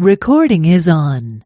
Recording is on.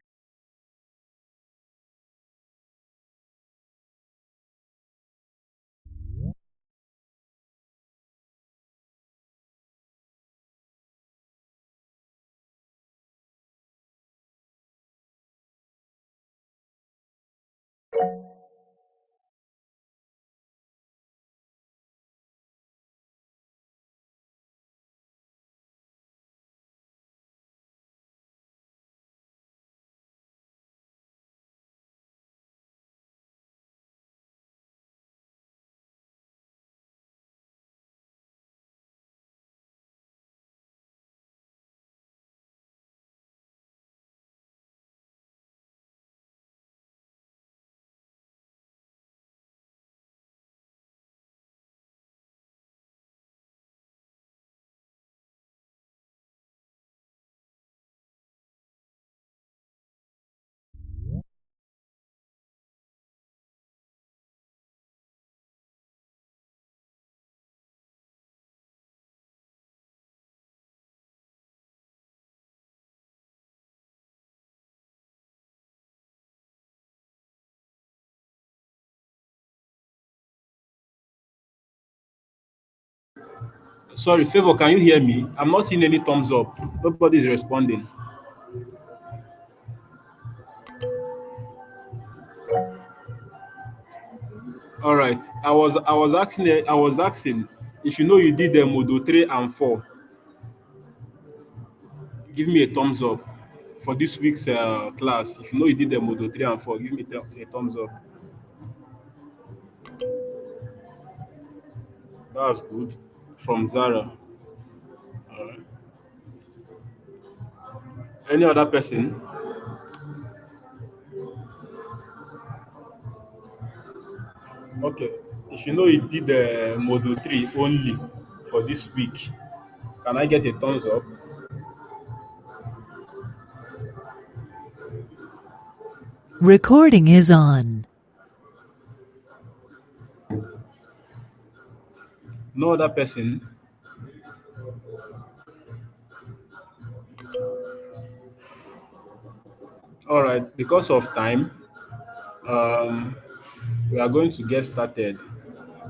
Sorry, Favor, can you hear me? I'm not seeing any thumbs up. Nobody's responding. All right. I was asking if you know you did the module 3 and 4, give me a thumbs up for this week's class. If you know you did the module 3 and 4, give me a thumbs up. That's good. From Zara. All right. Any other person? Okay. If you know you did the module 3 only for this week, can I get a thumbs up? Recording is on. No other person? All right. Because of time, um, we are going to get started.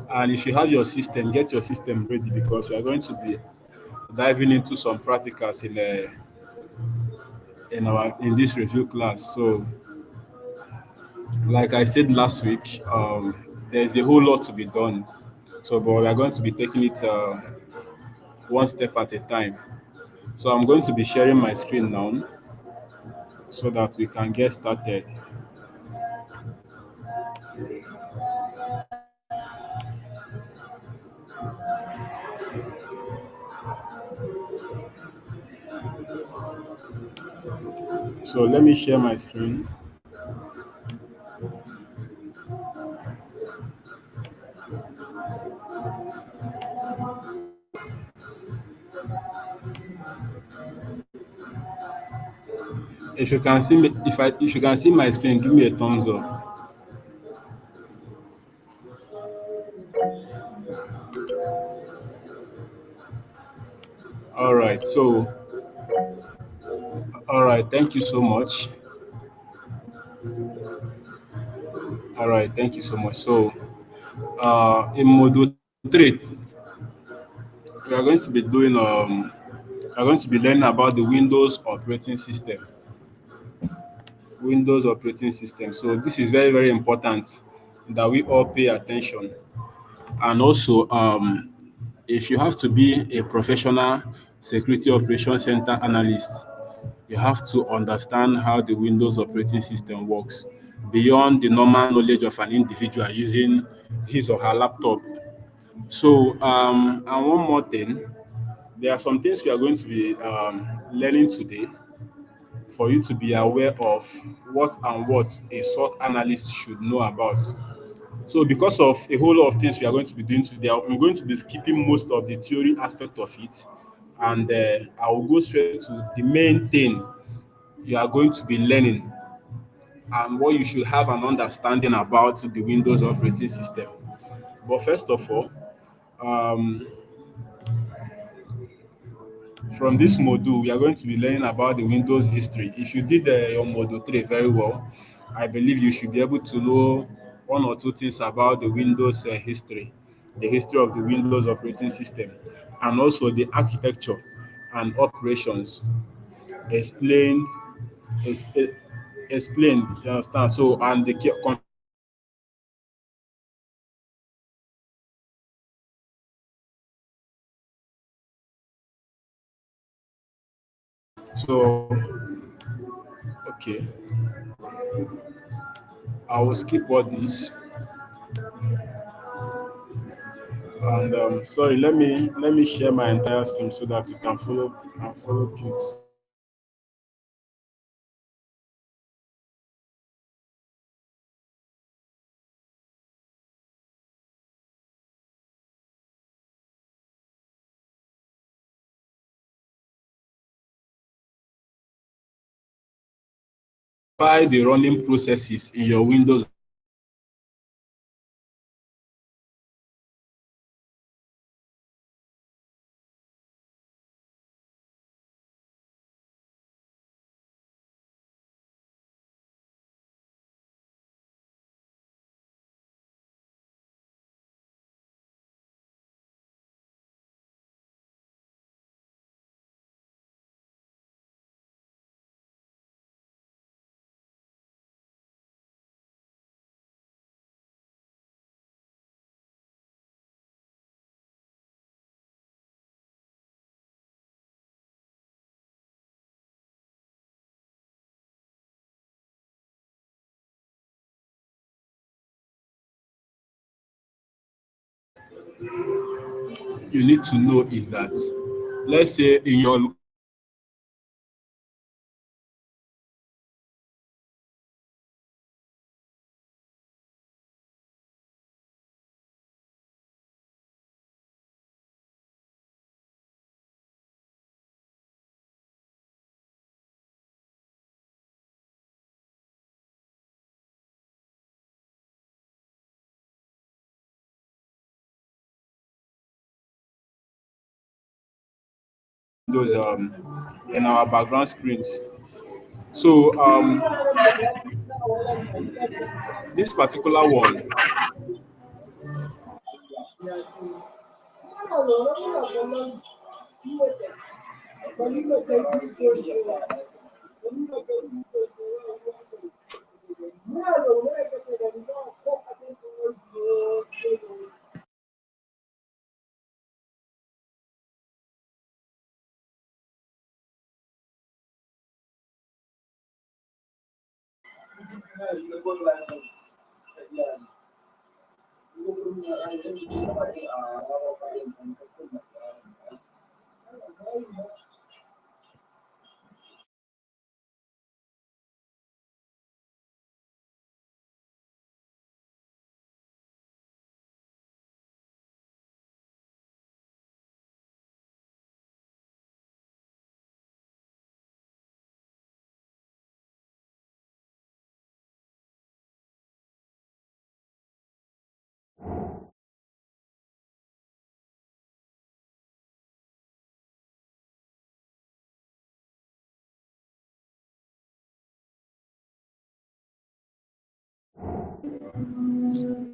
And if you have your system, get your system ready because we are going to be diving into some practicals in this review class. So, like I said last week, there's a whole lot to be done. So, but we are going to be taking it one step at a time. So, I'm going to be sharing my screen now so that we can get started. So, let me share my screen. If you can see me, if you can see my screen, give me a thumbs up. All right. So, all right. Thank you so much. All right. Thank you so much. So, in module 3, we are going to be doing we are going to be learning about the Windows operating system. Windows operating system. So this is very, very important that we all pay attention. And also, if you have to be a professional security operations center analyst, you have to understand how the Windows operating system works beyond the normal knowledge of an individual using his or her laptop. So, and one more thing, there are some things we are going to be learning today for you to be aware of what a SOC analyst should know about. So, because of a whole lot of things we are going to be doing today, I'm going to be skipping most of the theory aspect of it, and I will go straight to the main thing you are going to be learning and what you should have an understanding about the Windows operating system. But first of all, um, From this module, we are going to be learning about the Windows history. If you did your module 3 very well, I believe you should be able to know one or two things about the Windows history, the history of the Windows operating system, and also the architecture and operations explained, ex- eh, explained, you understand? So, and the so, okay, I will skip all this. And sorry, let me share my entire screen so that you can follow please. By the running processes in your Windows. You need to know is that, let's say in your Windows in our background screens. So this particular one,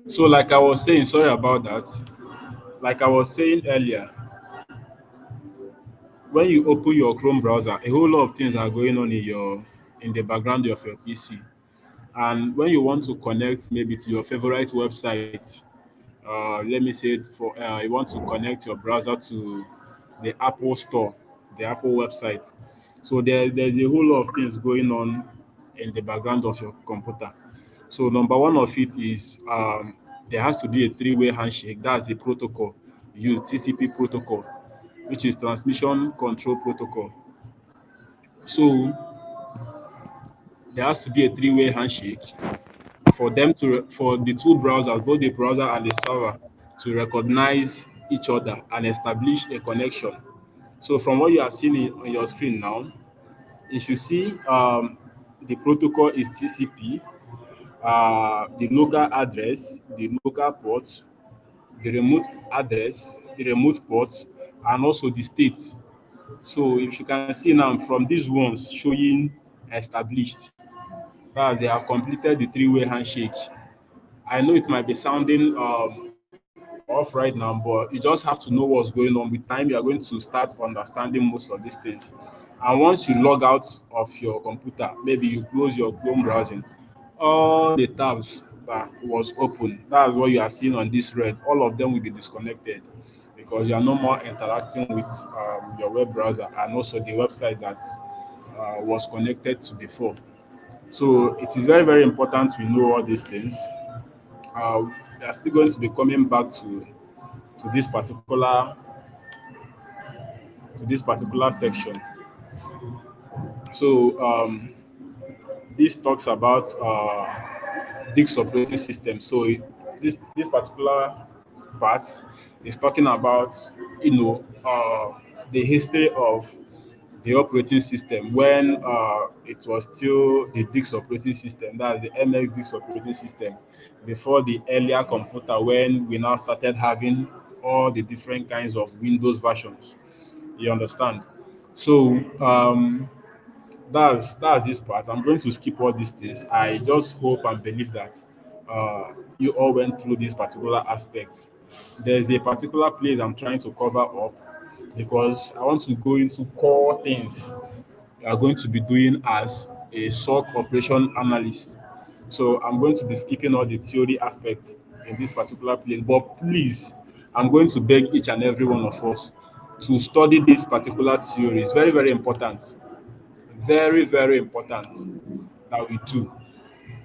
so like I was saying, sorry about that. Like I was saying earlier, when you open your Chrome browser, a whole lot of things are going on in the background of your PC. And when you want to connect maybe to your favorite website, let me say it for you want to connect your browser to the Apple Store, the Apple website. So there's a whole lot of things going on in the background of your computer. So number one of it is there has to be a three-way handshake. That's the protocol used, TCP protocol, which is transmission control protocol. So there has to be a three-way handshake for the two browsers, both the browser and the server, to recognize each other and establish a connection. So from what you are seeing on your screen now, if you see the protocol is TCP, the local address, the local port, the remote address, the remote port, and also the state. So if you can see now from these ones showing established, that they have completed the three-way handshake. I know it might be sounding off right now, but you just have to know what's going on. With time, you are going to start understanding most of these things. And once you log out of your computer, maybe you close your Chrome browsing, all the tabs that was open, that's what you are seeing on this red, all of them will be disconnected because you are no more interacting with your web browser and also the website that was connected to before. So it is very, very important we know all these things. We are still going to be coming back to this particular section. So this talks about disk operating system. So this particular part is talking about the history of the operating system when it was still the disk operating system, that's the MX disk operating system, before the earlier computer when we now started having all the different kinds of Windows versions. You understand? So that's this part. I'm going to skip all these things. I just hope and believe that you all went through this particular aspect. There's a particular place I'm trying to cover up because I want to go into core things you are going to be doing as a SOC operation analyst. So I'm going to be skipping all the theory aspects in this particular place. But please, I'm going to beg each and every one of us to study this particular theory. It's very, very important. Very, very important that we do.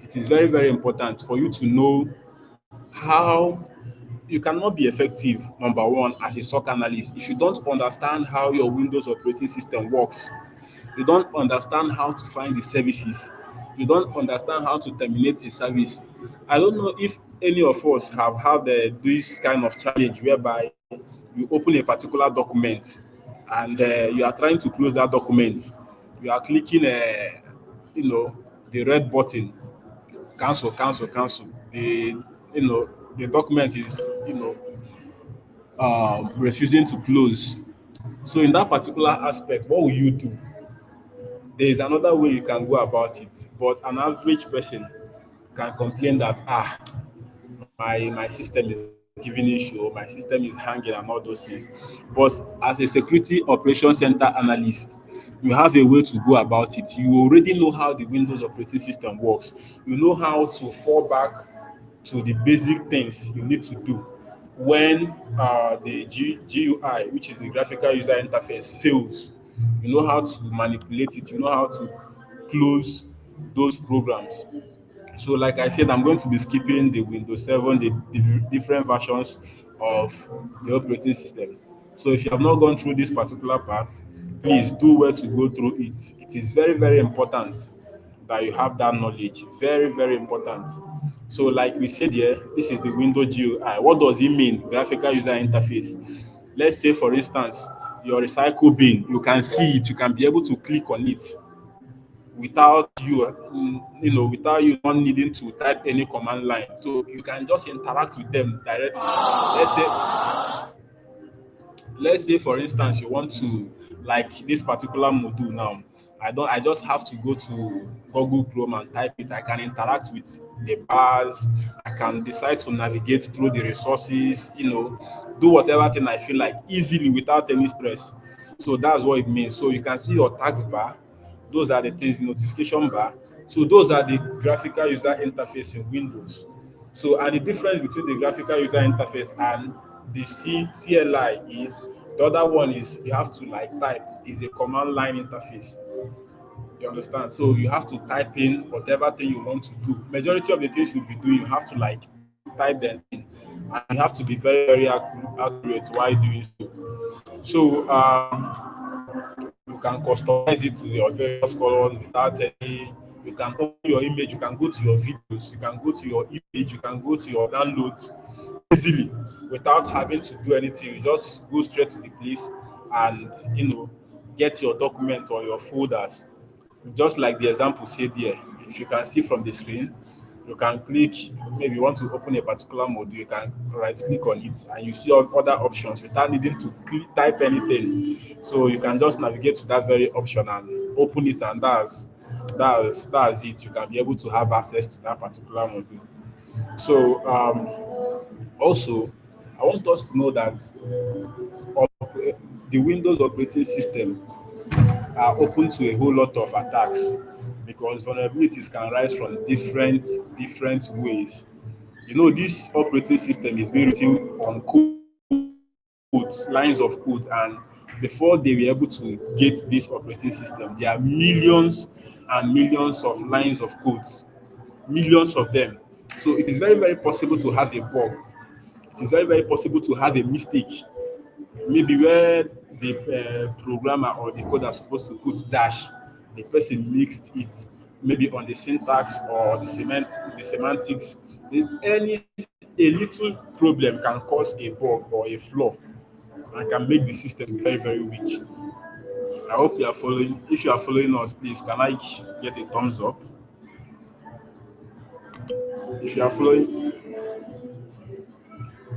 It is very, very important for you to know how you cannot be effective, number one, as a SOC analyst if you don't understand how your Windows operating system works. You don't understand how to find the services. You don't understand how to terminate a service. I don't know if any of us have had this kind of challenge whereby you open a particular document and you are trying to close that document. You are clicking, the red button, cancel, cancel, cancel. The document is, refusing to close. So in that particular aspect, what will you do? There is another way you can go about it, but an average person can complain that my system is giving issue, my system is hanging and all those things. But as a security operation center analyst, you have a way to go about it. You already know how the Windows operating system works. You know how to fall back to the basic things you need to do when the GUI, which is the graphical user interface, fails. You know how to manipulate it. You know how to close those programs. So, like I said, I'm going to be skipping the Windows 7, the different versions of the operating system. So, if you have not gone through this particular part, please do well to go through it. It is very, very important that you have that knowledge. Very, very important. So, like we said here, this is the Windows GUI. What does it mean? Graphical user interface. Let's say, for instance, your recycle bin, you can see it, you can be able to click on it without without you not needing to type any command line. So you can just interact with them directly. Let's say for instance you want to, like this particular module now, I just have to go to Google Chrome and type it. I can interact with the bars. I can decide to navigate through the resources, do whatever thing I feel like easily without any stress. So that's what it means. So you can see your task bar. Those are the things, the notification bar. So those are the graphical user interface in Windows. So, and the difference between the graphical user interface and the CLI is the other one is you have to like type, is a command line interface. You understand? So you have to type in whatever thing you want to do. Majority of the things you'll be doing, you have to like type them in, and you have to be very, very accurate while doing so. So you can customize it to your various colors without any. You can open your image, you can go to your videos, you can go to your image, you can go to your downloads easily without having to do anything. You just go straight to the place and get your document or your folders. Just like the example said there, if you can see from the screen, You can click, maybe you want to open a particular module, you can right click on it and you see all other options without needing to type anything. So you can just navigate to that very option and open it, and that's it. You can be able to have access to that particular module. So also, I want us to know that the Windows operating system are open to a whole lot of attacks because vulnerabilities can rise from different ways. You know, this operating system is being written on lines of code, and before they were able to get this operating system, there are millions and millions of lines of codes, millions of them. So it is very possible to have a bug. It is very possible to have a mistake, maybe where the programmer or the coder is supposed to put dash, the person mixed it, maybe on the syntax or the semantics. A little problem can cause a bug or a flaw and can make the system to be very weak. I hope you are following. If you are following us, please can I get a thumbs up? If you are following,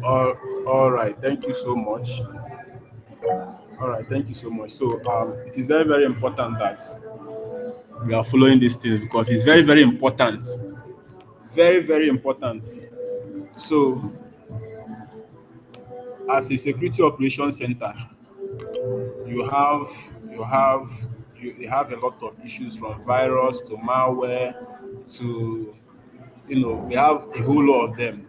all, all right, thank you so much. All right, thank you so much. So it is very important that we are following these things because it's very important, very important. So as a security operations center, you have you have you have a lot of issues from virus to malware to, we have a whole lot of them,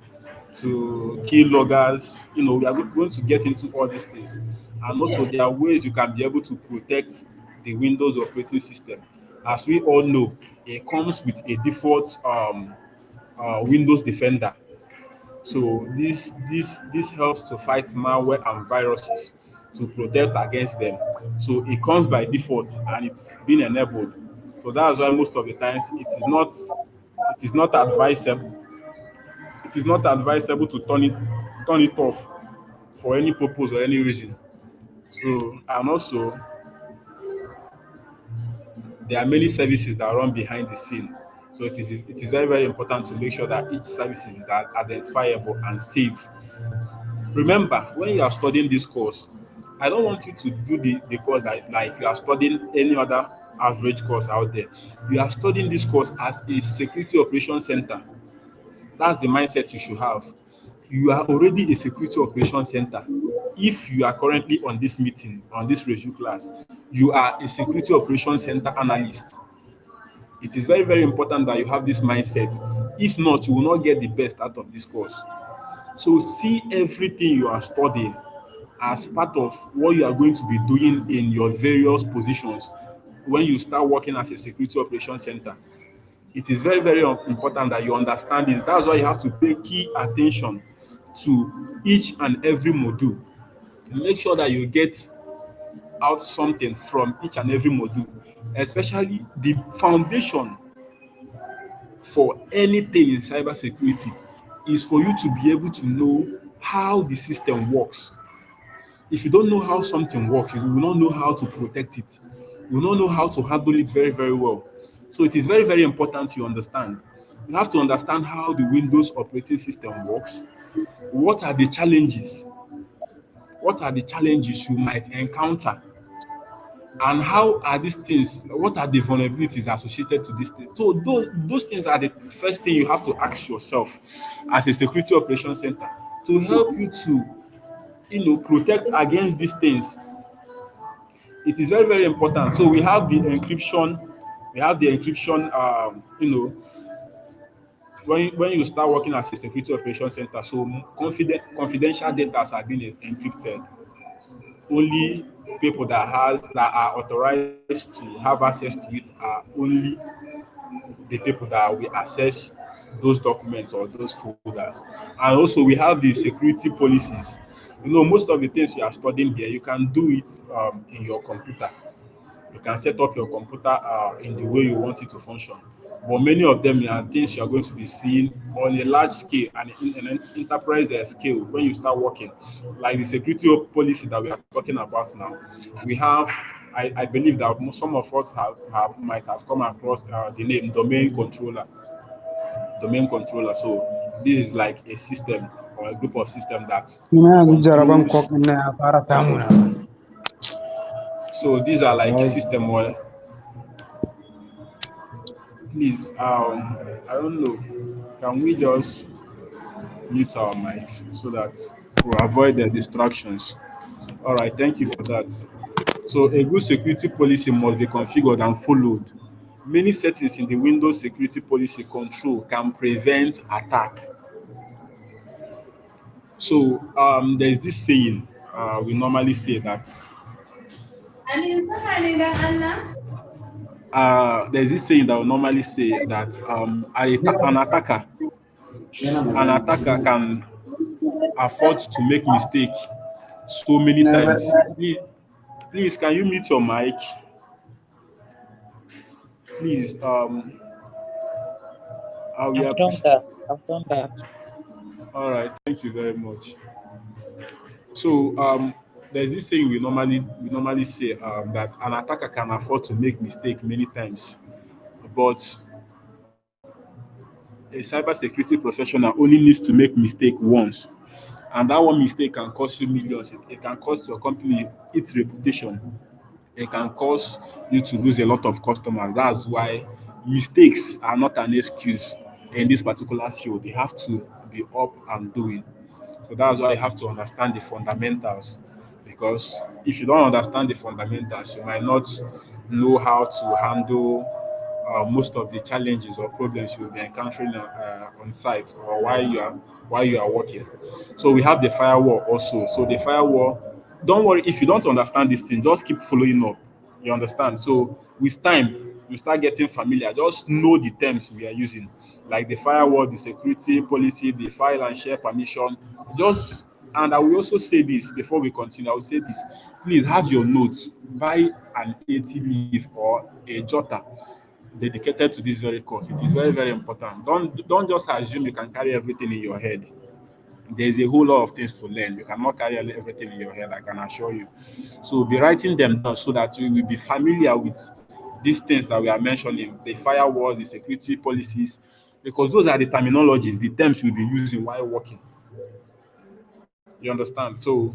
to key loggers. We are going to get into all these things, and also there are ways you can be able to protect the Windows operating system. As we all know, it comes with a default Windows Defender. So this helps to fight malware and viruses, to protect against them. So it comes by default and it's been enabled. So that's why most of the times it is not advisable to turn it off for any purpose or any reason. So, and also there are many services that run behind the scene. So it is very important to make sure that each service is identifiable and safe. Remember, when you are studying this course, I don't want you to do the course like you are studying any other average course out there. You are studying this course as a security operations center. That's the mindset you should have. You are already a security operations center. If you are currently on this meeting, on this review class, you are a security operations center analyst. It is very important that you have this mindset. If not, you will not get the best out of this course. So see everything you are studying as part of what you are going to be doing in your various positions when you start working as a security operations center. It is very important that you understand this. That's why you have to pay key attention to each and every module. Make sure that you get out something from each and every module, especially the foundation for anything in cybersecurity is for you to be able to know how the system works. If you don't know how something works, you will not know how to protect it. You will not know how to handle it very well. So it is very important you understand. You have to understand how the Windows operating system works. What are the challenges? What are the challenges you might encounter? And how are these things, what are the vulnerabilities associated to these things? So those things are the first thing you have to ask yourself as a security operations center to help you to, protect against these things. It is very important. So we have the encryption, when you start working as a security operations center, so confidential data are being encrypted. Only people that are authorized to have access to it are only the people that will access those documents or those folders. And also we have the security policies. Most of the things you are studying here, you can do it in your computer. You can set up your computer in the way you want it to function. But many of them are things you are going to be seeing on a large scale and in an enterprise scale when you start working. Like the security policy that we are talking about now, we have, I believe that some of us might have come across the name domain controller. domain controller. So this is like a system or a group of systems that ina jaraban controls. kok na fara samuna. So these are like Wallahi. system where, please, I don't know, can we just mute our mics so that we avoid the distractions? All right, thank you for that. So a good security policy must be configured and followed. Many settings in the Windows security policy control can prevent attack. So there's this saying we normally say that there's this saying that we normally say that an attacker can afford to make mistake so many times. Please, can you mute your mic? Please, I will I've done appreciate. that. I've done that. All right, thank you very much. So there's this saying we normally say that an attacker can afford to make mistake many times, but a cybersecurity professional only needs to make mistake once, and that one mistake can cost you millions. It can cost your company its reputation. It can cause you to lose a lot of customers. That's why mistakes are not an excuse in this particular field. They have to be up and doing. So that's why you have to understand the fundamentals. Because if you don't understand the fundamentals, you might not know how to handle most of the challenges or problems you'll be encountering on site or while you are working. So we have the firewall also. So the firewall, don't worry if you don't understand this thing, just keep following up. You understand? So with time, you start getting familiar. Just know the terms we are using, like the firewall, the security policy, the file and share permission. Just and I will also say this before we continue. I will say this: please have your notes. Buy an A.T. leaf or a jotter dedicated to this very course. It is very, very important. Don't just assume you can carry everything in your head. There's a whole lot of things to learn. You cannot carry everything in your head, I can assure you. So be writing them down so that you will be familiar with these things that we are mentioning, the firewalls, the security policies, because those are the terminologies, the terms you'll be using while working. You understand? So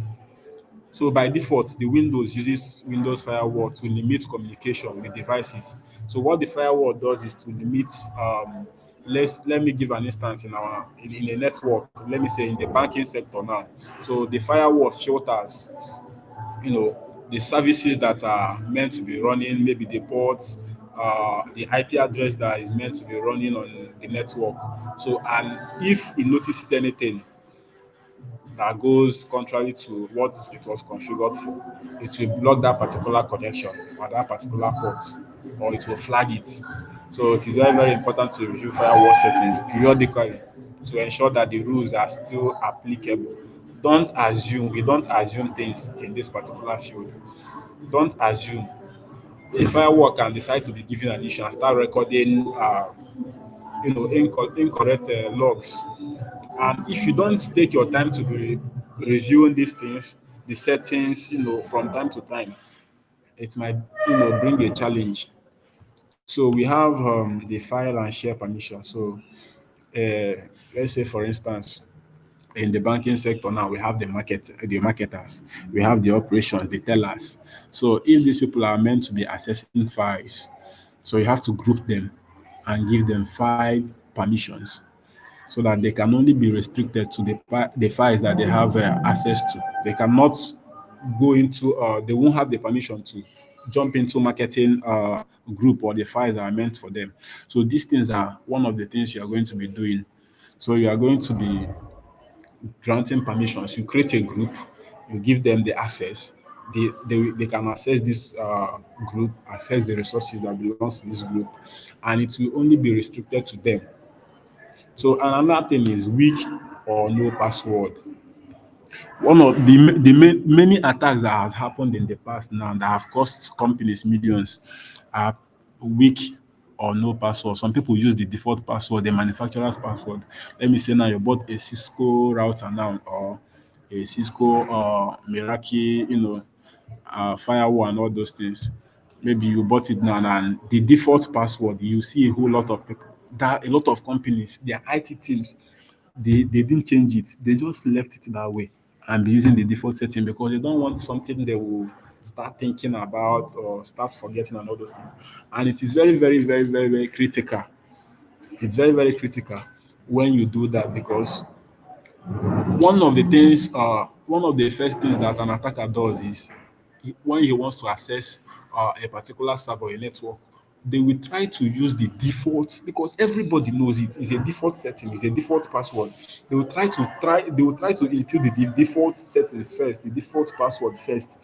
by default, the Windows uses Windows Firewall to limit communication with devices. So what the firewall does is to limit. Let me give an instance in a network. Let me say in the banking sector now. So the firewall filters, the services that are meant to be running, maybe the ports, the IP address that is meant to be running on the network. So and if it notices anything that goes contrary to what it was configured for, it will block that particular connection or that particular port, or it will flag it. So it is very, very important to review firewall settings periodically to ensure that the rules are still applicable. We don't assume things in this particular field. Don't assume. A firewall can decide to be given an issue and start recording, incorrect logs. And if you don't take your time to be reviewing these things, the settings, from time to time, it might, bring a challenge. So we have the file and share permission. So let's say, for instance, in the banking sector now, we have the marketers, we have the operations, the tellers. So if these people are meant to be accessing files, so you have to group them and give them 5 permissions so that they can only be restricted to the files that they have access to. They cannot they won't have the permission to jump into marketing group or the files that are meant for them. So these things are one of the things you are going to be doing. So you are going to be granting permissions. You create a group, you give them the access. They can access this group, access the resources that belongs to this group, and it will only be restricted to them. So another thing is weak or no password. One of many attacks that has happened in the past now that have cost companies millions are weak or no password. Some people use the default password, the manufacturer's password. Let me say now you bought a Cisco router now or a Cisco Meraki, firewall and all those things. Maybe you bought it now and the default password, you see a whole lot of people that a lot of companies, their IT teams, they didn't change it. They just left it that way and be using the default setting because they don't want something they will start thinking about or start forgetting and all those things. And it is very, very, very, very, very critical. It's very, very critical when you do that because one of the first things that an attacker does is when he wants to access a particular server or a network, they will try to use the default because everybody knows it is a default setting, it's a default password. They will try to impute the default settings first, the default password first,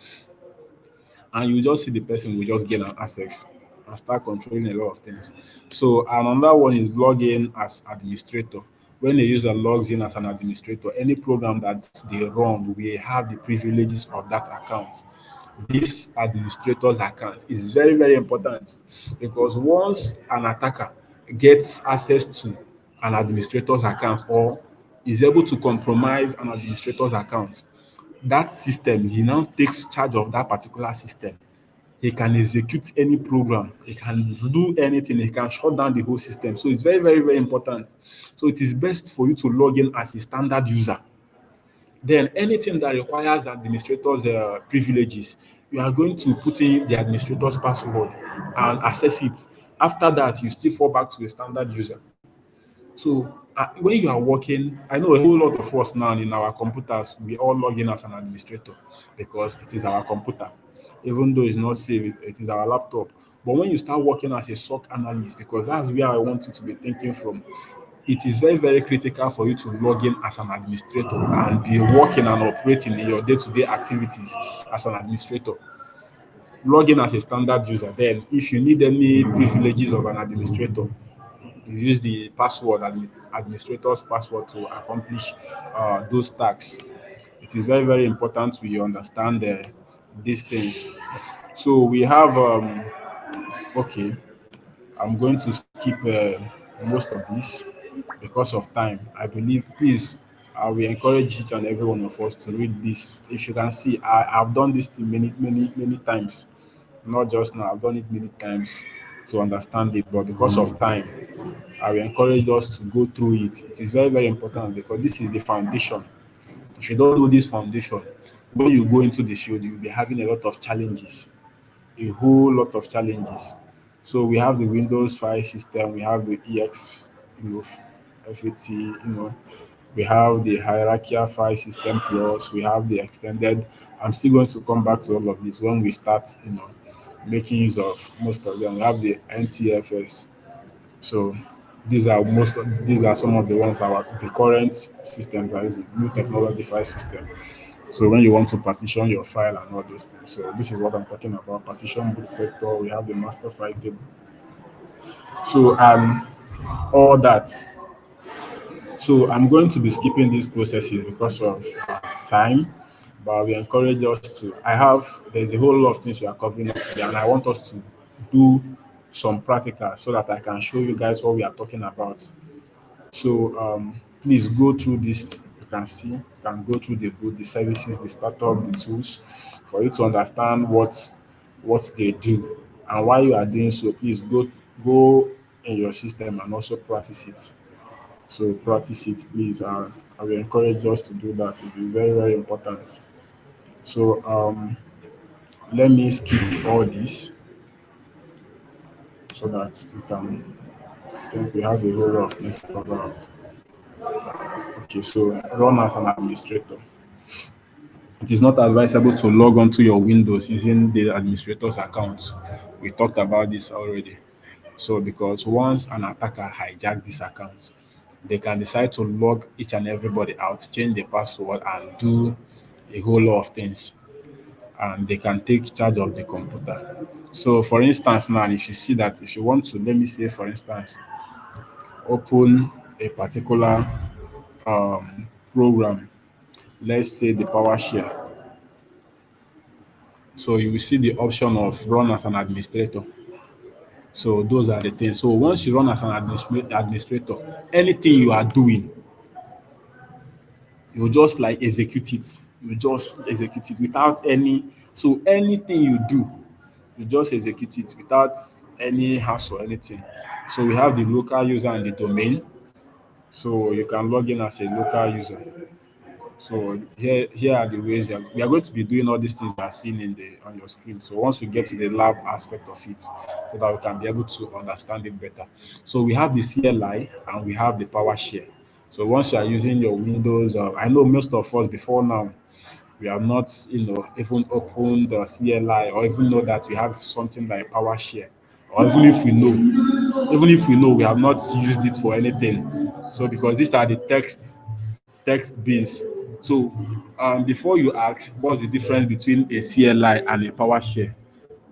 and you just see the person will just gain an access and start controlling a lot of things. So another one is log in as administrator. When a user logs in as an administrator, any program that they run will have the privileges of that account. This administrator's account is very, very important because once an attacker gets access to an administrator's account or is able to compromise an administrator's account, that system, he now takes charge of that particular system. He can execute any program, he can do anything, he can shut down the whole system. So it's very, very, very important. So it is best for you to log in as a standard user. Then anything that requires administrators' privileges, you are going to put in the administrator's password and access it. After that, you still fall back to a standard user. So when you are working, I know a whole lot of us now in our computers, we all log in as an administrator because it is our computer. Even though it's not safe, it is our laptop. But when you start working as a SOC analyst, because that's where I want you to be thinking from, it is very, very critical for you to log in as an administrator and be working and operating in your day-to-day activities as an administrator. Log in as a standard user. Then, if you need any privileges of an administrator, you use the administrator's password to accomplish those tasks. It is very, very important we understand these things. So we have, okay, I'm going to skip most of this because of time. I believe, please, I will encourage each and every one of us to read this. If you can see, I've done this thing many, many, many times. Not just now, I've done it many times to understand it, but because of time, I will encourage us to go through it. It is very, very important because this is the foundation. If you don't do this foundation, when you go into the field, you'll be having a lot of challenges, a whole lot of challenges. So we have the Windows file system, we have the EX, FAT, we have the hierarchical file system plus, we have the extended. I'm still going to come back to all of this when we start, making use of most of them. We have the NTFS. So these are some of the ones our the current systems are using, new technology file system. So when you want to partition your file and all those things. So this is what I'm talking about. Partition boot sector, we have the master file table. So all that. So I'm going to be skipping these processes because of time, but we encourage us to. There's a whole lot of things we are covering up today, and I want us to do some practical so that I can show you guys what we are talking about. So please go through this. You can see, you can go through the book, the services, the startup, the tools, for you to understand what they do and why you are doing so. Please go in your system and also practice it. So practice it, please. I will encourage us to do that. It's very, very important. So let me skip all this so that we can. I think we have a whole lot of things to cover up. Okay, so run as an administrator. It is not advisable to log onto your Windows using the administrator's account. We talked about this already. So because once an attacker hijack this account, they can decide to log each and everybody out, change the password, and do a whole lot of things. And they can take charge of the computer. So for instance, now if you see that if you want to, let me say for instance, open a particular program, let's say the PowerShell. So you will see the option of run as an administrator. So those are the things. So once you run as an administrator, anything you are doing, you just like execute it. You just execute it without any. So anything you do, You just execute it without any hassle or anything. So we have the local user and the domain. So you can log in as a local user. So here are the ways we are going to be doing all these things you are seeing in the on your screen. So once we get to the lab aspect of it, so that we can be able to understand it better. So we have the CLI and we have the PowerShare. So once you are using your Windows, I know most of us before now we have not, even opened the CLI or even know that we have something like PowerShare, or even if we know, we have not used it for anything. So because these are the text based. So before you ask, what's the difference between a CLI and a PowerShare?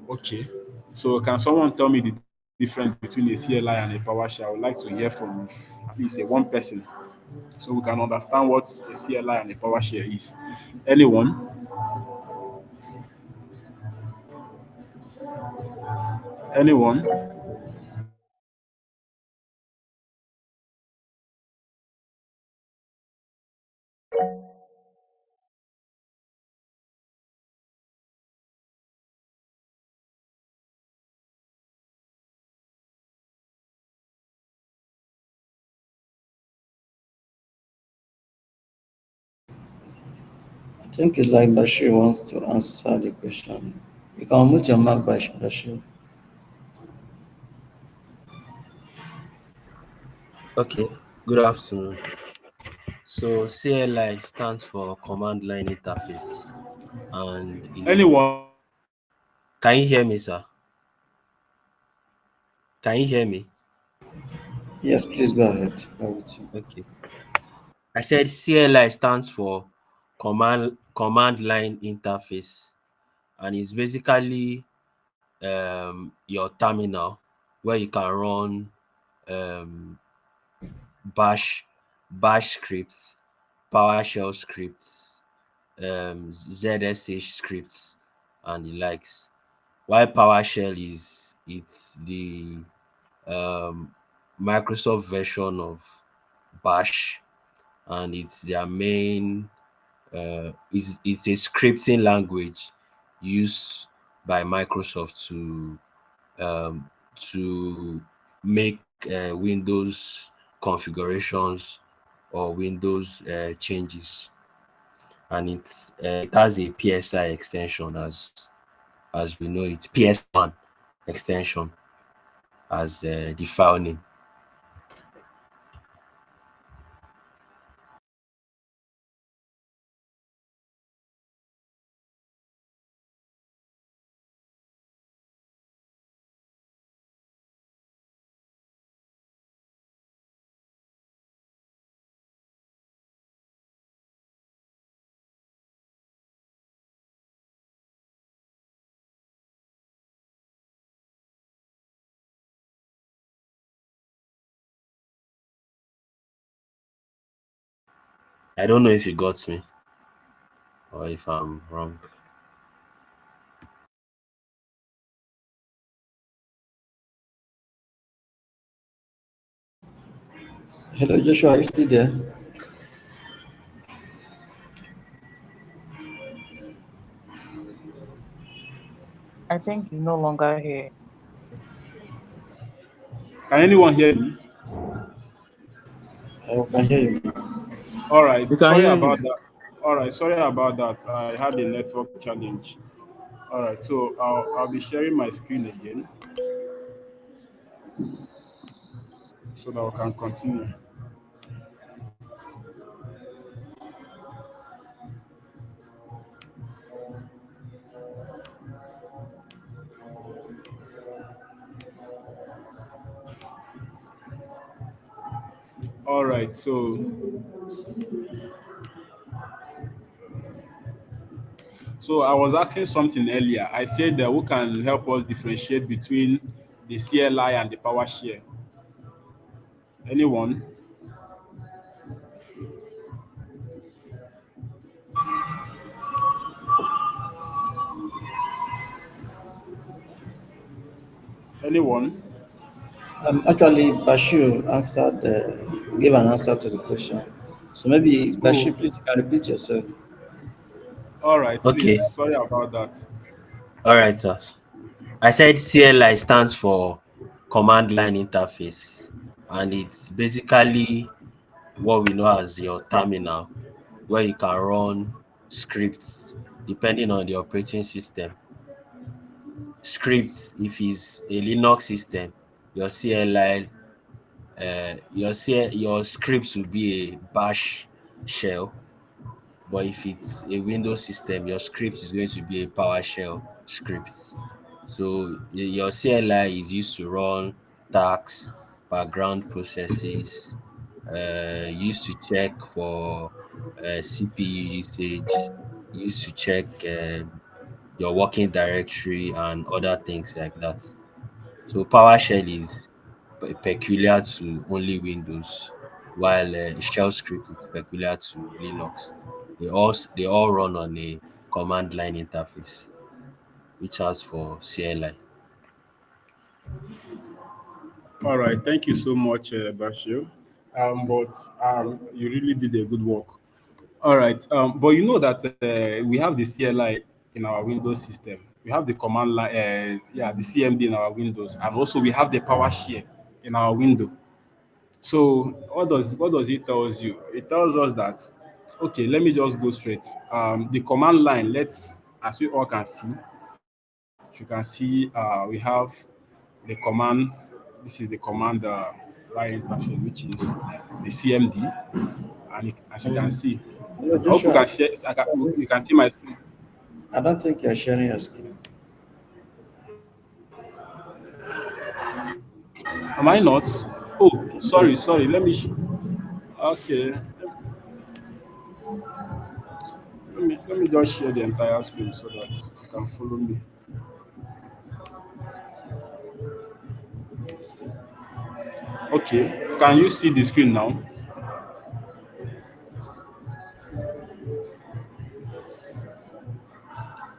Okay. So can someone tell me the difference between a CLI and a PowerShare? I would like to hear from at least a one person, so we can understand what a CLI and a PowerShare is. Anyone? Anyone? I think it's like Bashir wants to answer the question. You can mute your mic, Bashir. Okay, good afternoon. So CLI stands for Command Line Interface, and is Anyone? can you hear me, sir? Can you hear me? Yes, please go ahead. Go with you. Okay. I said CLI stands for Command Line Interface, and it's basically your terminal where you can run um, Bash scripts, PowerShell scripts, ZSH scripts, and the likes. Why PowerShell is it's the um, Microsoft version of Bash, and it's their main it's a scripting language used by Microsoft um, to make Windows configurations or Windows changes, and it has a PSI extension as we know it, PS1 extension as the file name. I don't know if you got me or if I'm wrong. Hello, Joshua, are you still there? I think he's no longer here. Can anyone hear me? I can hear you. All right. We can Sorry hear about you. that. All right. Sorry about that. I had a network challenge. All right. So I'll be sharing my screen again so that we can continue. All right. So I was asking something earlier. I said that who can help us differentiate between the CLI and the PowerShare? Anyone? Anyone? Actually, Bashir gave an answer to the question. So maybe, Oh, Bashir, please, you can repeat yourself. all right. Please. Okay. Sorry about that. All right, sir. I said CLI stands for command line interface, and it's basically what we know as your terminal, where you can run scripts depending on the operating system. Scripts, if it's a Linux system, your CLI, your scripts will be a bash shell. But if it's a Windows system, your script is going to be a PowerShell script. So your CLI is used to run tasks, background processes, used to check for CPU usage, used to check your working directory and other things like that. So PowerShell is peculiar to only Windows, while shell script is peculiar to Linux. They all run on a command line interface, which has for CLI. All right, thank you so much, Bashir. But you really did a good work. All right, but you know that we have the CLI in our Windows system. We have the command line, yeah, the CMD in our Windows, and also we have the PowerShell in our window. So what does it tells you? It tells us that okay, let me just go straight. The command line, let's as we all can see, if you can see, we have the command. This is the command line interface, which is the CMD, and as you can see, Hello, I hope you can Joshua. share. You can see my screen. I don't think you're sharing your screen. Am I not? Oh, sorry, Yes. sorry. Okay. Let me just share the entire screen so that you can follow me. Okay. Can you see the screen now?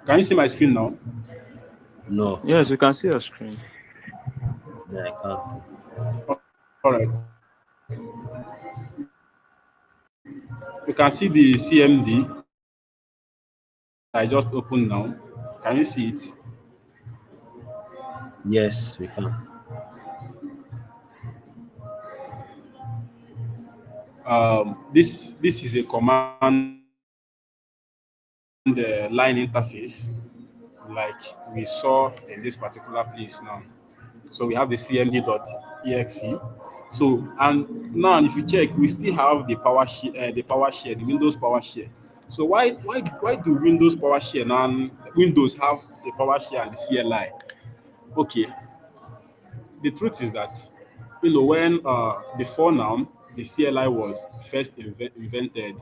Can you see my screen now? No, Yes, we can see your screen. no, I can't. All right. You can see the CMD I just opened now. Can you see it? Yes, we can. This is a command line interface like we saw in this particular place now. So we have the cmd.exe. So and now if you check, we still have the Windows PowerShell. So why do Windows PowerShell now Windows have the PowerShell and the CLI? Okay, the truth is that when before now the CLI was first invented,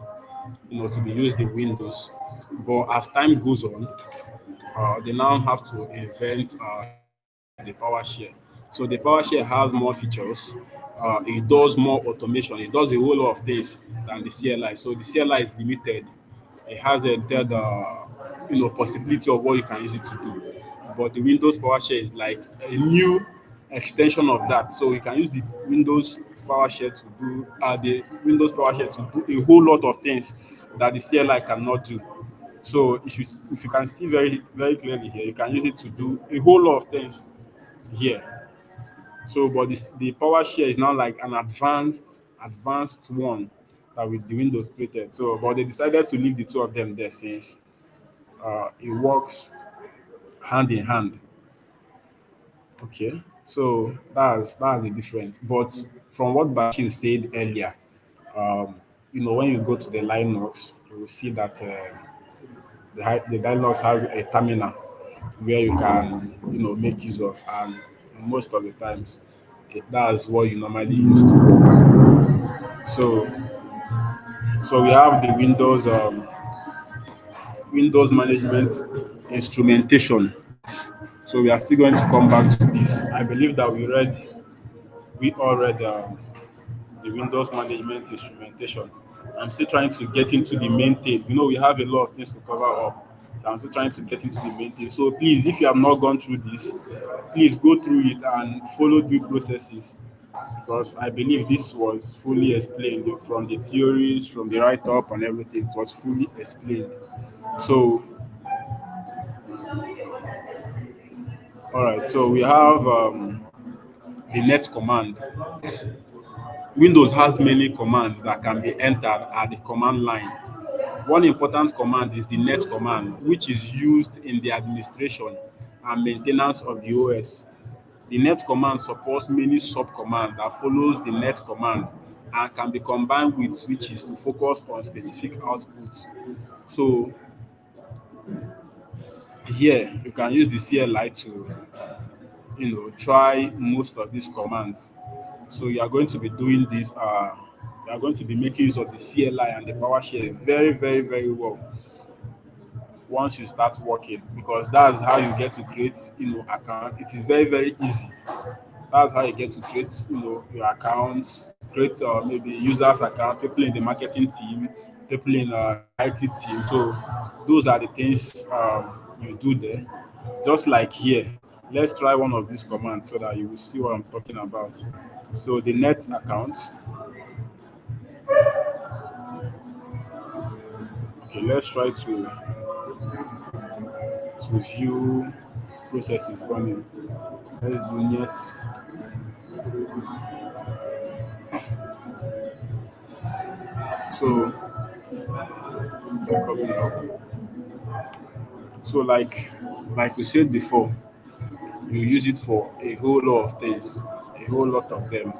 to be used in Windows, but as time goes on, they now have to invent the PowerShell. So the PowerShell has more features. It does more automation. It does a whole lot of things than the CLI. So the CLI is limited. It has a dead, possibility of what you can use it to do. But the Windows PowerShell is like a new extension of that. So you can use the Windows PowerShell to do a whole lot of things that the CLI cannot do. So if you can see very very clearly here, you can use it to do a whole lot of things here. So, but the PowerShell is now like an advanced one that with the Windows created. So, but they decided to leave the two of them there since it works hand in hand. Okay, so that's the difference. But from what Bashir said earlier, um, when you go to the Linux, you will see that the Linux has a terminal where you can make use of, and most of the times that's what you normally use to work. So we have the Windows management instrumentation. So we are still going to come back to this. I believe that we all read the Windows management instrumentation. I'm still trying to get into the main thing. We have a lot of things to cover up. So I'm still trying to get into the main thing. So please, if you have not gone through this, please go through it and follow due processes, because I believe this was fully explained from the theories, from the write up and everything. It was fully explained. So, All right, so we have the net command. Windows has many commands that can be entered at the command line. One important command is the net command, which is used in the administration and maintenance of the OS. The net command supports many sub-commands that follows the net command and can be combined with switches to focus on specific outputs. So here you can use the CLI to try most of these commands. So you are going to be doing this. You are going to be making use of the CLI and the PowerShell very, very, very well once you start working, because that's how you get to create account. It is very, very easy. That's how you get to create your accounts, create maybe users account, people in the marketing team, people in the IT team. So those are the things you do there. Just like here, let's try one of these commands so that you will see what I'm talking about. So the net account. Okay, let's try to view processes running. Let's do net. So it's still coming up. So like we said before, you use it for a whole lot of things, a whole lot of them.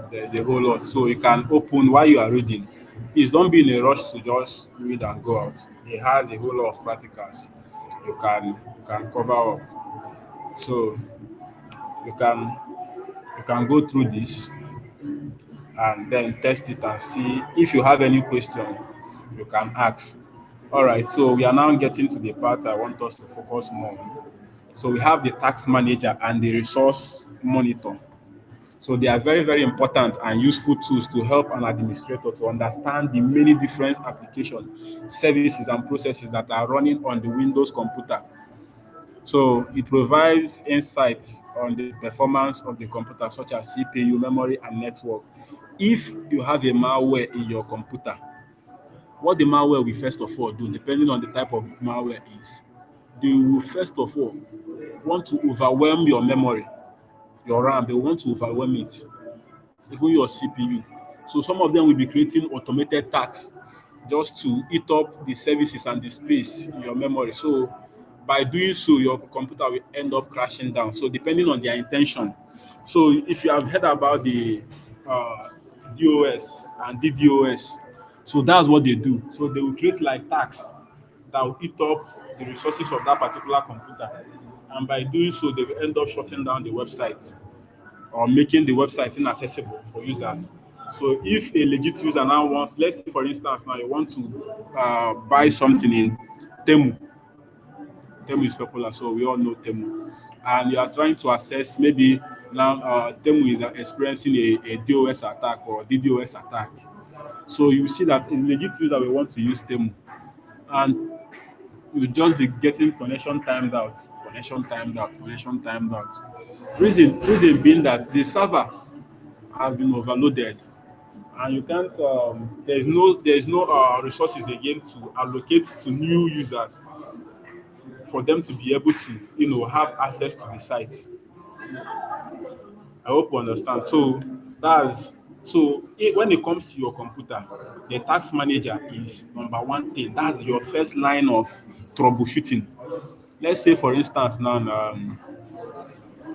There's a whole lot. So you can open while you are reading. Please don't be in a rush to just read and go out. It has a whole lot of practicals you can cover up. So you can you can go through this and then test it and see if you have any question you can ask. All right, so we are now getting to the part I want us to focus more on. So we have the task manager and the resource monitor. So they are very, very important and useful tools to help an administrator to understand the many different applications, services, and processes that are running on the Windows computer. So it provides insights on the performance of the computer, such as CPU, memory, and network. If you have a malware in your computer, what the malware will first of all do, depending on the type of malware is, they will first of all want to overwhelm your memory, your RAM. They want to overwhelm it, even your CPU. So some of them will be creating automated tasks just to eat up the services and the space in your memory. So by doing so, your computer will end up crashing down. So depending on their intention. So if you have heard about the uh, DOS and DDoS, so that's what they do. So they will create like tasks that will eat up the resources of that particular computer. And by doing so, they will end up shutting down the website or making the website inaccessible for users. So if a legit user now wants, let's say for instance, now you want to buy something in Temu. Temu is popular, so we all know Temu. And you are trying to access, maybe now Temu is experiencing a DOS attack or DDoS attack. So you see that a legit user will want to use Temu. And you'll just be getting connection timed out, connection timed out, connection timed out. Reason being that the server has been overloaded and you can't there's no resources again to allocate to new users for them to be able to have access to the sites. I hope you understand. So that's when it comes to your computer, the task manager is number one thing. That's your first line of troubleshooting. Let's say for instance now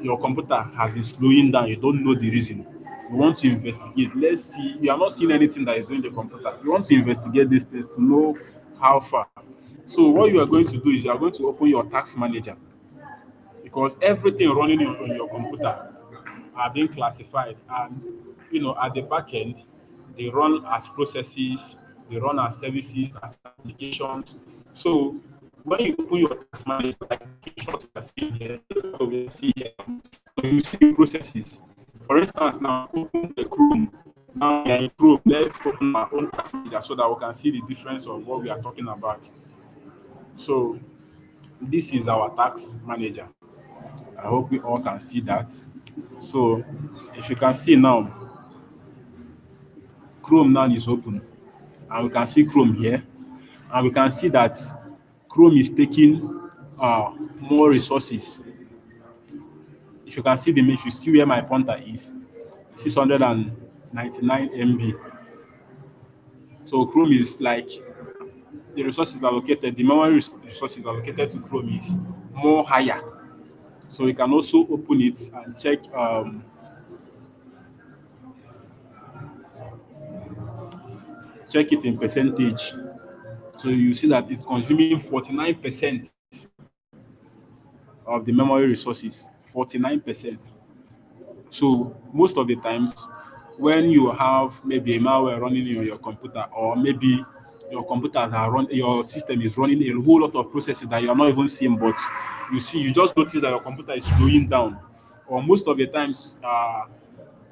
your computer has been slowing down, you don't know the reason. You want to investigate. Let's see, you are not seeing anything that is doing the computer. You want to investigate these things to know how far. So what you are going to do is you are going to open your task manager, because everything running on your computer are being classified, and at the back end they run as processes, they run as services, as applications. So when you open your task manager, like the short you are seeing here, we see here, so you see processes. For instance, now open the Chrome. Now we are in Chrome. Let's open our own task manager so that we can see the difference of what we are talking about. So this is our task manager. I hope we all can see that. So if you can see now, Chrome now is open, and we can see Chrome here, and we can see that Chrome is taking more resources. If you can see if you see where my pointer is, 699 MB. So Chrome is like the resources allocated, the memory resources allocated to Chrome is more higher. So you can also open it and check it in percentage. So you see that it's consuming 49% of the memory resources. 49%. So most of the times, when you have maybe a malware running on your computer, or maybe your system is running a whole lot of processes that you are not even seeing, but you just notice that your computer is slowing down, or most of the times,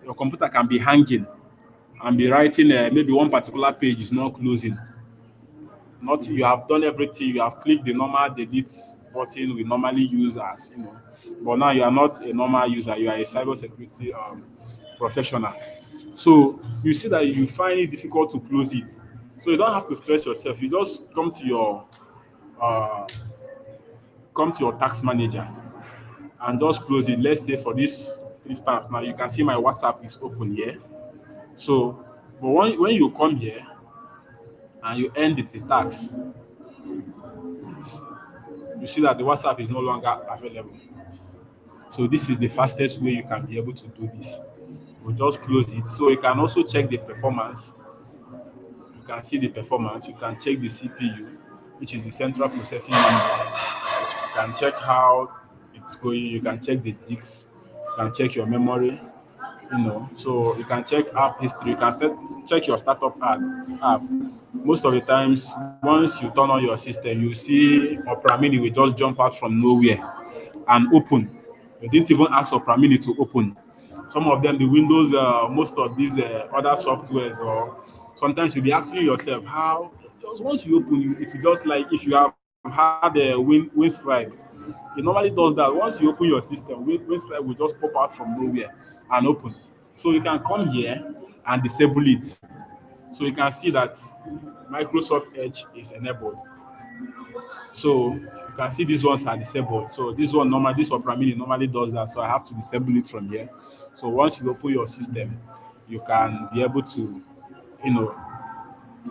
your computer can be hanging and be writing maybe one particular page is not closing. Not you have done everything, you have clicked the normal delete button we normally use as but now you are not a normal user, you are a cybersecurity professional. So you see that you find it difficult to close it. So you don't have to stress yourself. You just uh, come to your task manager and just close it. Let's say for this instance, now you can see my WhatsApp is open here. So, but when you come here and you end the task, you see that the WhatsApp is no longer available. So this is the fastest way you can be able to do this. We just close it. So you can also check the performance. You can see the performance. You can check the CPU, which is the central processing unit. You can check how it's going. You can check the disks. You can check your memory. So you can check app history. You can check your startup app. Most of the times, once you turn on your system, you see Opera Mini will just jump out from nowhere and open. You didn't even ask Opera Mini to open. Some of them, the Windows, most of these other softwares, or sometimes you'll be asking yourself how. Just once you open, it will just like if you have had a WinScribe. It normally does that. Once you open your system, WinScribe will just pop out from nowhere and open. So you can come here and disable it. So you can see that Microsoft Edge is enabled. So you can see these ones are disabled. So this Opera Mini normally does that. So I have to disable it from here. So once you open your system, you can be able to, you know,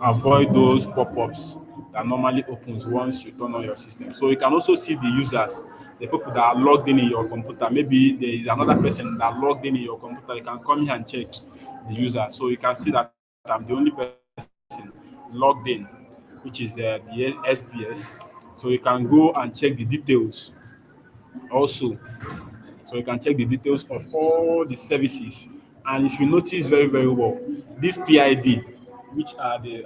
avoid those pop-ups that normally opens once you turn on your system. So you can also see the users, the people that are logged in your computer. Maybe there is another person that logged in your computer. You can come here and check the user. So you can see that I'm the only person logged in, which is the SPS. So you can go and check the details also. So you can check the details of all the services. And if you notice very, very well, this PID, which are the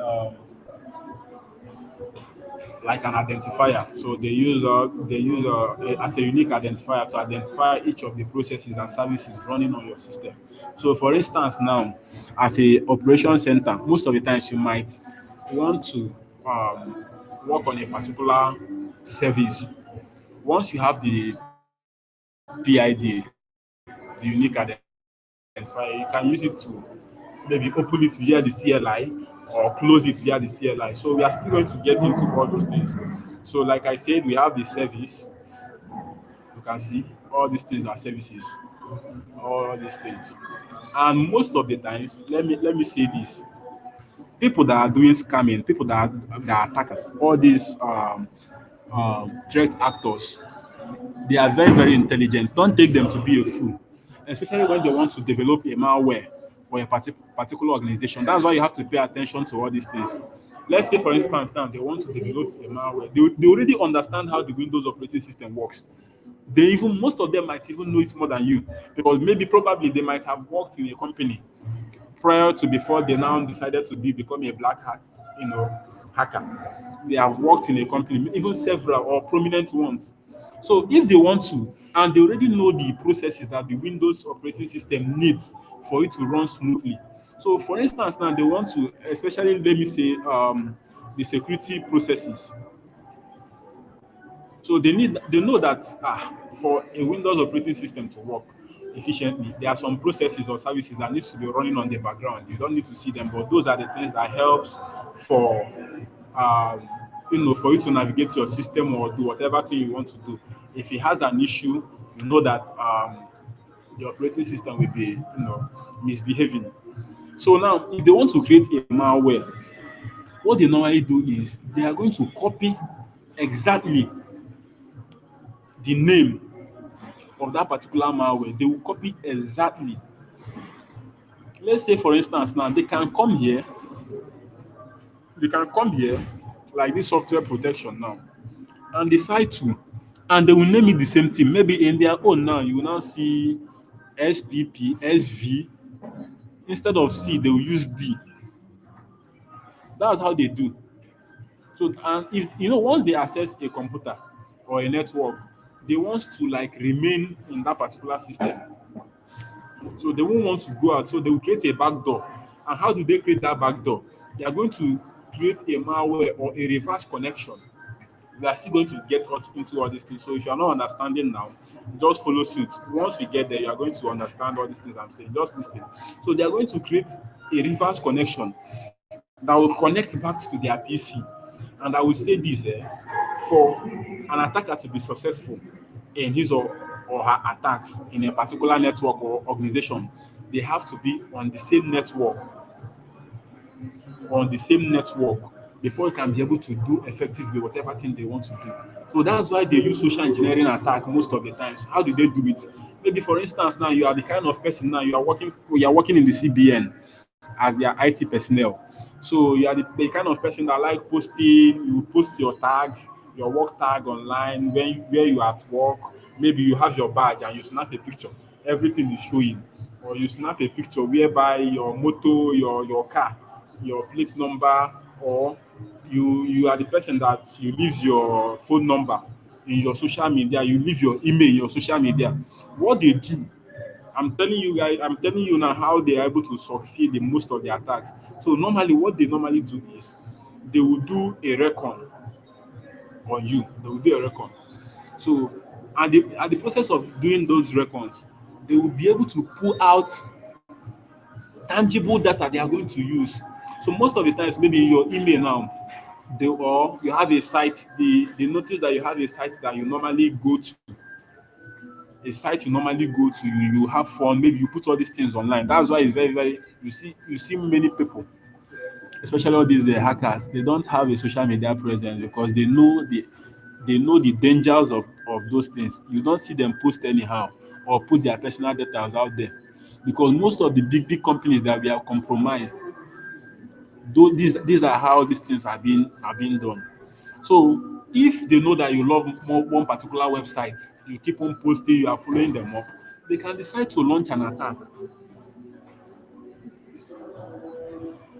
like an identifier. So they use as a unique identifier to identify each of the processes and services running on your system. So for instance, now as a operation center, most of the times you might want to work on a particular service. Once you have the PID, the unique identifier, you can use it to maybe open it via the CLI or close it via the CLI. So we are still going to get into all those things. So like I said, we have the service. You can see all these things are services. All these things. And most of the times, let me say this. People that are doing scamming, people that are attackers, all these threat actors, they are very, very intelligent. Don't take them to be a fool, especially when they want to develop a malware for a particular organization. That's why you have to pay attention to all these things. Let's say, for instance, now they want to develop a malware. They already understand how the Windows operating system works. Most of them might even know it more than you, because maybe probably they might have worked in a company prior to before they now decided to become a black hat, hacker. They have worked in a company, even several or prominent ones. So if they want to, and they already know the processes that the Windows operating system needs for it to run smoothly. So for instance, now they want to, especially let me say, the security processes. So they know that for a Windows operating system to work efficiently, there are some processes or services that needs to be running on the background. You don't need to see them, but those are the things that helps for um, for you to navigate your system or do whatever thing you want to do. If it has an issue, you know that the operating system will be, misbehaving. So now, if they want to create a malware, what they normally do is they are going to copy exactly the name of that particular malware. They will copy exactly. Let's say, for instance, now they can come here, like this software protection now, and decide to, and they will name it the same thing. Maybe in their own now, you will now see SPP, SV. Instead of C, they will use D. That's how they do. So, and if once they access a computer or a network, they want to like remain in that particular system. So they won't want to go out. So they will create a backdoor. And how do they create that backdoor? They are going to create a malware or a reverse connection. We are still going to get into all these things. So if you are not understanding now, just follow suit. Once we get there, you are going to understand all these things I'm saying. Just listen. So they are going to create a reverse connection that will connect back to their PC. And I will say this, for an attacker to be successful in his or her attacks in a particular network or organization, they have to be on the same network before you can be able to do effectively whatever thing they want to do. So that's why they use social engineering attack most of the times. How do they do it? Maybe for instance, now you are the kind of person now you are working in the CBN as their IT personnel. So you are the kind of person that like posting, you post your tag, your work tag online when where you are at work. Maybe you have your badge and you snap a picture, everything is showing. Or you snap a picture whereby your motor, your car, your plate number, or you are the person that you leave your phone number in your social media, you leave your email in your social media. What they do, I'm telling you now how they are able to succeed in most of the attacks. So normally what they normally do is they will do a recon on you. They will do a recon. So at the process of doing those recons, they will be able to pull out tangible data they are going to use. So most of the times, maybe in your email now, or you have a site, they notice that you have a site that you normally go to, you have fun, maybe you put all these things online. That's why it's very, very, you see many people, especially all these hackers, they don't have a social media presence because they know the dangers of those things. You don't see them post anyhow or put their personal data out there because most of the big companies that we are compromised, though these are how these things are being done. So if they know that you love one particular website, you keep on posting, you are following them up, they can decide to launch an attack.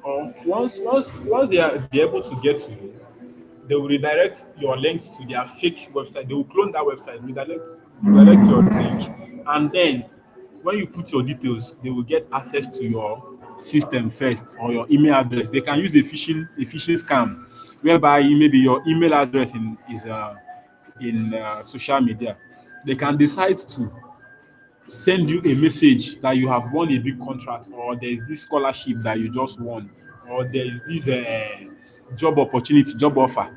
Or once they're able to get to you, they will redirect your links to their fake website. They will clone that website, redirect your link, and then when you put your details, they will get access to your system first or your email address. They can use a phishing scam, whereby maybe your email address is in social media. They can decide to send you a message that you have won a big contract, or there is this scholarship that you just won, or there is this job opportunity, job offer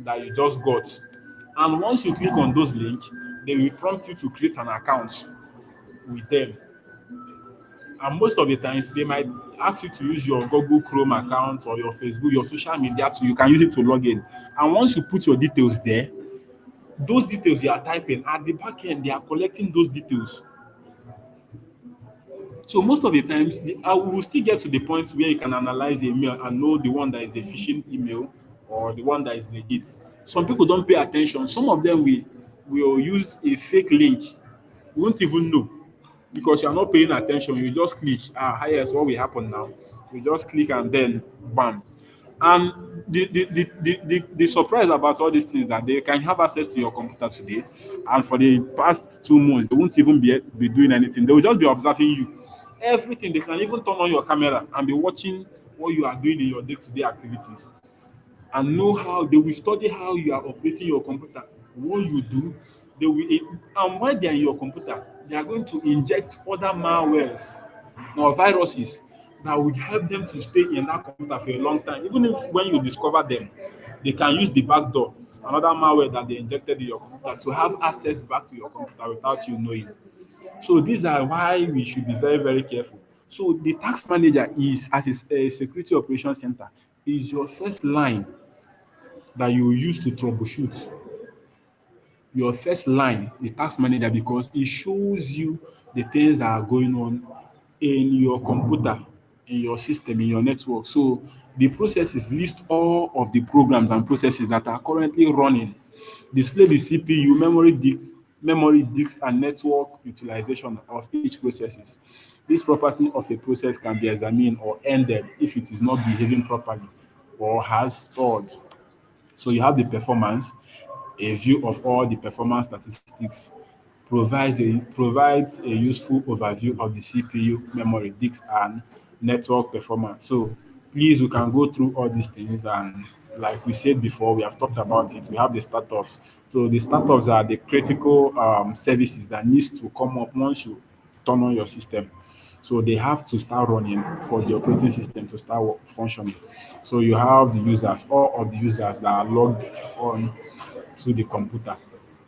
that you just got. And once you click on those links, they will prompt you to create an account with them. And most of the times, they might ask you to use your Google Chrome account or your Facebook, your social media, so you can use it to log in. And once you put your details there, those details you are typing at the back end, they are collecting those details. So most of the times, I will still get to the point where you can analyze the email and know the one that is a phishing email or the one that is legit. Some people don't pay attention. Some of them will use a fake link. You won't even know because you are not paying attention. You just click. Yes, what will happen now? You just click and then bam. And the surprise about all these things that they can have access to your computer today, and for the past 2 months, they won't even be doing anything. They will just be observing you. Everything. They can even turn on your camera and be watching what you are doing in your day-to-day activities and know how they will study how you are operating your computer, what you do. They will, and while they are in your computer, they are going to inject other malwares or viruses that would help them to stay in that computer for a long time. Even if when you discover them, They can use the back door, another malware that they injected in your computer, to have access back to your computer without you knowing. So these are why we should be very, very careful. So the task manager is, as a security operations center, is your first line that you use to troubleshoot. Your first line, the task manager, because it shows you the things that are going on in your computer, in your system, in your network. So the processes list all of the programs and processes that are currently running, display the CPU, memory disks, and network utilization of each processes. This property of a process can be examined or ended if it is not behaving properly or has stalled. So you have the performance, a view of all the performance statistics, provides a useful overview of the CPU, memory, disk, and network performance. So please, we can go through all these things, and like we said before, we have talked about it. We have the startups. So the startups are the critical services that needs to come up once you turn on your system. So they have to start running for the operating system to start functioning. So you have the users, all of the users that are logged on to the computer.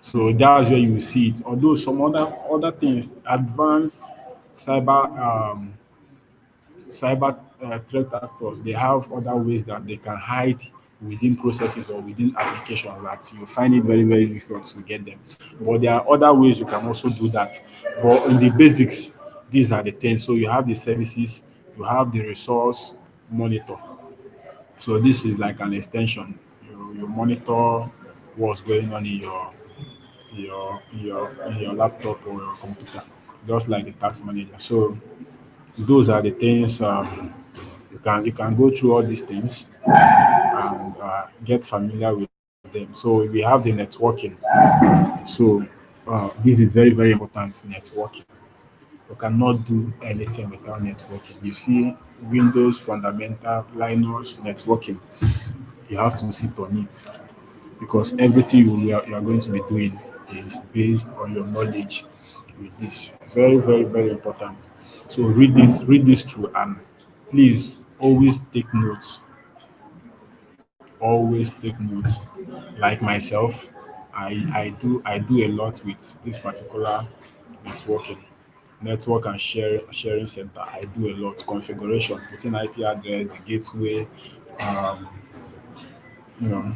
So that's where you will see it. Although some other things, advanced cyber threat actors, they have other ways that they can hide within processes or within applications that you find it very, very difficult to get them. But there are other ways you can also do that. But in the basics, these are the things. So you have the services, you have the resource monitor. So this is like an extension. You monitor what's going on in your laptop or your computer, just like the task manager. So those are the things you can go through all these things and get familiar with them. So we have the networking. So this is very, very important. Networking. You cannot do anything without networking. You see, Windows fundamental, Linux networking. You have to sit on it because everything you are going to be doing is based on your knowledge with this. Very, very, very important. So read this through, and please always take notes. Always take notes. Like myself, I do a lot with this particular networking. Network and sharing center. I do a lot. Configuration, putting IP address, the gateway, um, you know,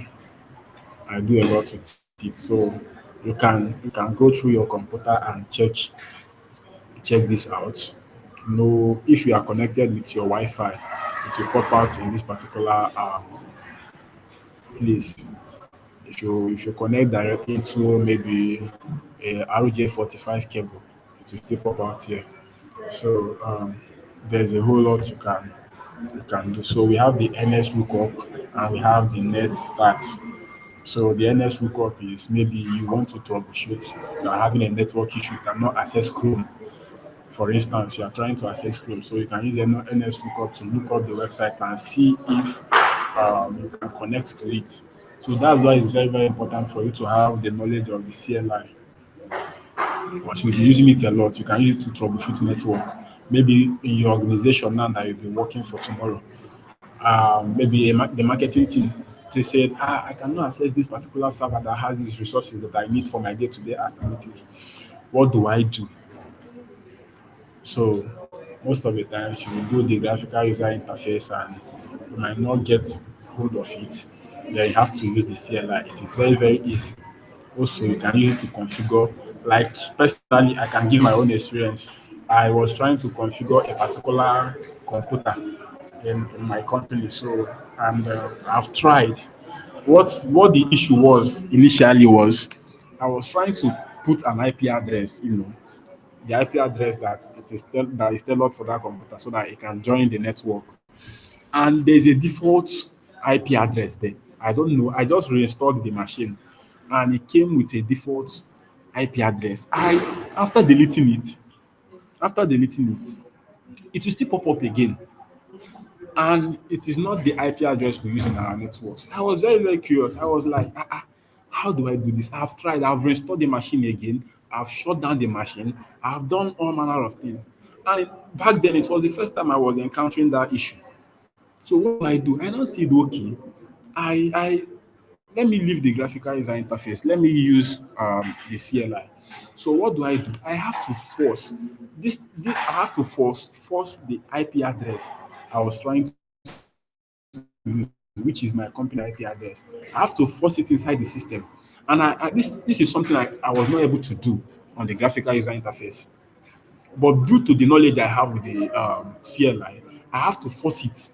I do a lot with it. So you can go through your computer and check this out. Know if you are connected with your Wi-Fi, it will pop out in this particular place. If you connect directly to maybe a RJ45 cable, it will still pop out here. So there's a whole lot you can do. So we have the NS lookup and we have the net stats. So the NS lookup is maybe you want to troubleshoot, you are having a network issue, you cannot access Chrome. For instance, you are trying to access Chrome, so you can use NS lookup to look up the website and see if you can connect to it. So that's why it's very, very important for you to have the knowledge of the CLI. Once you'll be using it a lot, you can use it to troubleshoot network. Maybe in your organization now that you'll be working for tomorrow, maybe the marketing team they said, I cannot access this particular server that has these resources that I need for my day-to-day activities. What do I do? So most of the times you will do the graphical user interface and you might not get hold of it. Then you have to use the CLI. It is very, very easy. Also, you can use it to configure. Like personally, I can give my own experience. I was trying to configure a particular computer in my company. So, and I've tried. What the issue was initially was I was trying to put an IP address, the IP address that is tailored for that computer so that it can join the network. And there's a default IP address there. I don't know. I just reinstalled the machine and it came with a default IP address. I after deleting it, it will still pop up again. And it is not the IP address we use in our networks. I was very, very curious. I was like, how do I do this? I've tried, I've reinstalled the machine again, I've shut down the machine, I've done all manner of things. And back then, it was the first time I was encountering that issue. So what do? I don't see it okay. I let me leave the graphical user interface. Let me use the CLI. So what do? I have to force this. I have to force the IP address I was trying to use, which is my company IP address. I have to force it inside the system, and this is something I was not able to do on the graphical user interface. But due to the knowledge I have with the CLI, I have to force it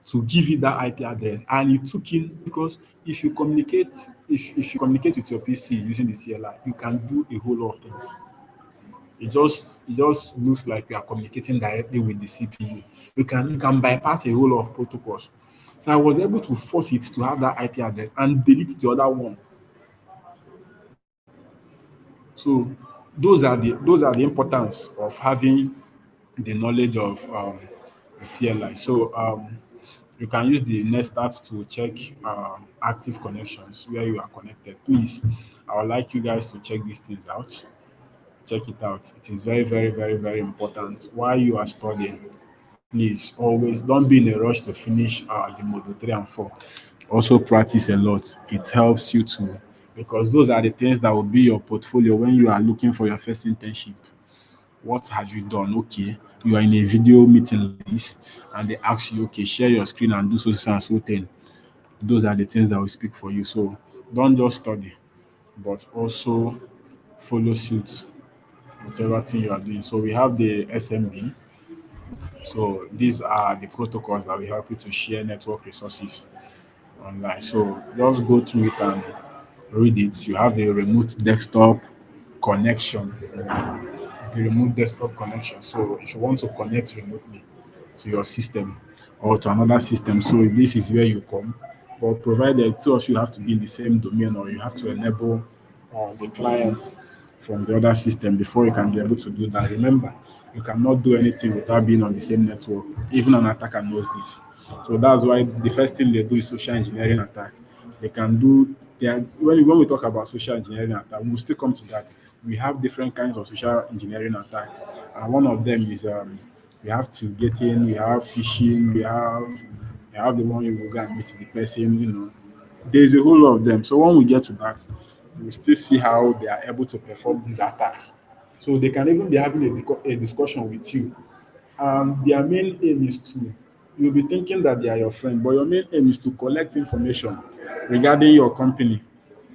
to give it that IP address. And it took in because if you communicate with your PC using the CLI, you can do a whole lot of things. It just looks like you are communicating directly with the CPU. You can bypass a whole lot of protocols. So I was able to force it to have that IP address and delete the other one. So those are the importance of having the knowledge of the CLI. So you can use the Netstat to check active connections where you are connected. Please, I would like you guys to check these things out. Check it out. It is very, very, very, very important. While you are studying, please always don't be in a rush to finish the module 3 and 4. Also practice a lot. It helps you to, because those are the things that will be your portfolio when you are looking for your first internship. What have you done? Okay, you are in a video meeting like this, and they ask you, okay, share your screen and do so and so thing. Those are the things that will speak for you. So don't just study, but also follow suit whatever thing you are doing. So we have the SMB. So these are the protocols that will help you to share network resources online. So just go through it and read it. You have the remote desktop connection, So if you want to connect remotely to your system or to another system, so this is where you come. But provided two of you have to be in the same domain, or you have to enable the clients from the other system before you can be able to do that. Remember, you cannot do anything without being on the same network. Even an attacker knows this. So that's why the first thing they do is social engineering attack. They can do when we talk about social engineering attack, we'll still come to that. We have different kinds of social engineering attack, and one of them is we have to get in, we have phishing, we have the one you will go and meet the person. There's a whole lot of them. So when we get to that, we'll still see how they are able to perform these attacks. So they can even be having a discussion with you. Their main aim is to, you'll be thinking that they are your friend, but your main aim is to collect information regarding your company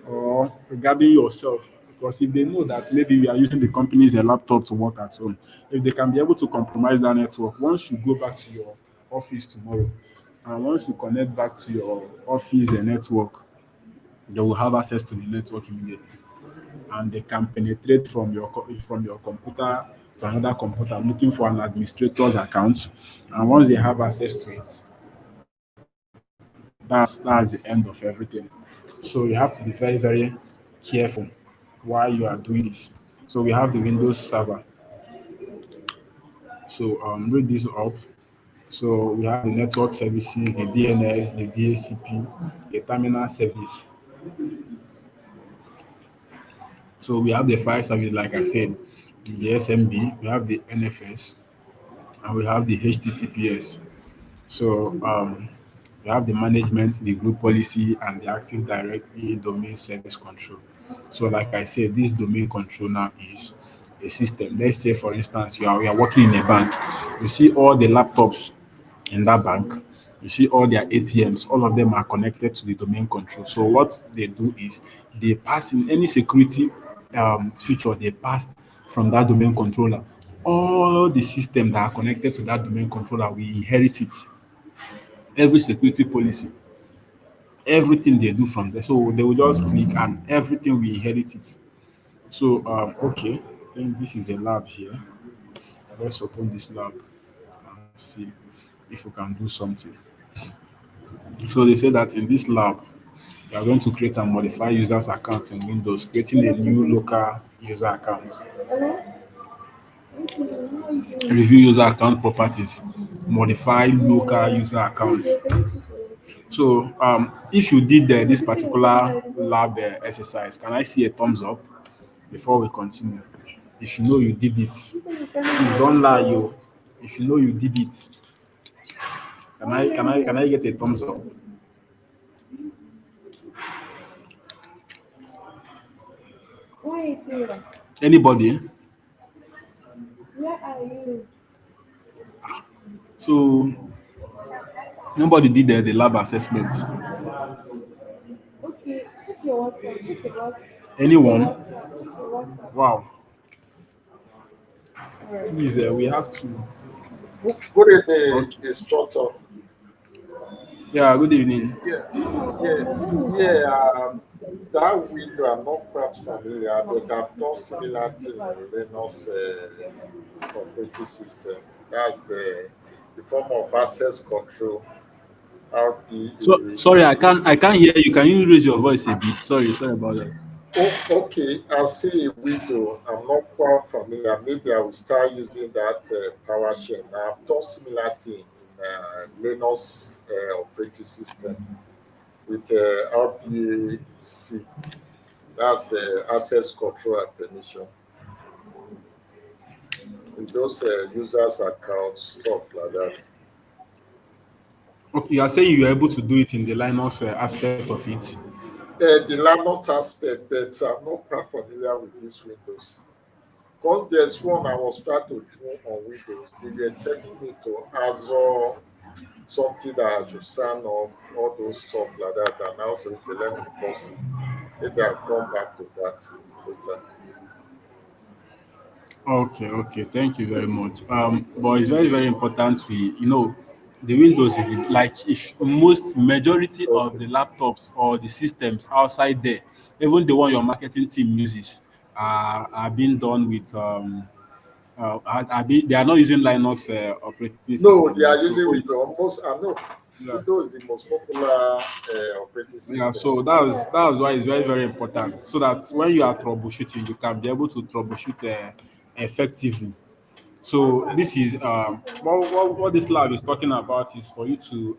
or regarding yourself. Because if they know that maybe you are using the company's laptop to work at home, if they can be able to compromise that network, once you go back to your office tomorrow, and once you connect back to your office network, they will have access to the network immediately, and they can penetrate from your computer to another computer looking for an administrator's account. And once they have access to it, that's the end of everything. So you have to be very, very careful while you are doing this. So we have the Windows Server. So read this up. So we have the network services, the DNS, the DHCP, the terminal service. So we have the file service, like I said, the SMB, we have the NFS, and we have the HTTPS. So we have the management, the group policy, and the Active Directory domain service control. So like I said, this domain control now is a system. Let's say, for instance, you are working in a bank. You see all the laptops in that bank. You see all their ATMs, all of them are connected to the domain control. So what they do is they pass in any security feature they pass from that domain controller. All the systems that are connected to that domain controller will inherit it. Every security policy, everything they do from there. So they will just click and everything will inherit it. So okay, I think this is a lab here. Let's open this lab and see if we can do something. So they say that in this lab, you are going to create and modify users' accounts in Windows, creating a new local user account, review user account properties, modify local user accounts. So if you did this particular lab exercise, can I see a thumbs up before we continue? If you know you did it, please don't lie, yo. If you know you did it, can I get a thumbs up? Anybody? So nobody did the lab assessment. Anyone? Wow. Please, we have to. Good evening, Okay. instructor. Yeah. Good evening. Yeah, yeah, yeah. That window, I'm not quite familiar, but I've done similar thing in Linux operating system. That's the form of access control, So sorry, I RPAC. can't hear you. Can you raise your voice a bit? Sorry about that. Oh, okay. I see a window. I'm not quite familiar. Maybe I will start using that PowerShell. I've done similar thing in Linux operating system with RPAC. That's access control and permission with those users' accounts, stuff like that. Okay, you are saying you are able to do it in the Linux aspect of it. The Linux aspect, but I'm not quite familiar with these Windows. Because there's one I was trying to do on Windows. They were taking me to Azure, something that I should sign up, all those stuff like that. And I also, okay, let me pause it. Maybe I'll come back to that later. Okay. Thank you very much. But it's very important the Windows is like if most majority of Okay. the laptops or the systems outside there, even the one your marketing team uses, are being done with they are not using Linux operating No, system they now. are So using Windows. Almost, I know yeah. Windows is the most popular operating Yeah, system. so that's why it's very important. So that when you are troubleshooting, you can be able to troubleshoot effectively. So this is what this lab is talking about is for you to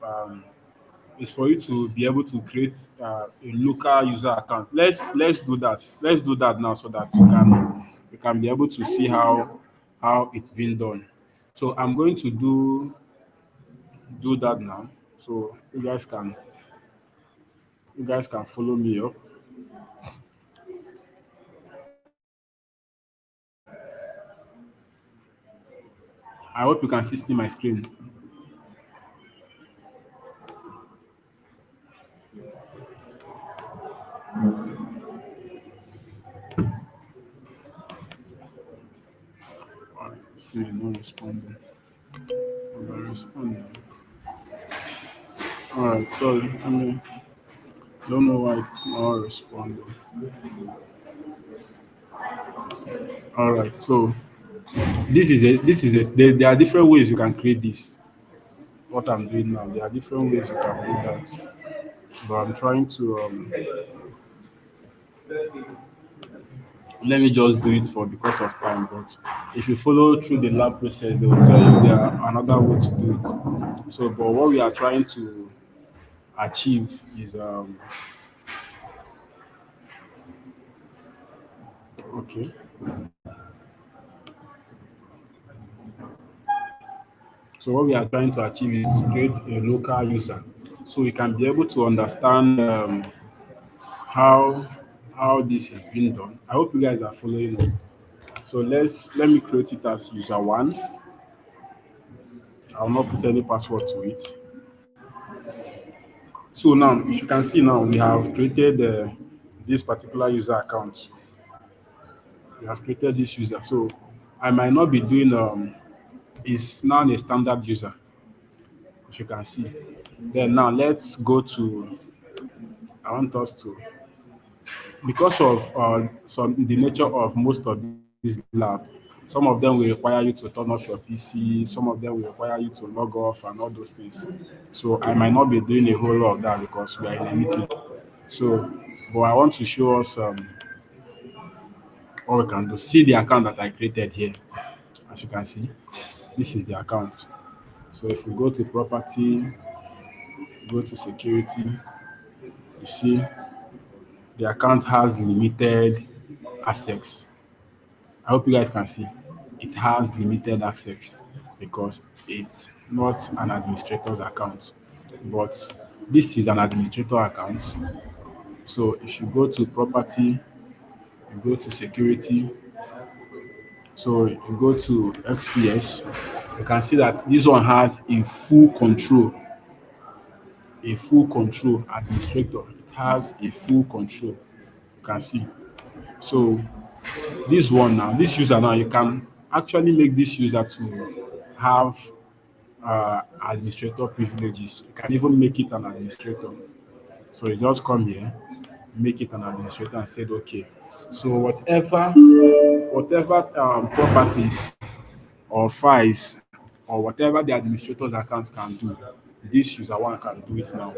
be able to create a local user account. Let's do that. Let's do that now so that you can be able to see how it's been done. So I'm going to do that now. So you guys can follow me up. I hope you can see my screen. Alright, still not responding. I'm not responding. Alright, sorry. Don't know why it's not responding. Alright, so there are different ways you can create this. What I'm doing now, there are different ways you can do that. But I'm trying to let me just do it for because of time. But if you follow through the lab process, they will tell you there are another way to do it. So, but what we are trying to achieve is okay. So what we are trying to achieve is to create a local user, so we can be able to understand how how this is being done. I hope you guys are following up. So let me create it as user one. I will not put any password to it. So now, if you can see now, we have created this particular user account. We have created this user. So I might not be doing is now a standard user, if you can see. Then now let's go to I want us to because of the nature of most of these lab, some of them will require you to turn off your PC, some of them will require you to log off and all those things. So I might not be doing a whole lot of that because we are in a meeting. So, but I want to show us what we can do. See the account that I created here. As you can see, this is the account. So if we go to property, go to security, you see the account has limited access. I hope you guys can see. It has limited access because it's not an administrator's account. But this is an administrator account. So if you go to property, You go to security. So you go to XPS. You can see that this one has a full control administrator. It has a full control. You can see. So this one now, this user now, you can actually make this user to have administrator privileges. You can even make it an administrator. So you just come here, make it an administrator and said, okay. So whatever properties or files or whatever the administrator's accounts can do, this user one can do it now.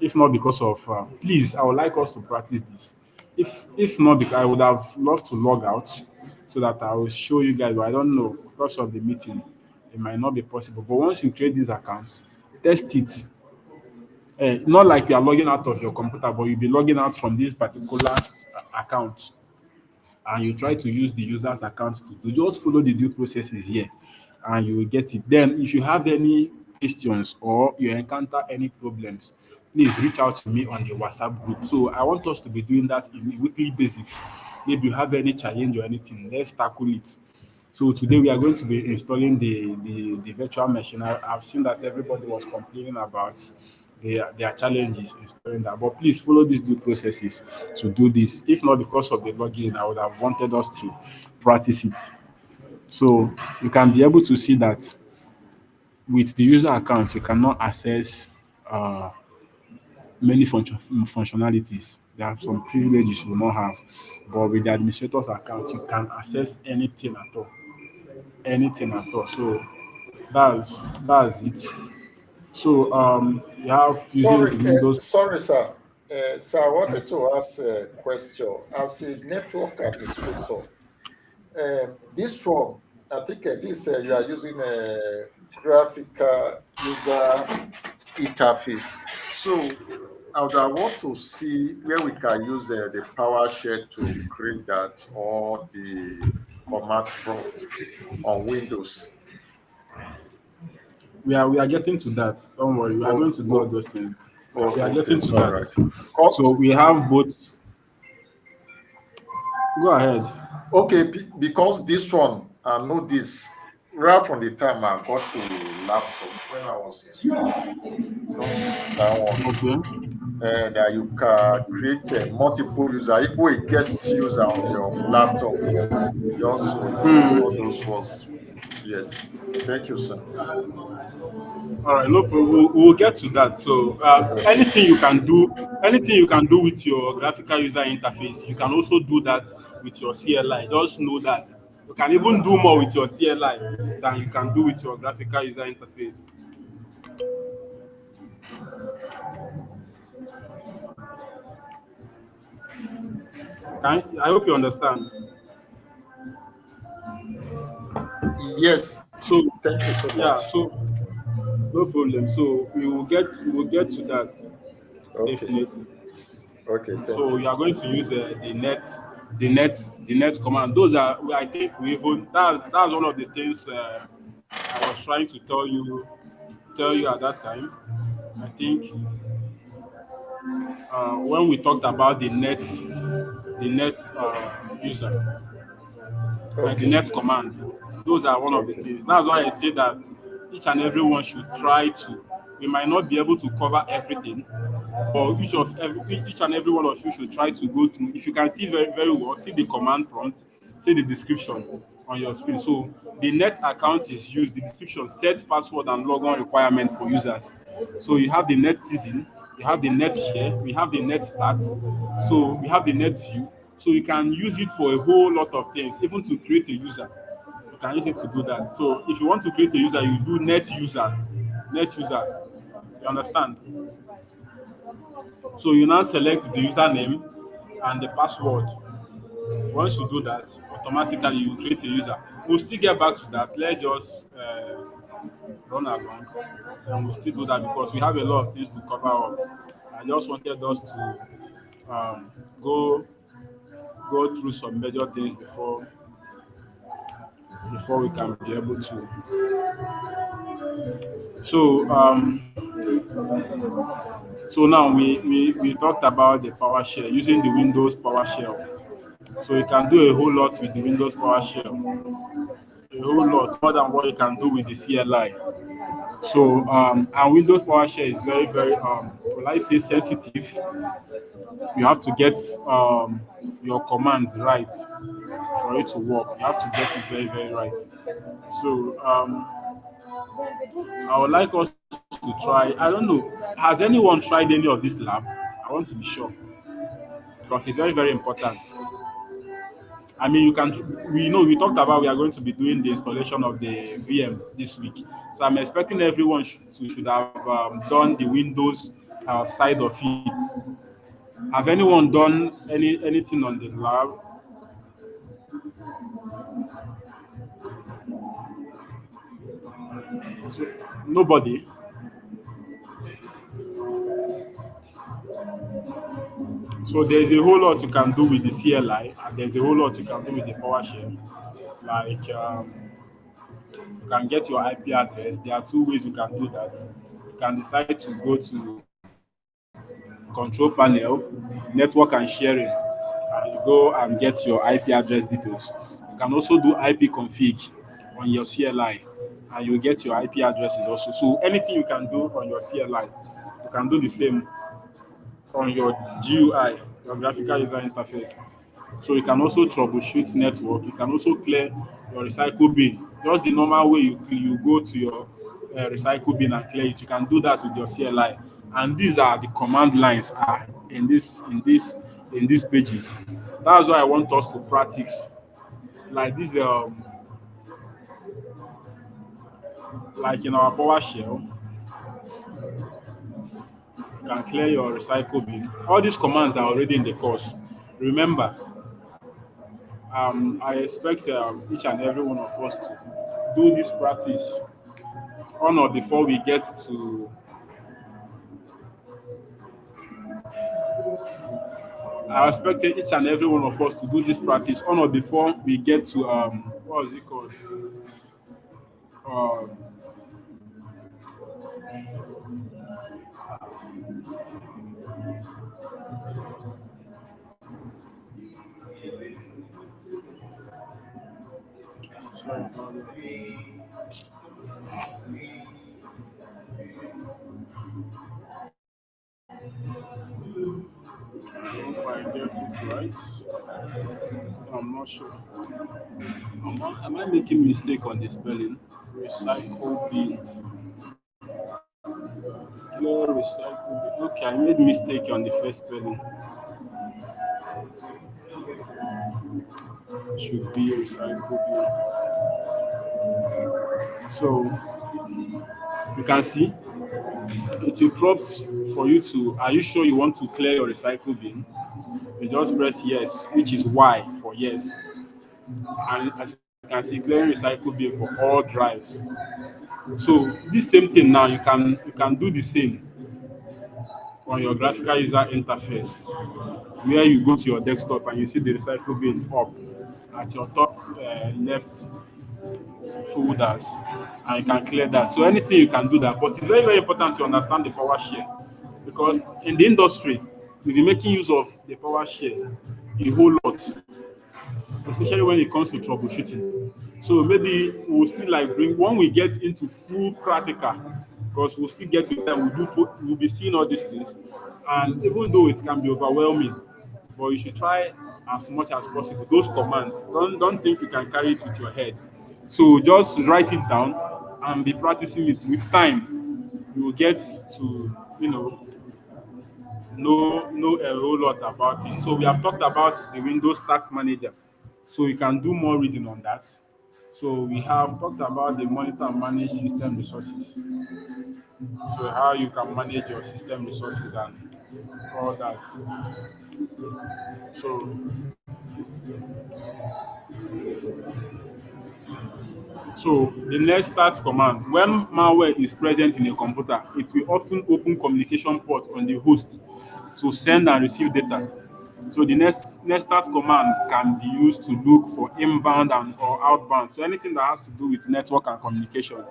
If not because of, please, I would like us to practice this. If not, because I would have loved to log out so that I will show you guys, but I don't know because of the meeting, it might not be possible. But once you create these accounts, test it. Not like you are logging out of your computer, but you'll be logging out from this particular account and you try to use the user's account to do. Just follow the due processes here and you will get it. Then if you have any questions or you encounter any problems, please reach out to me on the WhatsApp group. So I want us to be doing that in a weekly basis. Maybe you have any challenge or anything, let's tackle it. So today we are going to be installing the virtual machine. I've seen that everybody was complaining about their challenges installing that. But please follow these due processes to do this. If not because of the login, I would have wanted us to practice it. So you can be able to see that with the user account, you cannot access many functionalities. There are some privileges you will not have. But with the administrator's account, you can access anything at all. Anything at all. So that's it. So you have using the Windows. Sorry, sir. Sir, I wanted to ask a question. As a network administrator, this one, I think this you are using a graphical user interface. So I would want to see where we can use the PowerShell to create that or the command prompt on Windows. We are getting to that. Don't worry, we are Oh, going to do all oh, those things. We are oh, okay, getting to all that. right. Oh, So we have both. Go ahead. okay, because this one, I know this right from the time I got to laptop when I was in school. You know, that one. Okay. That you can create a multiple user, even a guest user on your laptop, just to use all those was. Yes. Thank you, sir. All right. No problem. We'll get to that. So Okay. anything you can do with your graphical user interface, you can also do that with your CLI. Just know that you can even do more with your CLI than you can do with your graphical user interface. I hope you understand. Yes. So Thank you so yeah, much. so no problem. So we will get to that Okay. definitely. Okay. Thank So you. you are going to use the net command. Those are I think we even that's one of the things I was trying to tell you at that time. I think when we talked about the net user, the Okay. net command. Those are one of the Okay. things. That's why I say that each and everyone should try to. We might not be able to cover everything, but each and every one of you should try to go through. If you can see very very well, see the command prompt, see the description on your screen. So the net account is used. The description: set password and logon requirement for users. So you have the net season, you have the net share, we have the net stats, so we have the net view. So you can use it for a whole lot of things, even to create a user. You can use it to do that. So if you want to create a user, you do net user, net user. You understand? So you now select the username and the password. Once you do that, automatically you create a user. We'll still get back to that. Let's just run along and we'll still do that because we have a lot of things to cover up. I just wanted us to um, go go through some major things before we can be able to. So so now we talked about the PowerShell using the Windows PowerShell. So you can do a whole lot with the Windows PowerShell, a whole lot more than what you can do with the CLI. So and Windows PowerShell is very, very will I say sensitive. You have to get your commands right for it to work. You have to get it very, very right. So I would like us to try. I don't know. Has anyone tried any of this lab? I want to be sure because it's very, very important. I mean, you can. We know we talked about we are going to be doing the installation of the VM this week, so I'm expecting everyone should have done the Windows side of it. Have anyone done anything on the lab? So, nobody. So there's a whole lot you can do with the CLI, and there's a whole lot you can do with the PowerShell. Like you can get your IP address. There are two ways you can do that. You can decide to go to control panel, network and sharing, and you go and get your IP address details. You can also do IP config on your CLI, and you get your IP addresses also. So anything you can do on your CLI, you can do the same on your GUI, your graphical user interface. So you can also troubleshoot network. You can also clear your recycle bin. Just the normal way you go to your recycle bin and clear it. You can do that with your CLI. And these are the command lines are in these pages. That's why I want us to practice like this like in our PowerShell. You can clear your recycle bin. All these commands are already in the course. Remember, I expect each and every one of us to do this practice on or before we get to. I expect each and every one of us to do this practice on or before we get to what is it called? Um, sorry about that. I hope I get it right. I'm not sure. Am I making mistake on the spelling? Recycle bin. Clear recycle bin. Okay, I made mistake on the first spelling. Should be recycle bin. So you can see it will prompt for you to. Are you sure you want to clear your recycle bin? You just press yes, which is Y for yes. And as you can see, clearing recycle bin for all drives. So this same thing now you can do the same on your graphical user interface, where you go to your desktop and you see the recycle bin up at your top left folders, and you can clear that. So anything you can do that, but it's very, very important to understand the PowerShell because in the industry we'll be making use of the PowerShell a whole lot, especially when it comes to troubleshooting. So maybe we'll still like bring when we get into full practical, because we'll still get to them, we'll be seeing all these things. And even though it can be overwhelming, but you should try as much as possible. Those commands, don't think you can carry it with your head. So just write it down and be practicing it. With time, you will get to know a whole lot about it. So we have talked about the Windows Task Manager. So you can do more reading on that. So we have talked about the monitor and manage system resources. So how you can manage your system resources and all that. So the next start command. When malware is present in a computer, it will often open communication port on the host to send and receive data. So the next start command can be used to look for inbound and or outbound. So anything that has to do with network and communication,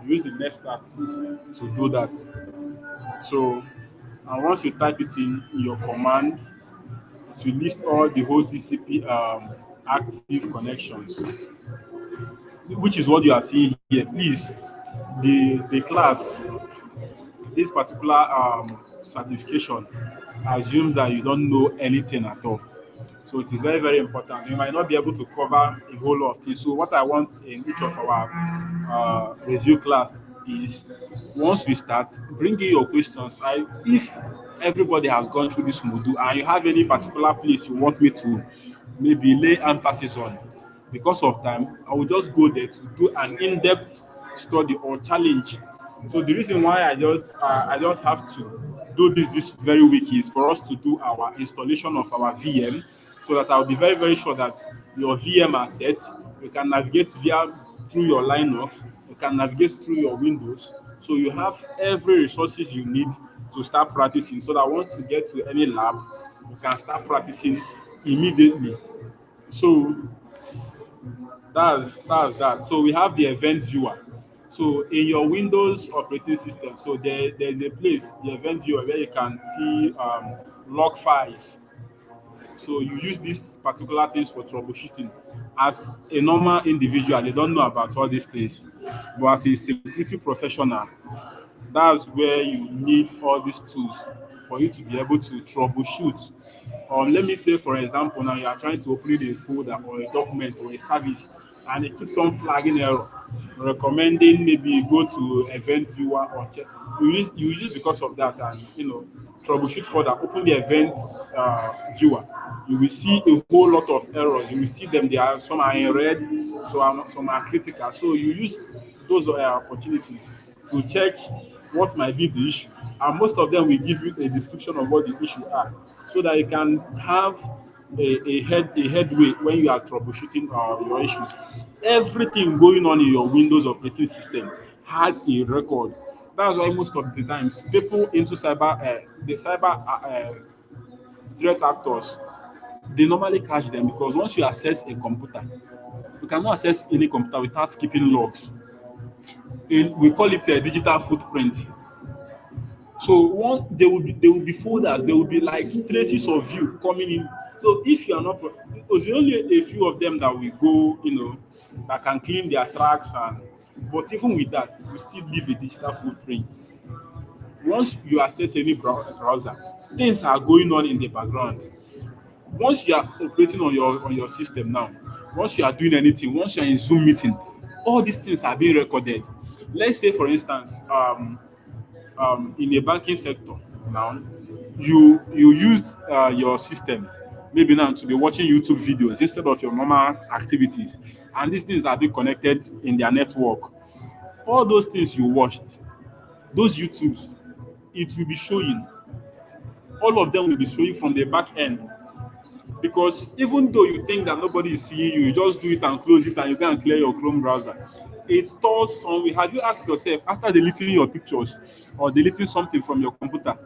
use the next start to do that. So and once you type it in your command, It will list all the whole TCP active connections, which is what you are seeing here. Please, the class, this particular certification assumes that you don't know anything at all. So it is very, very important. You might not be able to cover a whole lot of things. So what I want in each of our review class is, once we start, bring in your questions. If everybody has gone through this module and you have any particular place you want me to maybe lay emphasis on, because of time, I will just go there to do an in-depth study or challenge. So the reason why I just have to do this very week is for us to do our installation of our VM, so that I'll be very, very sure that your VM are set. You can navigate through your Linux, you can navigate through your Windows. So you have every resources you need to start practicing, so that once you get to any lab, you can start practicing immediately. So that's that. So we have the event viewer. So in your Windows operating system, so there's a place, the event viewer, where you can see log files. So you use these particular things for troubleshooting. As a normal individual, they don't know about all these things. But as a security professional, that's where you need all these tools for you to be able to troubleshoot. Let me say, for example, now you are trying to open a folder or a document or a service, and it keeps on flagging error, recommending maybe you go to event viewer or check. You use because of that, and troubleshoot further. Open the event viewer. You will see a whole lot of errors. You will see them. Some are in red, some are critical. So you use those opportunities to check what might be the issue, and most of them will give you a description of what the issue are, so that you can have a headway when you are troubleshooting your issues. Everything going on in your Windows operating system has a record. That's why most of the times people into the cyber threat actors, they normally catch them, because once you access a computer, you cannot access any computer without keeping logs. We call it a digital footprint. So there will be folders, there will be like traces of you coming in. So if you are not, it's only a few of them that will go, that can clean their tracks, but even with that, you still leave a digital footprint. Once you access any browser, things are going on in the background. Once you are operating on your system now, once you are doing anything, once you are in Zoom meeting, all these things are being recorded. Let's say, for instance, in a banking sector now, you used your system maybe now to be watching YouTube videos instead of your normal activities, and these things are being connected in their network. All those things you watched, those YouTubes, it will be showing. All of them will be showing from the back end, because even though you think that nobody is seeing you, you just do it and close it and you go and clear your Chrome browser. It stores somewhere. Have you asked yourself, after deleting your pictures or deleting something from your computer,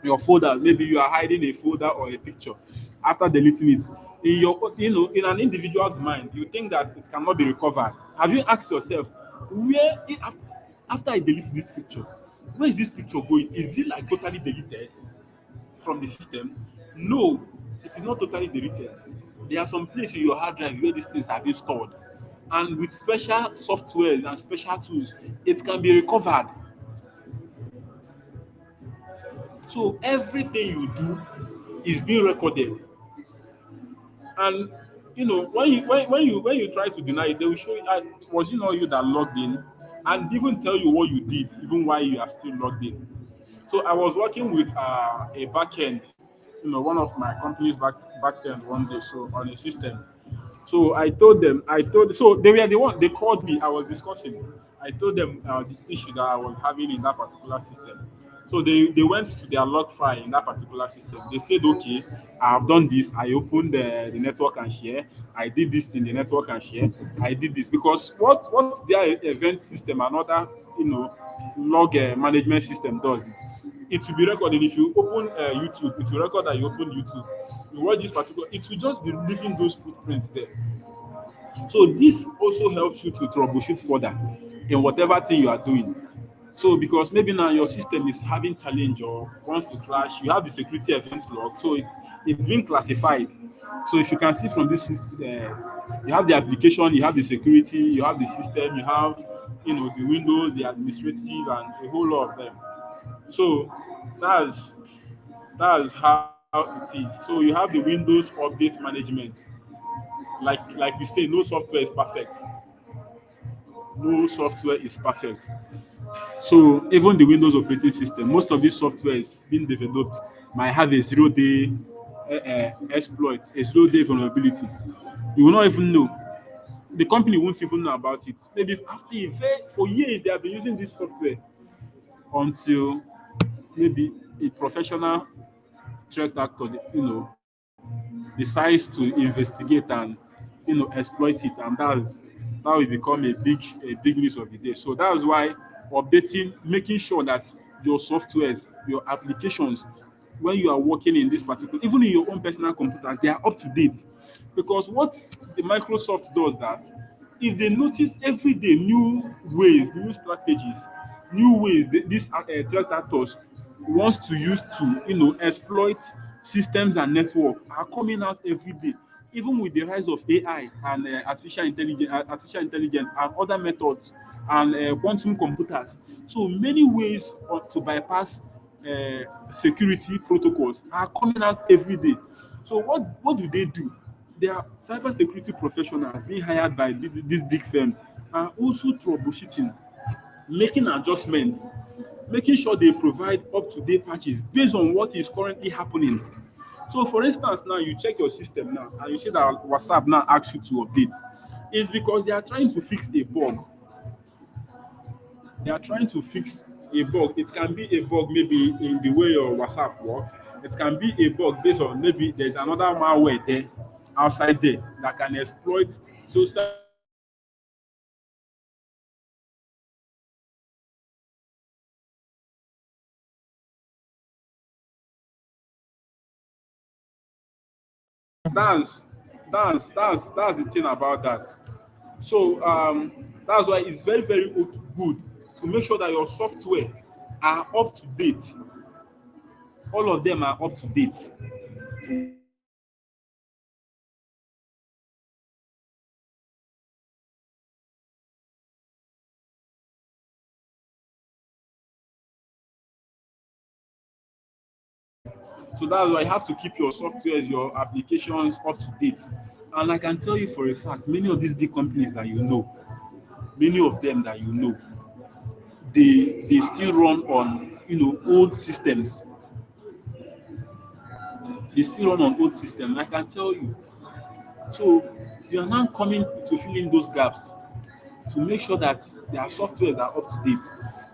your folder, maybe you are hiding a folder or a picture, after deleting it, in an individual's mind, you think that it cannot be recovered. Have you asked yourself, after I delete this picture, where is this picture going? Is it like totally deleted from the system? No, it is not totally deleted. There are some places in your hard drive where these things are being stored. And with special softwares and special tools, it can be recovered. So everything you do is being recorded. And when you try to deny it, they will show you, was it not you that logged in, and even tell you what you did, even while you are still logged in. So I was working with a backend, one of my company's backend one day, so on a system. So so they were the one, they called me, I was discussing. I told them the issues that I was having in that particular system. So they went to their log file in that particular system. They said, okay, I have done this. I opened the network and share. I did this in the network and share. I did this because what their event system and other, log management system does, it will be recorded. If you open YouTube, it will record that you open YouTube. You watch this particular, it will just be leaving those footprints there. So this also helps you to troubleshoot further in whatever thing you are doing. So because maybe now your system is having challenge or wants to crash, you have the security events log, so it's been classified. So if you can see from this, you have the application, you have the security, you have the system, you have the Windows, the administrative, and a whole lot of them. So that's that's how it is. So you have the Windows update management. Like you say, no software is perfect. No software is perfect. So even the Windows operating system, most of these softwares being developed might have a zero-day exploit, a zero-day vulnerability. You will not even know. The company won't even know about it. Maybe after for years they have been using this software until maybe a professional threat actor, decides to investigate and exploit it, and that will become a big news of the day. So that's why updating, making sure that your softwares, your applications, when you are working in this particular, even in your own personal computers, they are up to date. Because what the Microsoft does that, if they notice every day new ways, new strategies, new ways these threat actors wants to use to exploit systems and network are coming out every day. Even with the rise of AI and artificial intelligence and other methods and quantum computers, so many ways to bypass security protocols are coming out every day. So what do they do? They are cybersecurity professionals being hired by this big firm, and also troubleshooting, making adjustments, making sure they provide up-to-date patches based on what is currently happening. So for instance, now you check your system now and you see that WhatsApp now asks you to update. It's because they are trying to fix a bug. They are trying to fix a bug. It can be a bug maybe in the way your WhatsApp works. It can be a bug based on maybe there's another malware there outside there that can exploit. So cybersecurity professionals now will come in and fix the bug and that's that's the thing about that. So that's why it's very very good to make sure that your software are up to date. All of them are up to date. So that's why you have to keep your softwares, your applications up to date. And I can tell you for a fact, many of these big companies that many of them that they still run on old systems. They still run on old systems. I can tell you. So you are now coming to fill in those gaps to make sure that their softwares are up to date.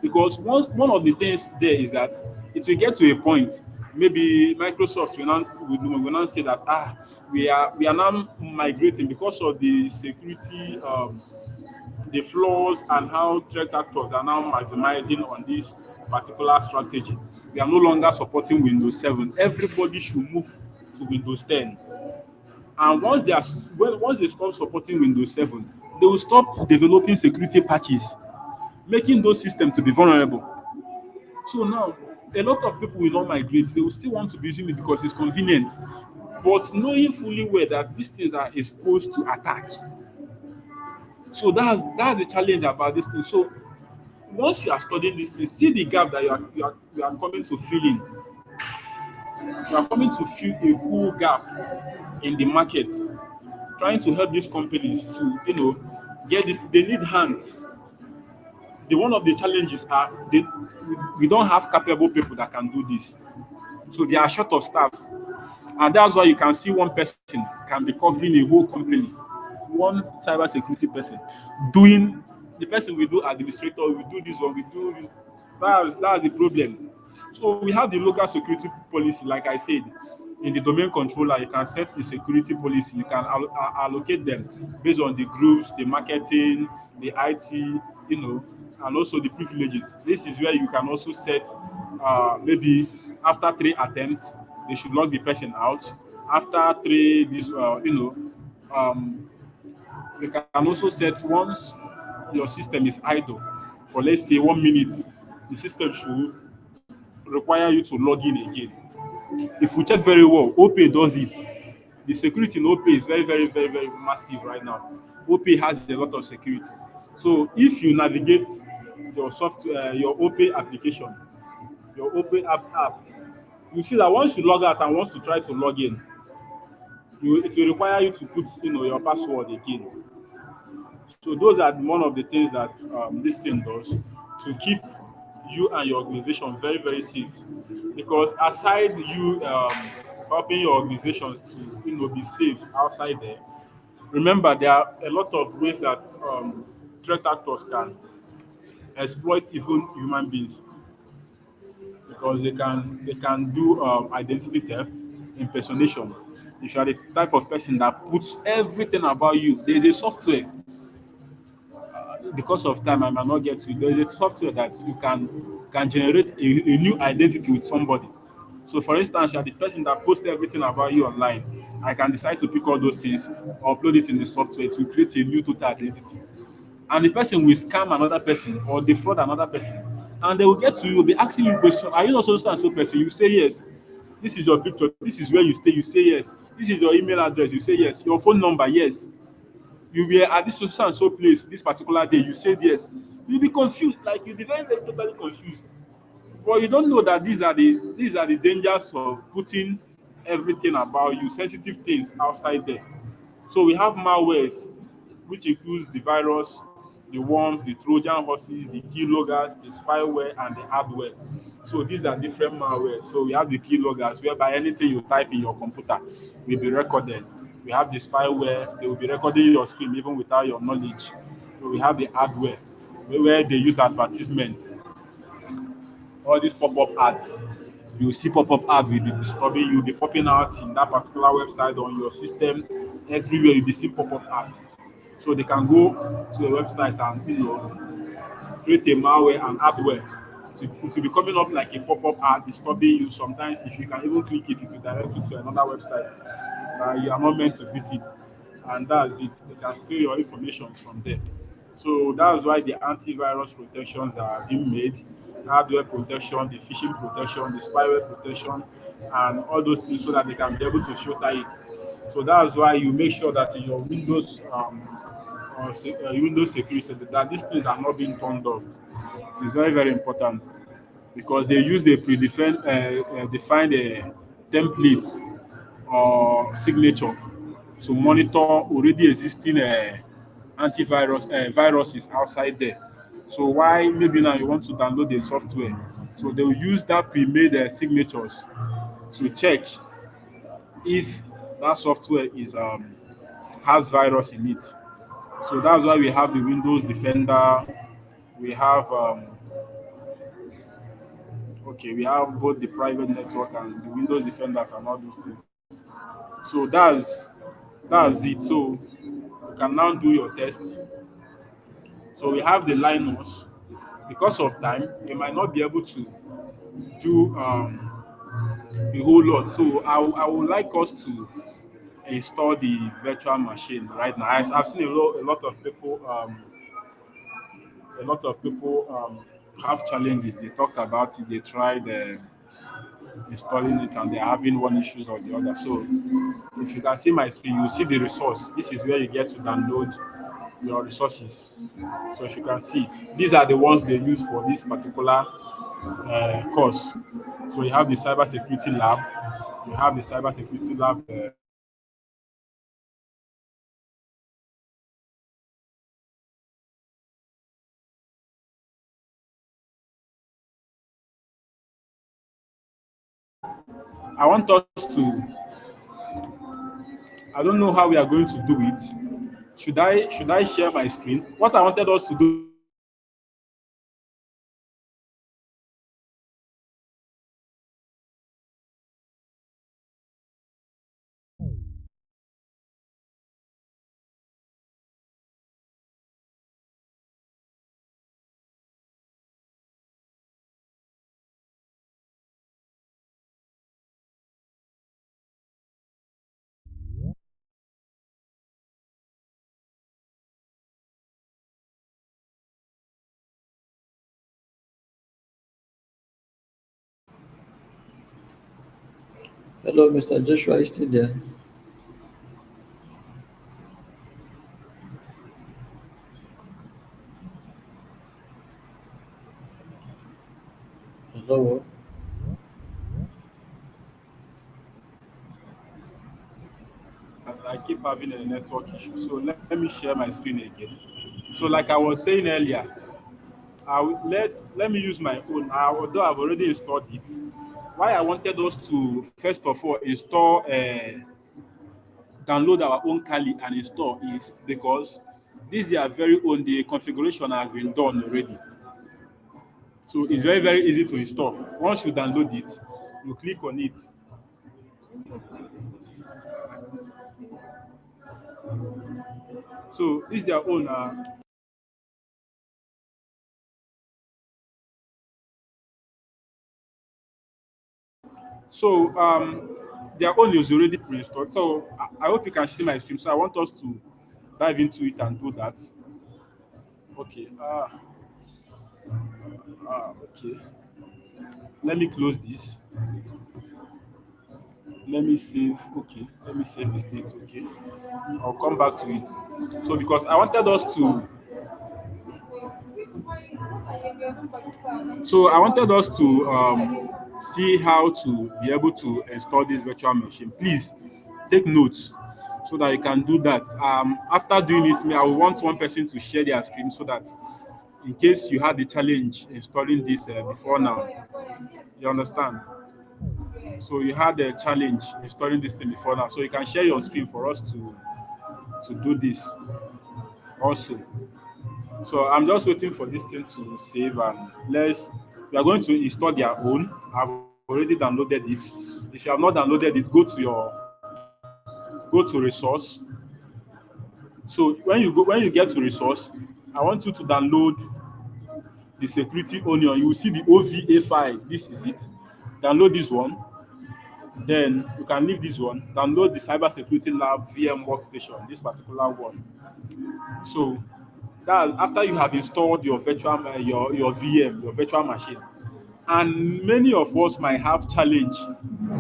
Because one of the things there is that it will get to a point, maybe Microsoft will now say that we are now migrating because of the security, the flaws and how threat actors are now maximizing on this particular strategy. We are no longer supporting Windows 7. Everybody should move to Windows 10. And once they stop supporting Windows 7, they will stop developing security patches, making those systems to be vulnerable. So now, a lot of people will not migrate. They will still want to be using it because it's convenient, but knowing fully well that these things are exposed to attack. So that's the challenge about this thing. So once you are studying this thing, see the gap that you are coming to fill in. You are coming to fill a whole gap in the market, trying to help these companies to get this. They need hands. The one of the challenges are we don't have capable people that can do this, so they are short of staffs, and that's why you can see one person can be covering a whole company, one cybersecurity person doing. The person will do administrator, we do this one, we do this. That's the problem. So we have the local security policy, like I said. In the domain controller, you can set a security policy. You can allocate them based on the groups, the marketing, the IT, and also the privileges. This is where you can also set maybe after 3 attempts, they should log the person out. After three, this you can also set once your system is idle for let's say 1 minute, the system should require you to log in again. If we check very well, OPay does it. The security in OPay is very, very, very, very massive right now. OPay has a lot of security. So if you navigate your software, your OPay application, your OPay app, you see that once you log out and once you try to log in, it will require you to put your password again. So those are one of the things that this thing does to keep you and your organization very, very safe. Because aside you helping your organizations to be safe outside there, remember there are a lot of ways that threat actors can exploit even human beings, because they can do identity theft, impersonation. If you are the type of person that puts everything about you, there is a software. Because of time I might not get to it. There is a software that you can generate a new identity with somebody. So for instance, you are the person that posts everything about you online. I can decide to pick all those things, upload it in the software to create a new total identity. And the person will scam another person or defraud another person. And they will get to you, will be asking you question. Are you not so and so person? You say yes. This is your picture. This is where you stay. You say yes. This is your email address. You say yes. Your phone number. Yes. You were at this so and so place this particular day. You said yes. You'll be confused. Like you'll be very, very totally confused. But you don't know that these are the dangers of putting everything about you, sensitive things outside there. So we have malwares, which includes the virus, the worms, the Trojan horses, the keyloggers, the spyware, and the hardware. So these are different malwares. So we have the keyloggers, whereby anything you type in your computer will be recorded. We have the spyware, they will be recording your screen even without your knowledge. So we have the hardware, where they use advertisements, all these pop-up ads. You see pop-up ads will be disturbing you, be popping out in that particular website on your system. Everywhere you be seeing pop-up ads. So they can go to a website and create a malware and hardware to be coming up like a pop-up ad disturbing you. Sometimes if you can even click it, it will direct you to another website that you are not meant to visit. And that's it. They can steal your information from there. So that's why the antivirus protections are being made, hardware protection, the phishing protection, the spyware protection, and all those things, so that they can be able to filter it. So that's why you make sure that in your Windows Windows security, that these things are not being turned off. It is very, very important, because they use a predefined defined template or signature to monitor already existing viruses outside there. So why maybe now you want to download a software, so they will use that pre-made signatures to check if that software is has virus in it. So that's why we have the Windows Defender. We have we have both the private network and the Windows Defenders and all those things. So that's it. So you can now do your tests. So we have the Linux. Because of time, we might not be able to do a whole lot. So I would like us to install the virtual machine right now. I've seen a lot of people have challenges. They talked about it. They tried installing it and they're having one issues or the other. So if you can see my screen, you see the resource. This is where you get to download your resources. So if you can see, these are the ones they use for this particular course. So you have the cybersecurity lab, you have the cybersecurity lab. I want us to. I don't know how we are going to do it. Should I share my screen? What I wanted us to do Hello, Mr. Joshua, you still there? Hello. That I keep having a network issue. So let me share my screen again. So like I was saying earlier, let me use my own. Although I've already installed it, why I wanted us to first of all install, download our own Kali and install is because this is their very own. The configuration has been done already, so it's very easy to install. Once you download it, you click on it. So this is their own. Their own is already pre-installed. So I hope you can see my stream. So I want us to dive into it and do that. Okay. Okay. Let me close this. Let me save. Okay. Let me save the state. Okay. I'll come back to it. So because I wanted us to, see how to be able to install this virtual machine. Please take notes so that you can do that. After doing it, I will want one person to share their screen so that in case you had the challenge installing this before now, you understand. So you had a challenge installing this thing before now, so you can share your screen for us to do this also. So I'm just waiting for this thing to save, and we are going to install their own. I've already downloaded it. If you have not downloaded it, go to resource. So when you get to resource, I want you to download the security onion. You will see the OVA file. This is it. Download this one. Then you can leave this one. Download the CyberSecurity Lab VM workstation. This particular one. So that after you have installed your your VM, your virtual machine, and many of us might have challenge,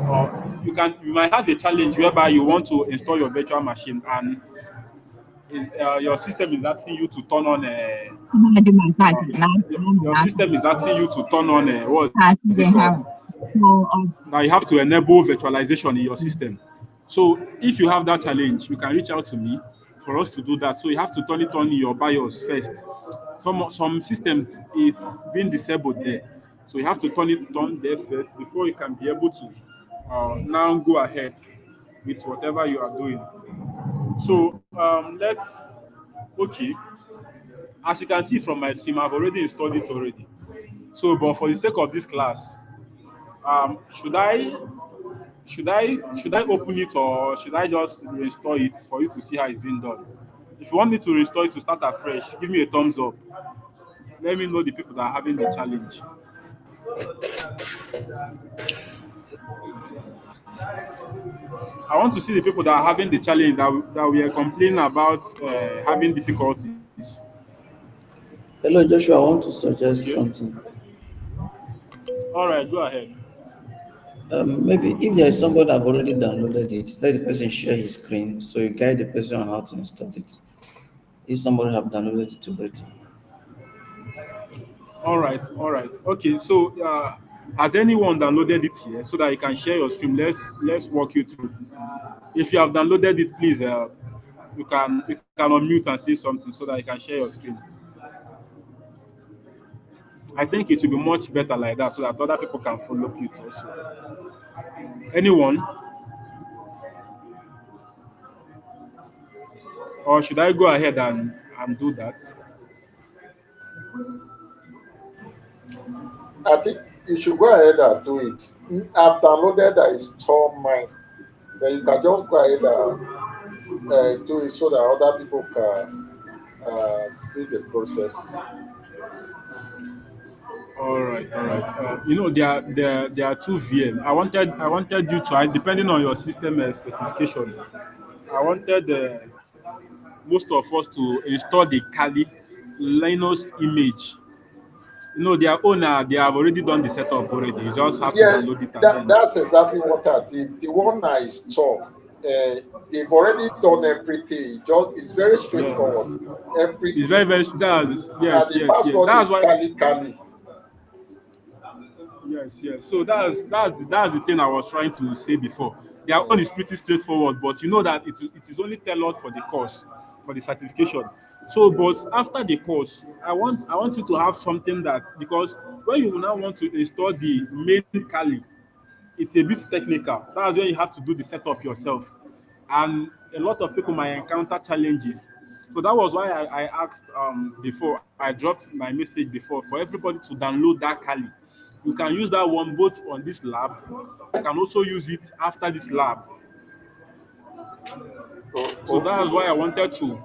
or you might have a challenge whereby you want to install your virtual machine and your system is asking you to turn on uh, your system is asking you to turn on what is it called? Now you have to enable virtualization in your system. So if you have that challenge, you can reach out to me for us to do that. So you have to turn it on in your BIOS first. Some systems it's been disabled there, so you have to turn it on there first before you can be able to now go ahead with whatever you are doing. So let's okay. As you can see from my screen, I've already installed it already. So, but for the sake of this class, um, should I should I open it or should I just restore it for you to see how it's being done? If you want me to restore it to start afresh, give me a thumbs up. Let me know the people that are having the challenge. I want to see the people that are having the challenge that we are complaining about having difficulties. Hello, Joshua, I want to suggest Okay. something. All right, go ahead. Maybe if there is somebody that have already downloaded it, let the person share his screen so you guide the person on how to install it. If somebody have downloaded it already. All right, all right. Okay, so has anyone downloaded it here so that you can share your screen? Let's walk you through. If you have downloaded it, please you can unmute and say something so that you can share your screen. I think it will be much better like that so that other people can follow it also. Anyone, or should I go ahead and do that? I think you should go ahead and do it. I've downloaded and installed mine. Then you can just go ahead and do it so that other people can see the process. All right, all right. There are two VM. I wanted you to, depending on your system specification, I wanted most of us to install the Kali Linux image No, their owner, they have already done the setup already. You just have to Yeah, download it and then. that's exactly what I did. The one I installed, they've already done everything. Just it's very straightforward. Yes. It's very, Everything, very, that's, and yes, the yes, yes. password That's is why, Kali Kali. yes, yes. So that's the thing I was trying to say before. Their own is pretty straightforward, but you know that it is only tailored for the course, for the certification. So, but after the course, I want you to have something that, because when you now want to install the main Kali, it's a bit technical. That's when you have to do the setup yourself. And a lot of people might encounter challenges. So that was why I asked before, I dropped my message before for everybody to download that Kali. You can use that one both on this lab. You can also use it after this lab. So that's Okay, why I wanted to,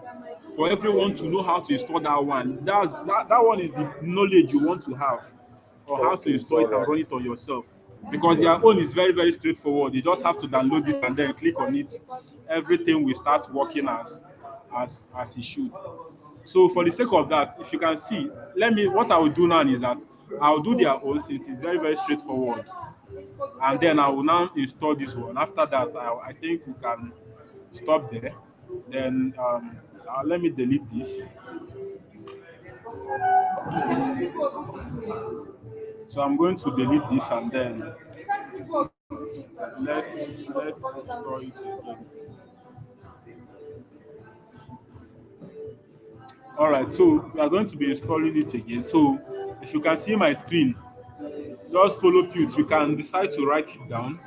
for everyone to know how to install that one. That one is the knowledge you want to have, or how to okay, it's install all it and right. run it on yourself. Because their Okay, own is very, very straightforward. You just have to download it and then click on it. Everything will start working as it should. So for the sake of that, if you can see, let me what I will do now is that I'll do their own since it's very, very straightforward. And then I will now install this one. After that, I think we can stop there. Then let me delete this. So I'm going to delete this and then let's install it again. All right, so we are going to be installing it again. So if you can see my screen, just follow Qt. You can decide to write it down.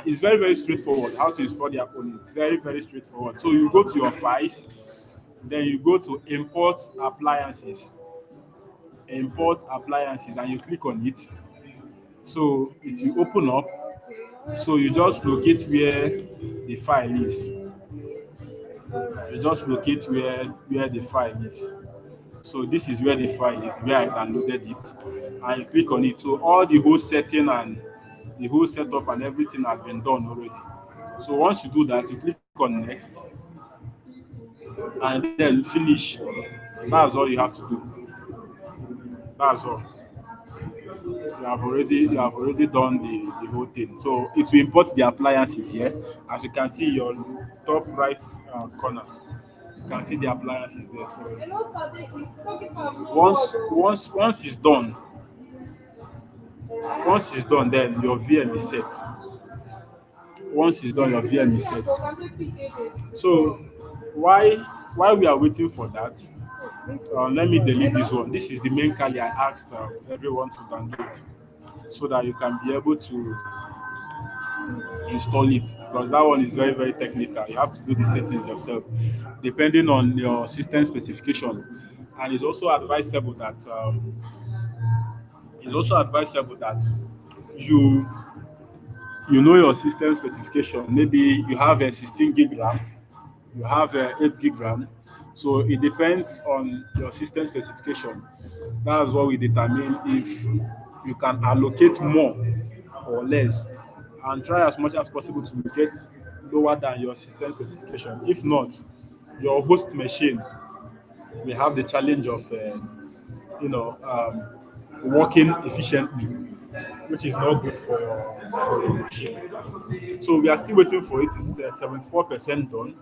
It's very, very straightforward how to install the app. It's very, very straightforward. So you go to your files, then you go to import appliances, and you click on it. So it will open up. So you just locate where the file is. You just locate where the file is. So this is where the file is, where I downloaded it, and you click on it. So all the whole setting and the whole setup and everything has been done already. So once you do that, you click on next, and then finish. That's all you have to do. That's all. You have already done the whole thing. So it will import the appliances here. As you can see, your top right corner, you can see the appliances there. So once it's done, then your VM is set. Once it's done, your VM is set. So why while we are waiting for that, let me delete this one. This is the main Kali I asked everyone to download, so that you can be able to install it, because that one is very, very technical. You have to do the settings yourself depending on your system specification. And it's also advisable that you you know your system specification. Maybe you have a 16 gig RAM, you have a 8 gig RAM. So it depends on your system specification. That's what we determine if you can allocate more or less, and try as much as possible to get lower than your system specification. If not, your host machine will have the challenge of working efficiently, which is not good for your machine. So we are still waiting for it. It's 74% done.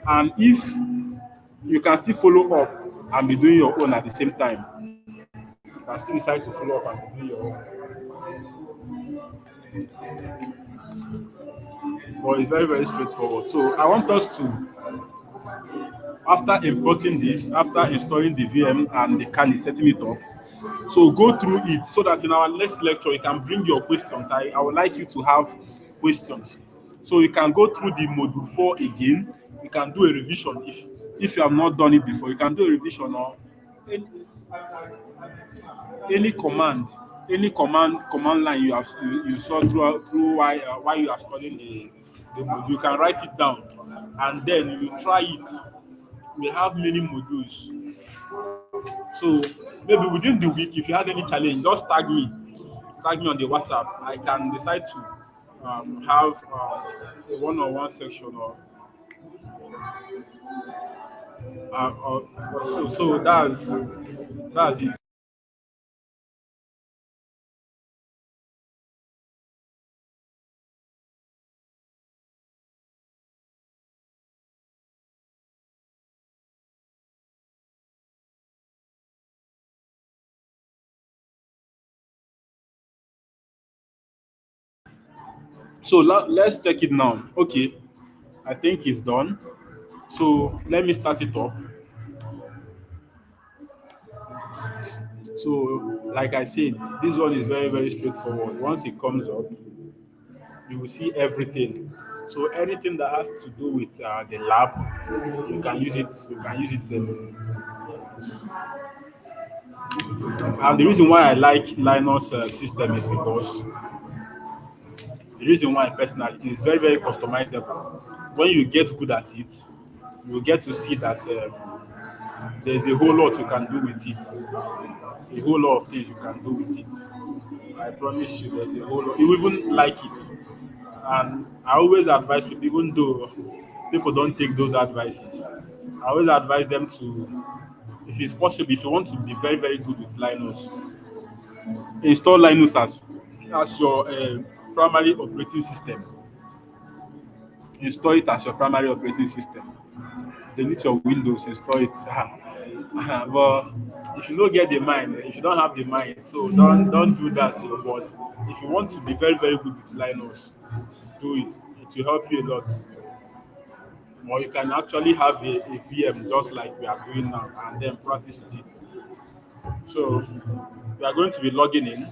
And if you can still follow up and be doing your own at the same time, you can still decide to follow up and be doing your own. But it's very, very straightforward. So I want us to, after importing this, after installing the VM and the Kali, setting it up, so go through it so that in our next lecture you can bring your questions. I would like you to have questions. So you can go through the module 4 again. You can do a revision if you have not done it before. You can do a revision, or any, any command line you saw through why you are studying the module. You can write it down and then you try it. We have many modules. So maybe within the week, if you have any challenge, just tag me on the WhatsApp. I can decide to have a one-on-one section, or so that's it. So let's check it now. Okay, I think it's done. So let me start it up. So, like I said, this one is very, very straightforward. Once it comes up, you will see everything. So anything that has to do with the lab, you can use it. You can use it there. And the reason why I like Linux system is because the reason why personally is very, very customizable. When you get good at it, you get to see that there's a whole lot you can do with it. A whole lot of things you can do with it. I promise you, there's a whole lot. You even like it. And I always advise people, even though people don't take those advices, I always advise them to, if it's possible, if you want to be very, very good with Linux, install Linux as your primary operating system. Install it as your primary operating system. Delete your Windows, install it. But if you don't get the mind, if you don't have the mind, so don't do that. But if you want to be very, very good with Linux, do it. It will help you a lot. Or you can actually have a VM just like we are doing now and then practice with it. So we are going to be logging in.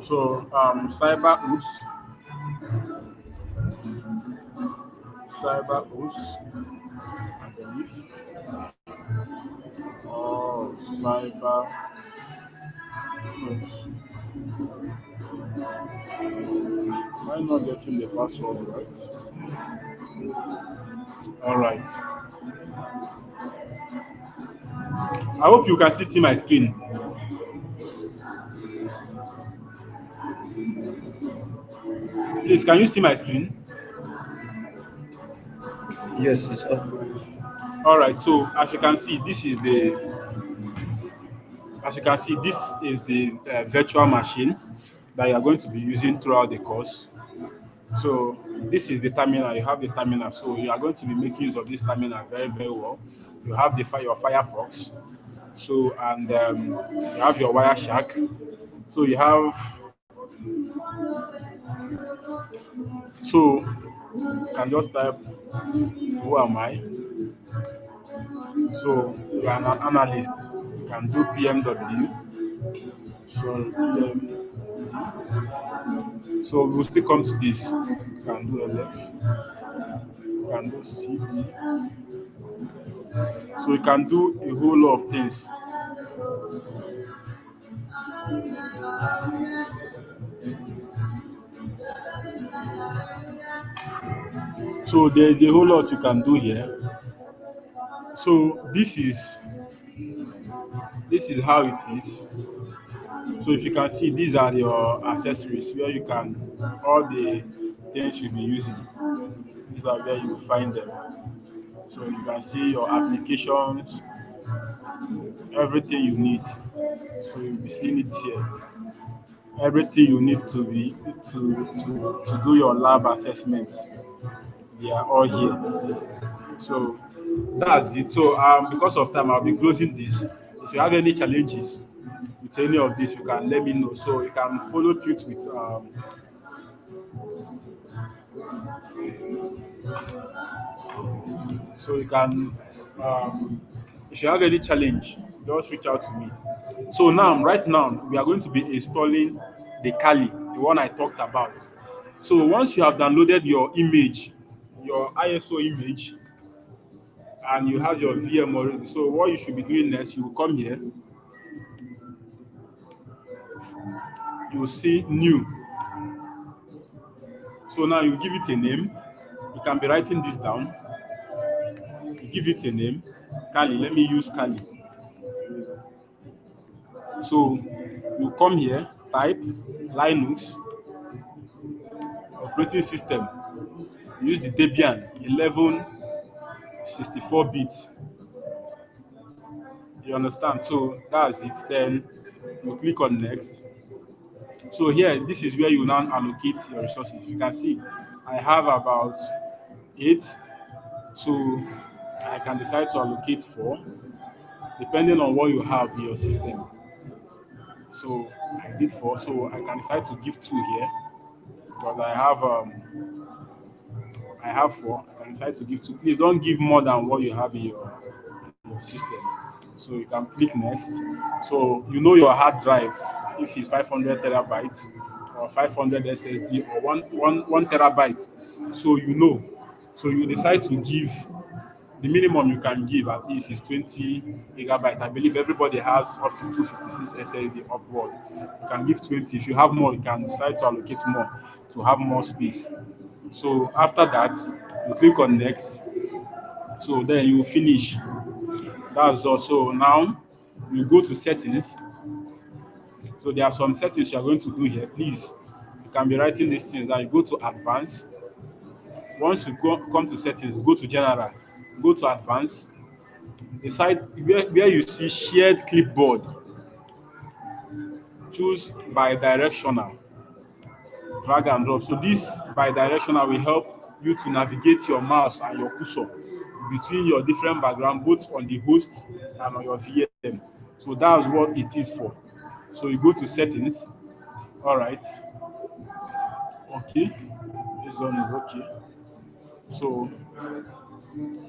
So cyber oops, I believe. Oh, cyber oops. Am I not getting the password right? All right. I hope you can still see my screen. Please, can you see my screen? Yes, it's up. All right. So as you can see, this is the virtual machine that you are going to be using throughout the course. So this is the terminal. You have the terminal. So you are going to be making use of this terminal very, very well. You have your Firefox. So and you have your Wireshark. So you have so you can just type who am I? So you are an analyst. You can do PMW. So PM. So we'll still come to this. You can do LX. You can do CD. So you can do a whole lot of things. So there is a whole lot you can do here. So this is how it is. So if you can see, these are your accessories where you can all the things you'll be using. These are where you will find them. So you can see your applications, everything you need. So you'll be seeing it here. Everything you need to do your lab assessments, they are all here. So that's it. So because of time, I'll be closing this. If you have any challenges with any of this, you can let me know. So you can follow Pute with so you can if you have any challenge, just reach out to me. So now, right now, we are going to be installing the Kali, the one I talked about. So once you have downloaded your image, your ISO image, and you have your VM already, so what you should be doing next, you will come here, you will see new. So now you give it a name. You can be writing this down. You give it a name. Kali, let me use Kali. So you come here, type Linux operating system. Use the Debian 1164 bits. You understand? So that's it. Then you click on next. So here, this is where you now allocate your resources. You can see I have about 8. So I can decide to allocate 4, depending on what you have in your system. So I did 4. So I can decide to give 2 here because I have 4. I can decide to give 2. Please don't give more than what you have in your system. So you can click next. So you know your hard drive, if it's 500 terabytes or 500 SSD or 1 terabyte. So you know. So you decide to give the minimum you can give at least is 20 gigabytes. I believe everybody has up to 256 SSD upward. You can give 20. If you have more, you can decide to allocate more to have more space. So after that, you click on next. So then you finish. That's all. So now you go to settings. So there are some settings you are going to do here. Please, you can be writing these things and you go to advanced. Once you come to settings, go to general, go to advanced. Decide where you see shared clipboard, choose bi-directional, drag and drop. So this bi-directional will help you to navigate your mouse and your cursor between your different background, both on the host and on your VM. So that's what it is for. So you go to settings. All right. Okay. This one is okay. So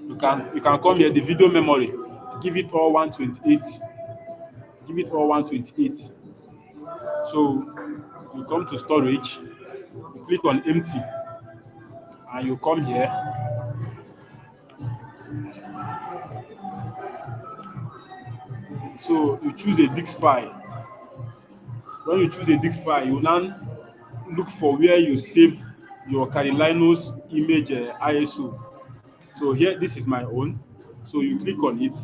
you can come here, the video memory, give it all 128. Give it all 128. So you come to storage, you click on empty, and you come here. So you choose a disk file. When you choose a disk file, you now look for where you saved your Carolinos image ISO. So here, this is my own. So you click on it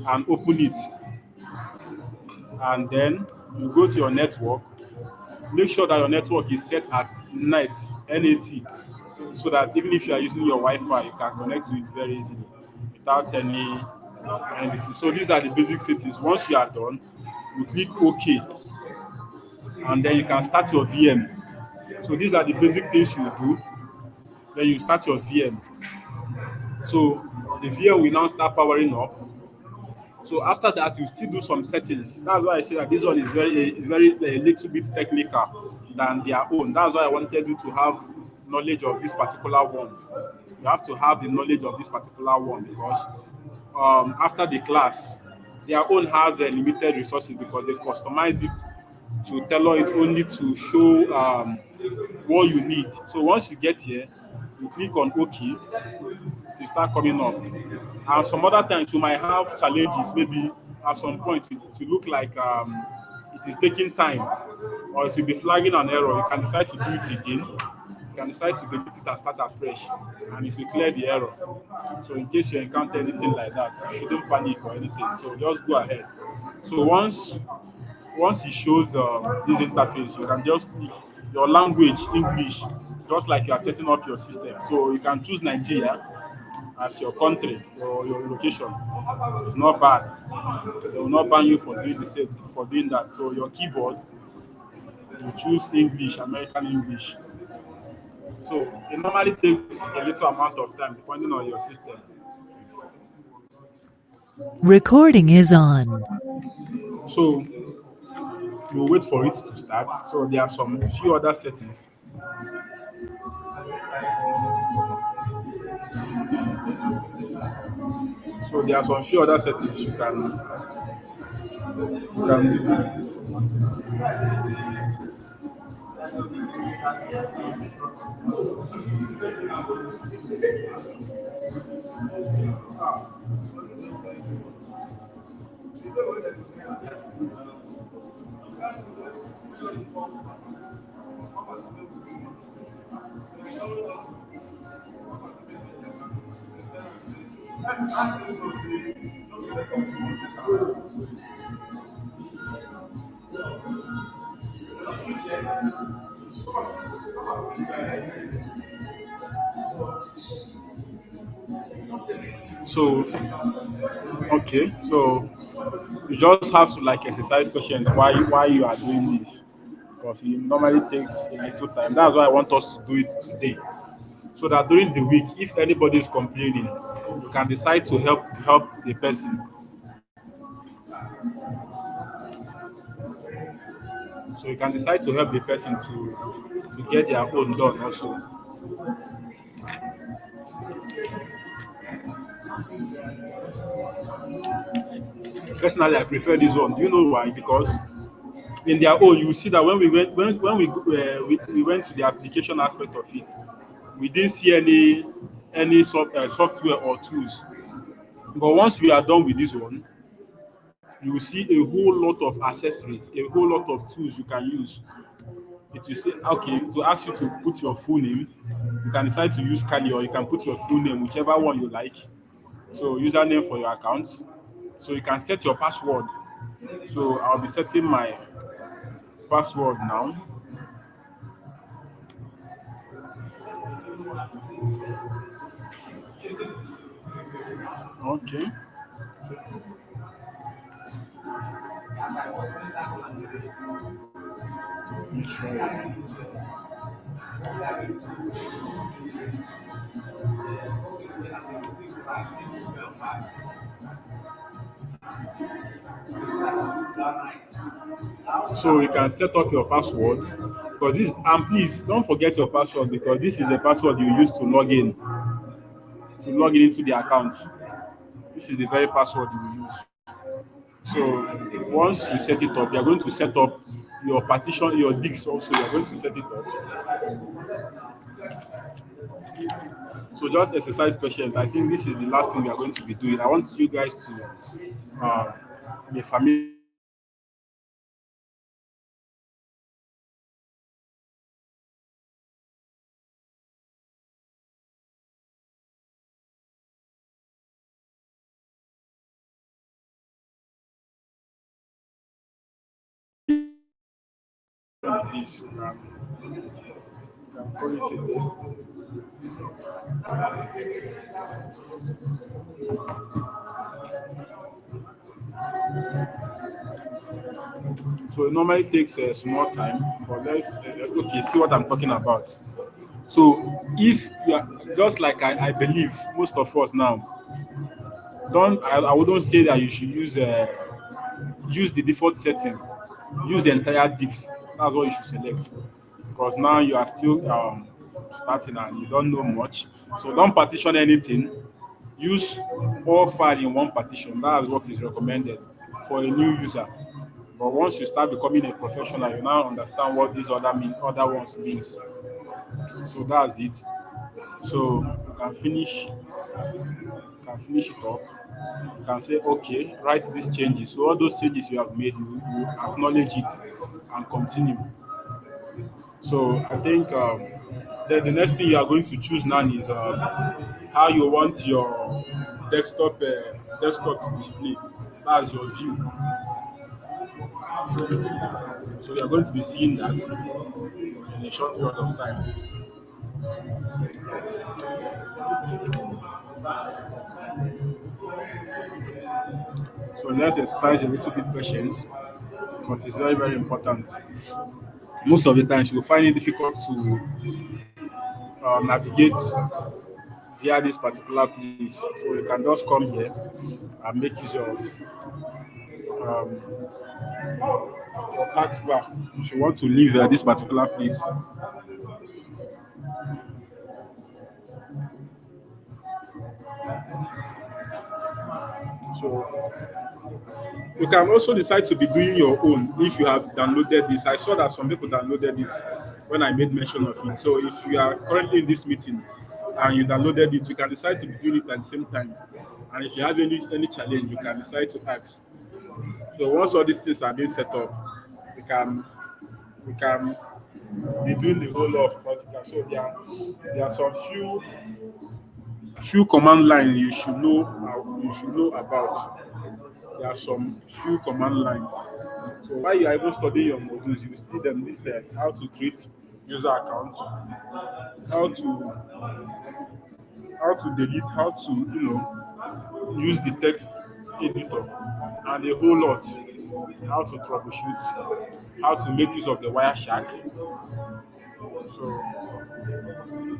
and open it. And then you go to your network. Make sure that your network is set at NAT, NAT, so that even if you are using your Wi-Fi, you can connect to it very easily without anything. So these are the basic settings. Once you are done, you click OK, and then you can start your VM. So these are the basic things you do. Then you start your VM. So the VM will now start powering up. So after that, you still do some settings. That's why I say that this one is a little bit technical than their own. That's why I wanted you to have knowledge of this particular one. You have to have the knowledge of this particular one because after the class, their own has limited resources because they customize it to tailor it only to show what you need. So once you get here, you click on OK to start coming up. And some other times you might have challenges, maybe at some point to look like it is taking time or it will be flagging an error. You can decide to do it again. You can decide to delete it and start afresh, and it will clear the error. So in case you encounter anything like that, you shouldn't panic or anything. So just go ahead. So once it shows this interface, you can just click your language, English, just like you are setting up your system. So you can choose Nigeria as your country or your location. It's not bad. They will not ban you for doing the same for doing that. So your keyboard, you choose English, American English. So it normally takes a little amount of time depending on your system. Recording is on. So you wait for it to start. So there are some few other settings. So there are some few other settings you can do. So okay, so you just have to like exercise questions why you are doing this because it normally takes a little time. That's why I want us to do it today, so that during the week, if anybody is complaining, you can decide to help the person. So you can decide to help the person to get their own done also. Personally, I prefer this one. Do you know why? Because in their own, you see that when we went to the application aspect of it, we didn't see any software or tools. But once we are done with this one, you will see a whole lot of accessories, a whole lot of tools you can use. It will say, okay, to ask you to put your full name, you can decide to use Kali or you can put your full name, whichever one you like. So username for your account. So you can set your password. So I'll be setting my password now. Okay. So, let me try. So you can set up your password because this, and please don't forget your password because this is the password you use to log in into the account. This is the very password you will use. So once you set it up, you are going to set up your partition, your disks also. You are going to set it up. So just exercise patience. I think this is the last thing we are going to be doing. I want you guys to uh, be familiar with this. You can call it a day. So it normally takes a small time, but let's okay, see what I'm talking about. So if you are just like I believe most of us now, don't I wouldn't say that you should use the default setting, use the entire disk. That's what you should select because now you are still starting and you don't know much. So don't partition anything. Use all file in one partition. That's what is recommended for a new user. But once you start becoming a professional, you now understand what these other ones means. So that's it. So you can finish it up. You can say, okay, write these changes. So all those changes you have made, you acknowledge it and continue. So I think the next thing you are going to choose now is how you want your desktop to display. That's your view. So you are going to be seeing that in a short period of time. So let's exercise a little bit patience because it's very, very important. Most of the times you will find it difficult to navigate via this particular place. So you can just come here and make use of your taskbar if you want to leave this particular place. So you can also decide to be doing your own if you have downloaded this. I saw that some people downloaded it when I made mention of it. So if you are currently in this meeting and you downloaded it, you can decide to be doing it at the same time. And if you have any challenge, you can decide to ask. So once all these things are being set up, we can be doing the whole lot of practical. So there are some few command lines you should know about. There are some few command lines. So while you are even studying your modules, you see them listed: how to create user accounts, how to delete, how to use the text editor, and a whole lot. How to troubleshoot, how to make use of the Wireshark. So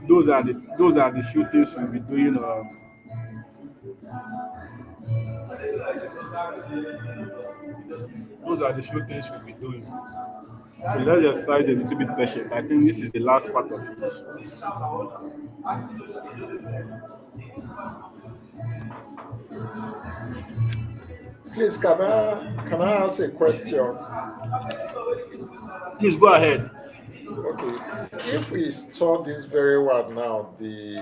those are the few things we'll be doing. Those are the few things we'll be doing. So let's exercise a little bit patient. I think this is the last part of it. Please, can I ask a question? Please go ahead. Okay, if we store this very well now, the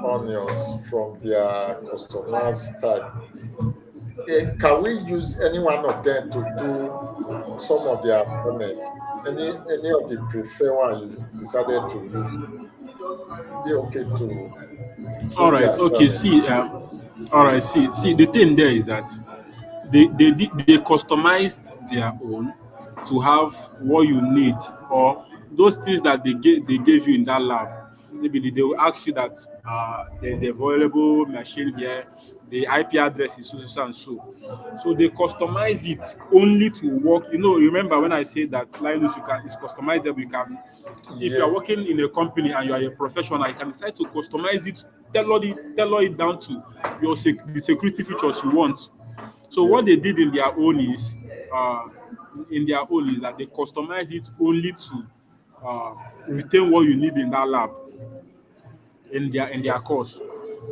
onions from their customers type, can we use any one of them to do some of their assignments? Any of the preferred one you decided to use? Is it okay to All change right. the Okay. assignment? See. All right. See. The thing there is that they customized their own to have what you need or those things that they gave you in that lab. Maybe they will ask you that there's a available machine here, the IP address is so so so and so. So they customize it only to work. Remember when I said that Linus you can it's customizable. You can, if you are Yeah. working in a company and you are a professional, you can decide to customize it, tailor it down to the security features you want. So what Yes. they did uh, in their own is that they customize it only to uh, retain what you need in that lab in their course.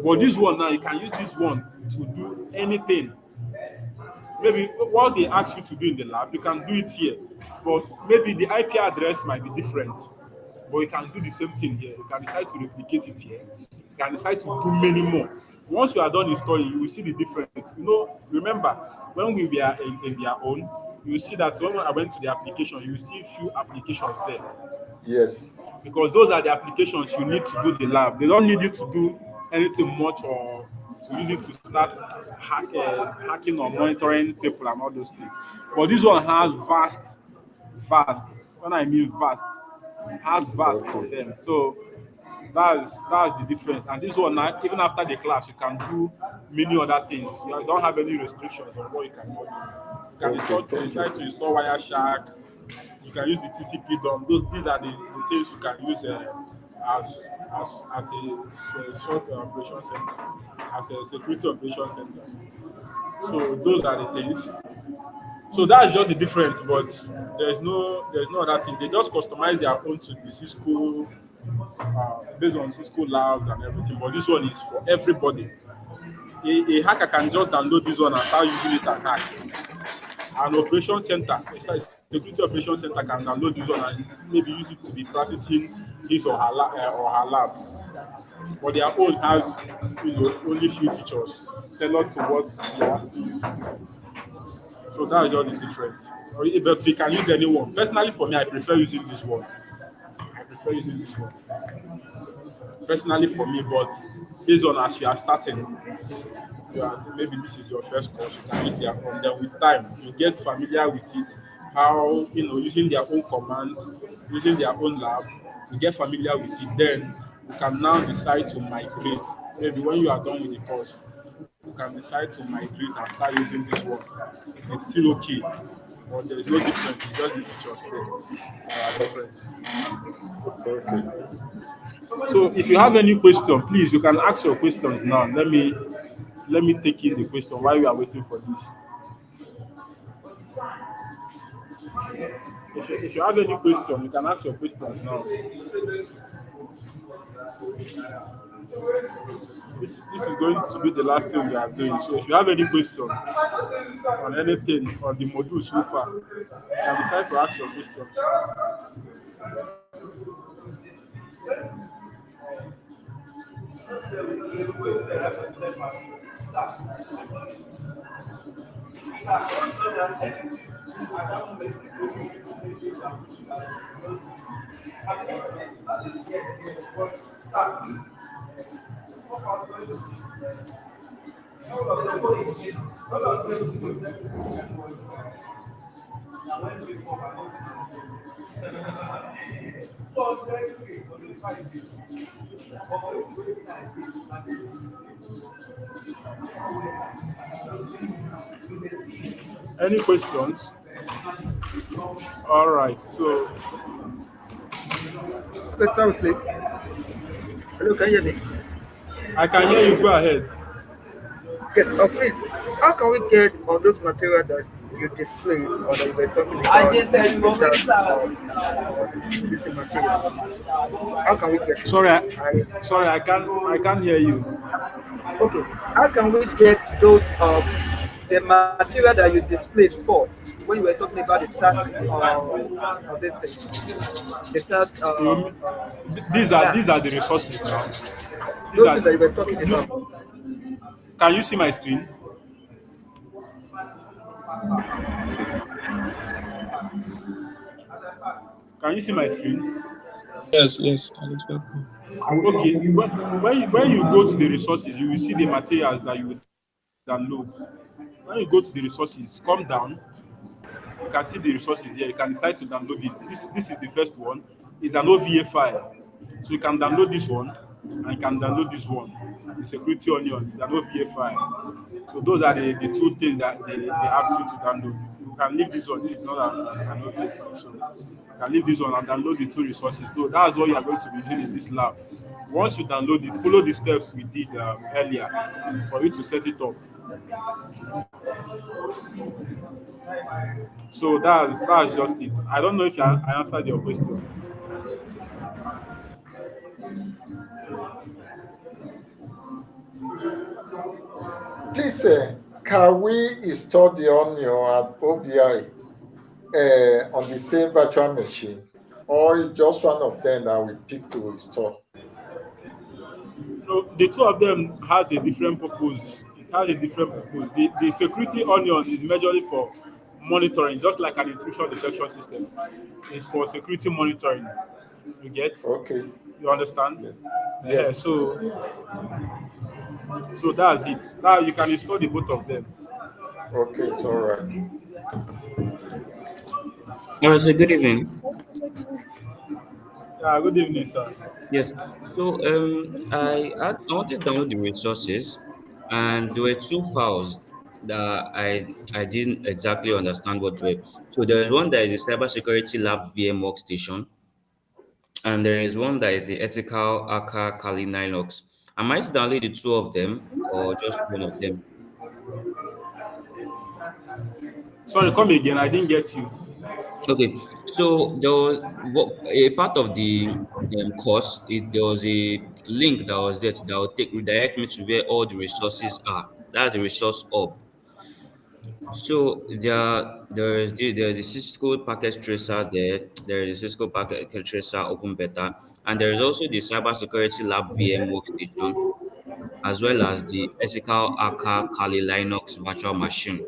But this Okay. one now, you can use this one to do anything. Maybe what they ask you to do in the lab, you can do it here. But maybe the IP address might be different. But you can do the same thing here. You can decide to replicate it here. You can decide to do many more. Once you are done installing, you will see the difference. Remember when we were in their own, you will see that when I went to the application, you will see a few applications there Yes. because those are the applications you need to do the lab. They don't need you to do anything much or to use it to start hacking or monitoring people and all those things. But this one has vast. When I mean vast, has vast of Okay. them. So that's the difference. And this one now, even after the class, you can do many other things. You don't have any restrictions on what you can do. You can Okay. Thank you. decide to install Wireshark. You can use the TCP DOM. These are the things you can use as as a short operation center, as a security operation center. So those are the things. So that's just the difference, but there's no other thing. They just customize their own to the Cisco based on Cisco labs and everything. But this one is for everybody. A hacker can just download this one and start using it and hack. An operation center, a security operation center can download this one and maybe use it to be practicing his or her lab. But their own has only few features tailored to what you are actually using. So that's just the difference. But you can use any one. Personally, for me, I prefer using this one. I prefer using this one. Personally, for me, but based on as you are starting, maybe this is your first course, you can use their own. Then with time, you get familiar with it, how using their own commands, using their own lab, you get familiar with it. Then you can now decide to migrate. Maybe when you are done with the course, you can decide to migrate and start using this one. It's still okay, but there is no difference. It's just the features there are different. Okay. So if you have any question, please you can ask your questions now. Let me take in the question while we are waiting for this. If you have any question, you can ask your questions now. This is going to be the last thing we are doing. So if you have any question on anything on the module so far, you can decide to ask your questions. Any questions? All right. So Okay, sorry, please. Hello, can you hear me? I can hear you. Go ahead. Yes, please. How can we get on those materials that you displayed or that you were talking about the task of this material. How can we get it? Sorry, I sorry, I can't hear you. Okay. How can we get those the material that you displayed for when you were talking about the task of this thing? The task You, yeah, these are the resources now. These those are things that you were talking about. you. Can you see my screen? Can you see my screen? Yes, yes, I exactly. Okay. When you go to the resources, you will see the materials that you will download. When you go to the resources, come down. You can see the resources here. You can decide to download it. This is the first one. It's an OVA file. So you can download this one and you can download this one. The security onion is an OVA file. So those are the two things that they ask you to download. You can leave this one. This is not an OVA file. So you can leave this one and download the two resources. So that's what you are going to be using in this lab. Once you download it, follow the steps we did earlier for you to set it up. So that's just it. I don't know if I answered your question. Please, can we install the Onion at OVI on the same virtual machine, or is just one of them that we pick to install? No, the two of them has a different purpose. It has a different purpose. The security onion is majorly for monitoring, just like an intrusion detection system. It's for security monitoring. You get? Okay. You understand? Yes. Yes. So that's it. Now you can install the both of them. Okay, it's all right. So good evening. Yeah, good evening, sir. Yes. So I wanted to download the resources, and there were two files that I didn't exactly understand what were. So there is one that is the cybersecurity lab VM workstation, and there is one that is the ethical Aka Kali Linux. Am I to download the two of them or just one of them? Sorry, come again. I didn't get you. Okay, so there was a part of the course. There was a link that was there that will take redirect me to where all the resources are. That's the resource hub. So there's a Cisco package tracer there. There is a Cisco packet tracer open beta, and there is also the cybersecurity lab VM workstation, as well as the ethical Aka Kali Linux virtual machine.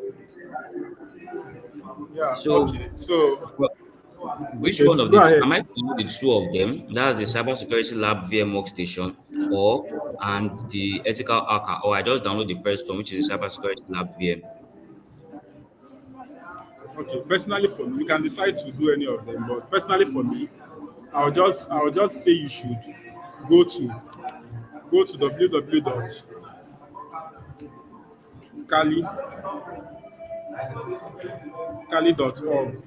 Yeah, So okay. So which okay, one of go the two? ahead. Am I to do the two of them? That's the cybersecurity lab VM workstation, or and the ethical arca, or I just download the first one, which is the cybersecurity lab VM. Okay, personally for me, you can decide to do any of them, but personally for me, I'll just say you should go to go to www.kali.org.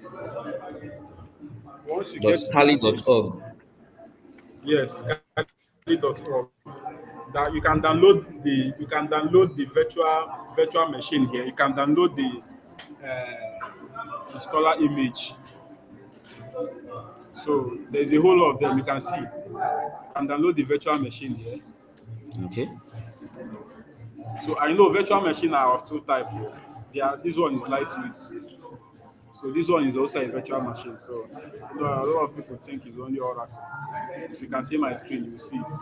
Once you get to this place, .kali.org. yes, kali.org. That you can download the virtual machine here. You can download the installer image. So there's a whole lot of them. You can see. You can download the virtual machine here. Okay. So I know virtual machine are of two types. This one is lightweight. So this one is also a virtual machine. So a lot of people think it's only Oracle. If you can see my screen, you will see it.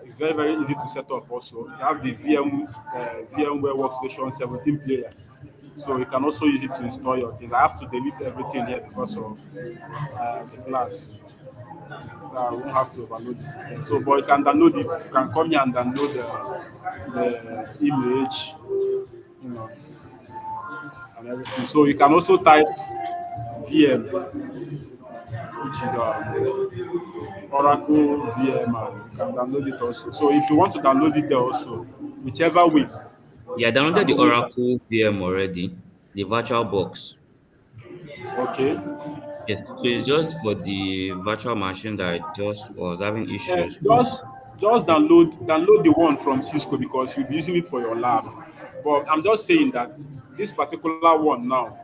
It's very, very easy to set up also. You have the VMware Workstation 17 player. So you can also use it to install your things. I have to delete everything here because of the class. So I won't have to overload the system. So, but you can download it. You can come here and download the image, you know, and everything. So you can also type VM, which is Oracle VM, and you can download it also. So if you want to download it there also, whichever way, Yeah, I you downloaded can the always download. Oracle VM already, the virtual box. Okay. Yes. So it's just for the virtual machine that I just was having Uh, issues with. just just download the one from Cisco because you'll be using it for your lab. But I'm just saying that this particular one now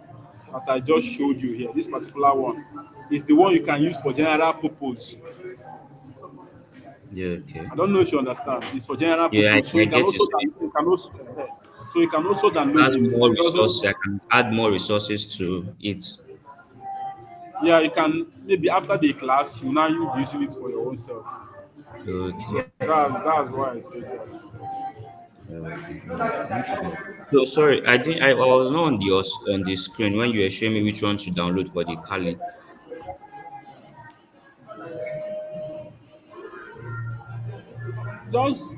that I just showed you here, this particular one is the one you can use for general purpose. Yeah, okay. I don't know if you understand. It's for general Yeah, purpose. So I you can get you also saying. so you can also download Add it. more It doesn't. resources. I can add more resources to it. Yeah, you can maybe after the class you now you be using it for your own self. Okay. So that's why I say that. Okay. No problem. So sorry, I didn't. I was not on on the screen when you were showing me which one to download for the Kali. Just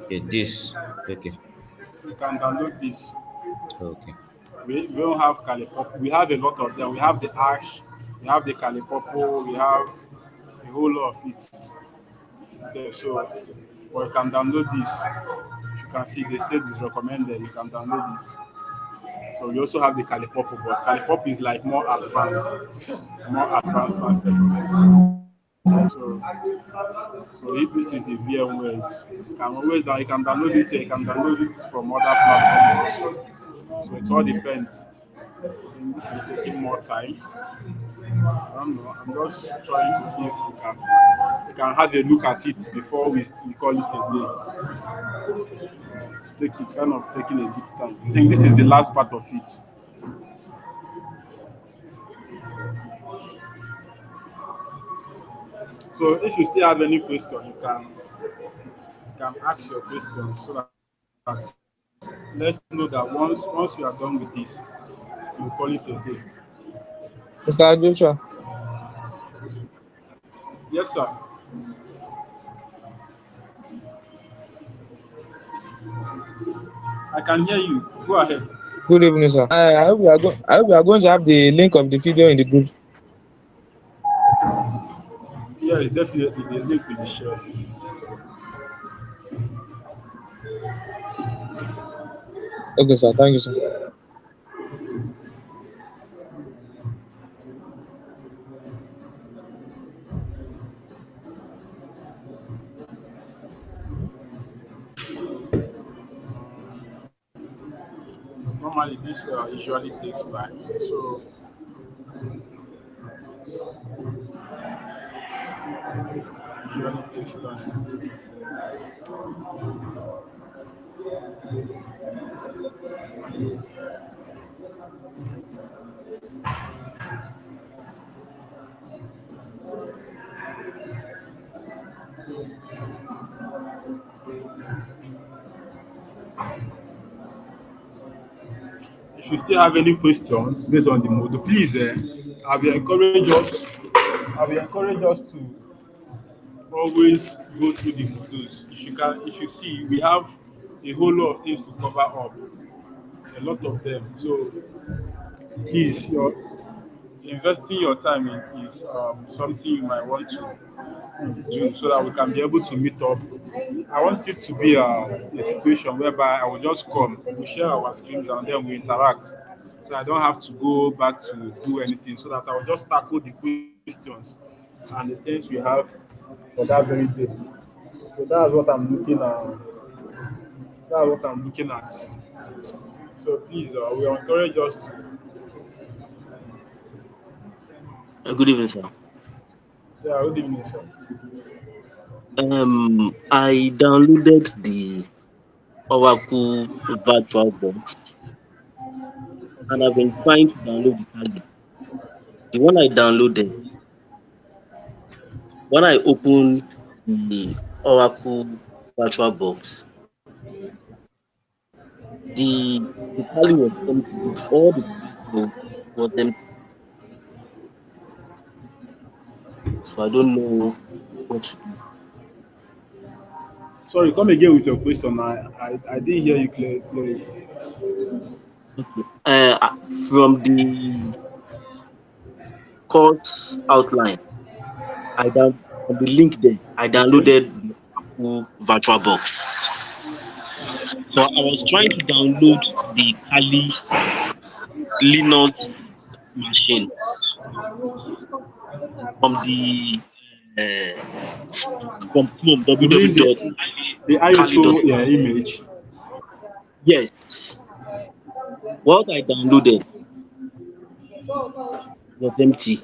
Okay, this. Okay. you can download this. Okay. We don't have Calipop. We have a lot of them. We have the Ash, we have the Calipopo, we have a whole lot of it there. So, but you can download this. You can see they say it's recommended. You can download it. So we also have the Calipopo, but Calipopo is like more advanced aspect of it. So, so if this is the VMwares, you can always you can download it. You can download it from other platforms also. So it all depends. And this is taking more time. I don't know. I'm just trying to see if we can have a look at it before we call it a day. It's kind of taking a bit time. I think this is the last part of it. So if you still have any question, you can ask your question so that let's know that once you are done with this, you call it a day. Mr. Joshua, Yes, sir. I can hear you. Go ahead. good evening, sir. I hope we are going to have the link of the video in the group. Yeah, it's definitely the link will be shared. Okay, sir. Thank you, sir. Normally, this usually takes time. So usually takes time. If you still have any questions based on the model, please, I will encourage us. I will encourage us to always go through the modules. If you see, we have a whole lot of things to cover up, a lot of them. So please, your investing your time in is something you might want to do so that we can be able to meet up. I want it to be a situation whereby I will just come, we share our screens, and then we interact. So I don't have to go back to do anything. So that I will just tackle the questions and the things we have for that very day. So that's what I'm looking at. That's what I'm looking at. So please, we encourage us to. Good evening, sir. Yeah, good evening, sir. I downloaded the Oracle Virtual Box and I've Okay. been trying to download the Kali. The one I downloaded, when I opened the Oracle Virtual Box, the Kali was empty. All the files was empty. So I don't know what to do. Sorry, come again with your question. I didn't hear you clearly. Okay. From the course outline, from the link there, I Okay. downloaded the Oracle Virtual Box. So I was trying to download the Kali Linux machine from the from Chrome You mean the ISO www.kali.com. image? Yes, what I downloaded was empty.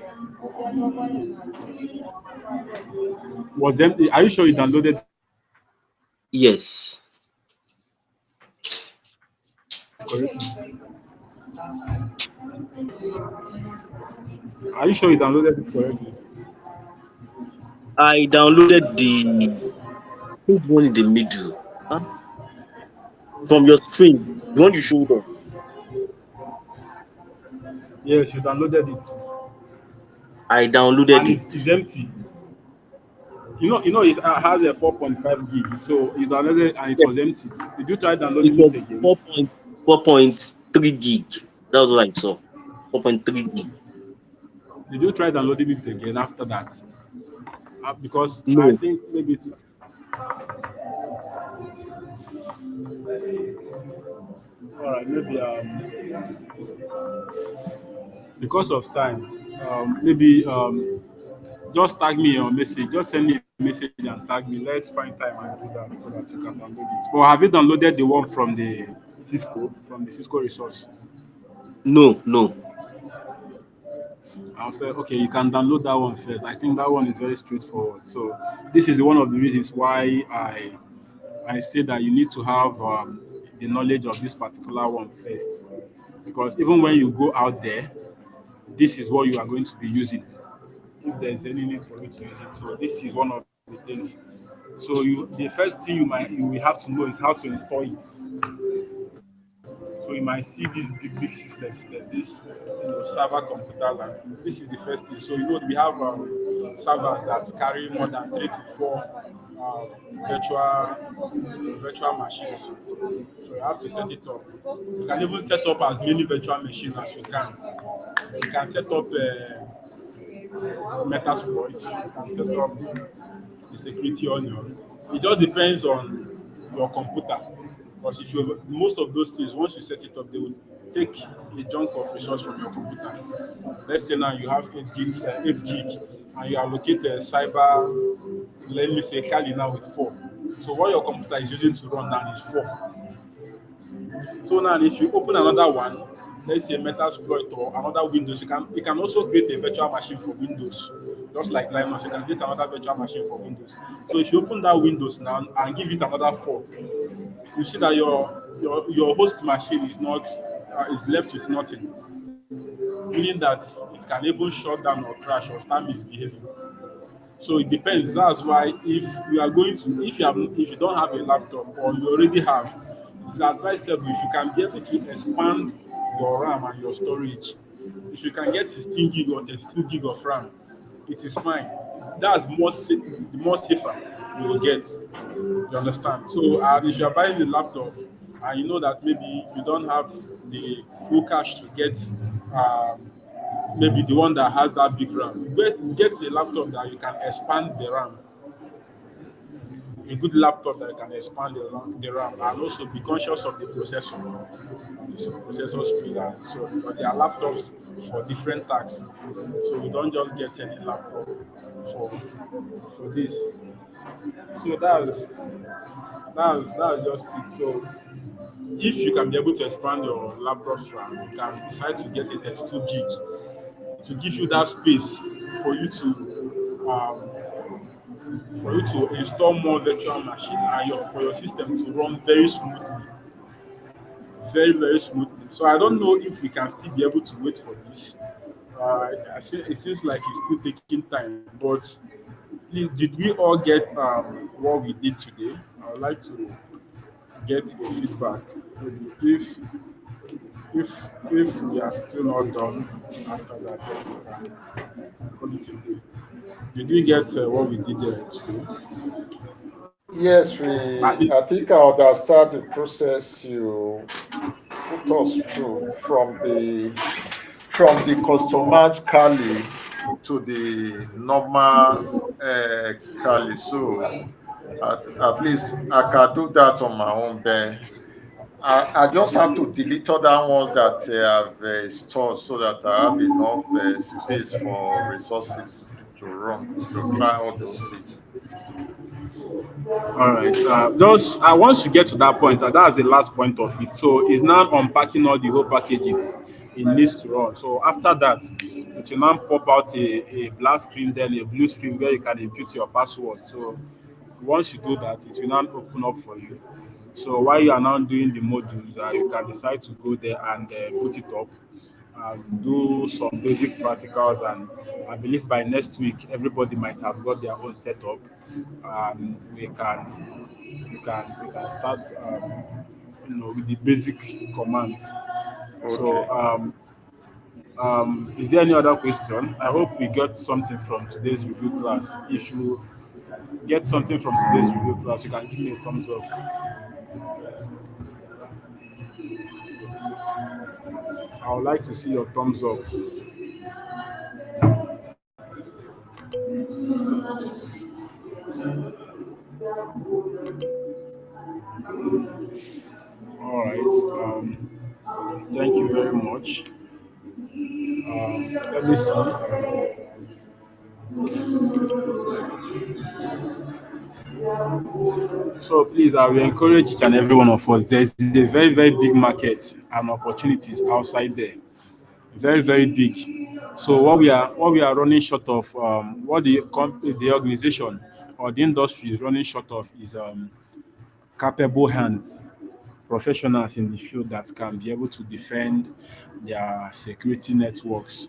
Was empty? Are you sure you downloaded Yes, correctly? Are you sure you downloaded it correctly? I downloaded the one in the middle. Huh? From your screen, the one you showed us. Yes, you downloaded it, I downloaded and it's it. empty. It has a 4.5 gig. So you downloaded it and it Yes, was empty. Did you try it downloading was it again? 4.3 gig. That was what I saw. 4.3 gig. Did you try downloading it again after that? Because I No, think maybe it's all right. Maybe because of time, maybe just tag me on message. Just send me a message and tag me. Let's find time and do that so that you can download it. But have you downloaded the one from the Cisco resource? no, no. Okay, you can download that one first. I think that one is very straightforward. So this is one of the reasons why I say that you need to have the knowledge of this particular one first, because even when you go out there, this is what you are going to be using. If there is any need for you to use it, so this is one of the things. So the first thing you will have to know is how to install it. So you might see these big systems there, these server computers, and this is the first thing. So we have servers that carry more than 3 to 4 virtual machines. So you have to set it up. You can even set up as many virtual machines as you can. You can set up Metasploit. You can set up the security onion. It just depends on your computer. Because if you most of those things, once you set it up, they will take a chunk of resource from your computer. Let's say now you have 8 gig, and you allocate a cyber, let me say Kali now with 4. So what your computer is using to run now is 4. So now if you open another one, let's say Metasploit or another Windows, you can also create a virtual machine for Windows. Just like Linux, you can create another virtual machine for Windows. So if you open that Windows now and give it another 4, you see that your host machine is left with nothing, meaning that it can even shut down or crash or start misbehaving. So it depends. That's why if you don't have a laptop or you already have, it's advisable if you can be able to expand your RAM and your storage. If you can get 16 gig or 32 gig of RAM, it is fine. That's the more safer you will get. You understand? So, and if you are buying a laptop and you know that maybe you don't have the full cash to get maybe the one that has that big RAM, get a laptop that you can expand the RAM, a good laptop that can expand the RAM, and also be conscious of the processor speed. And so, because there are laptops for different tasks, so you don't just get any laptop for for this. So that's just it. So if you can be able to expand your laptop's RAM, you can decide to get a 32 gig to give you that space for you to install more virtual machine and for your system to run very smoothly, very very smoothly. So I don't know if we can still be able to wait for this. It seems like it's still taking time, but please, did we all get what we did today? I would like to get a feedback. Maybe if we are still not done after that, then we can call it a day. Did we get what we did today? Yes, Uh, the- I think I understand the process you put us through from the customized Kali to the normal Kali. So at least I can do that on my own. But I just have to delete other ones that I have stored so that I have enough space for resources to run to try all those things. All right. Just once you get to that point, that's the last point of it. So it's now unpacking all the whole packages it needs to run. So after that, it will now pop out a black screen, then a blue screen where you can input your password. So once you do that, it will now open up for you. So while you are now doing the modules, you can decide to go there and put it up, do some basic practicals, and I believe by next week everybody might have got their own setup. We can start with the basic commands. So Okay. is there any other question? I hope we got something from today's review class. If you get something from today's review class, you can give me a thumbs up. I would like to see your thumbs up. All right. Thank you very much. Let me see. So please, I will encourage each and every one of us. There's a very, very big market and opportunities outside there. Very, very big. So what we are running short of, what the organization or the industry is running short of is capable hands, professionals in the field that can be able to defend their security networks.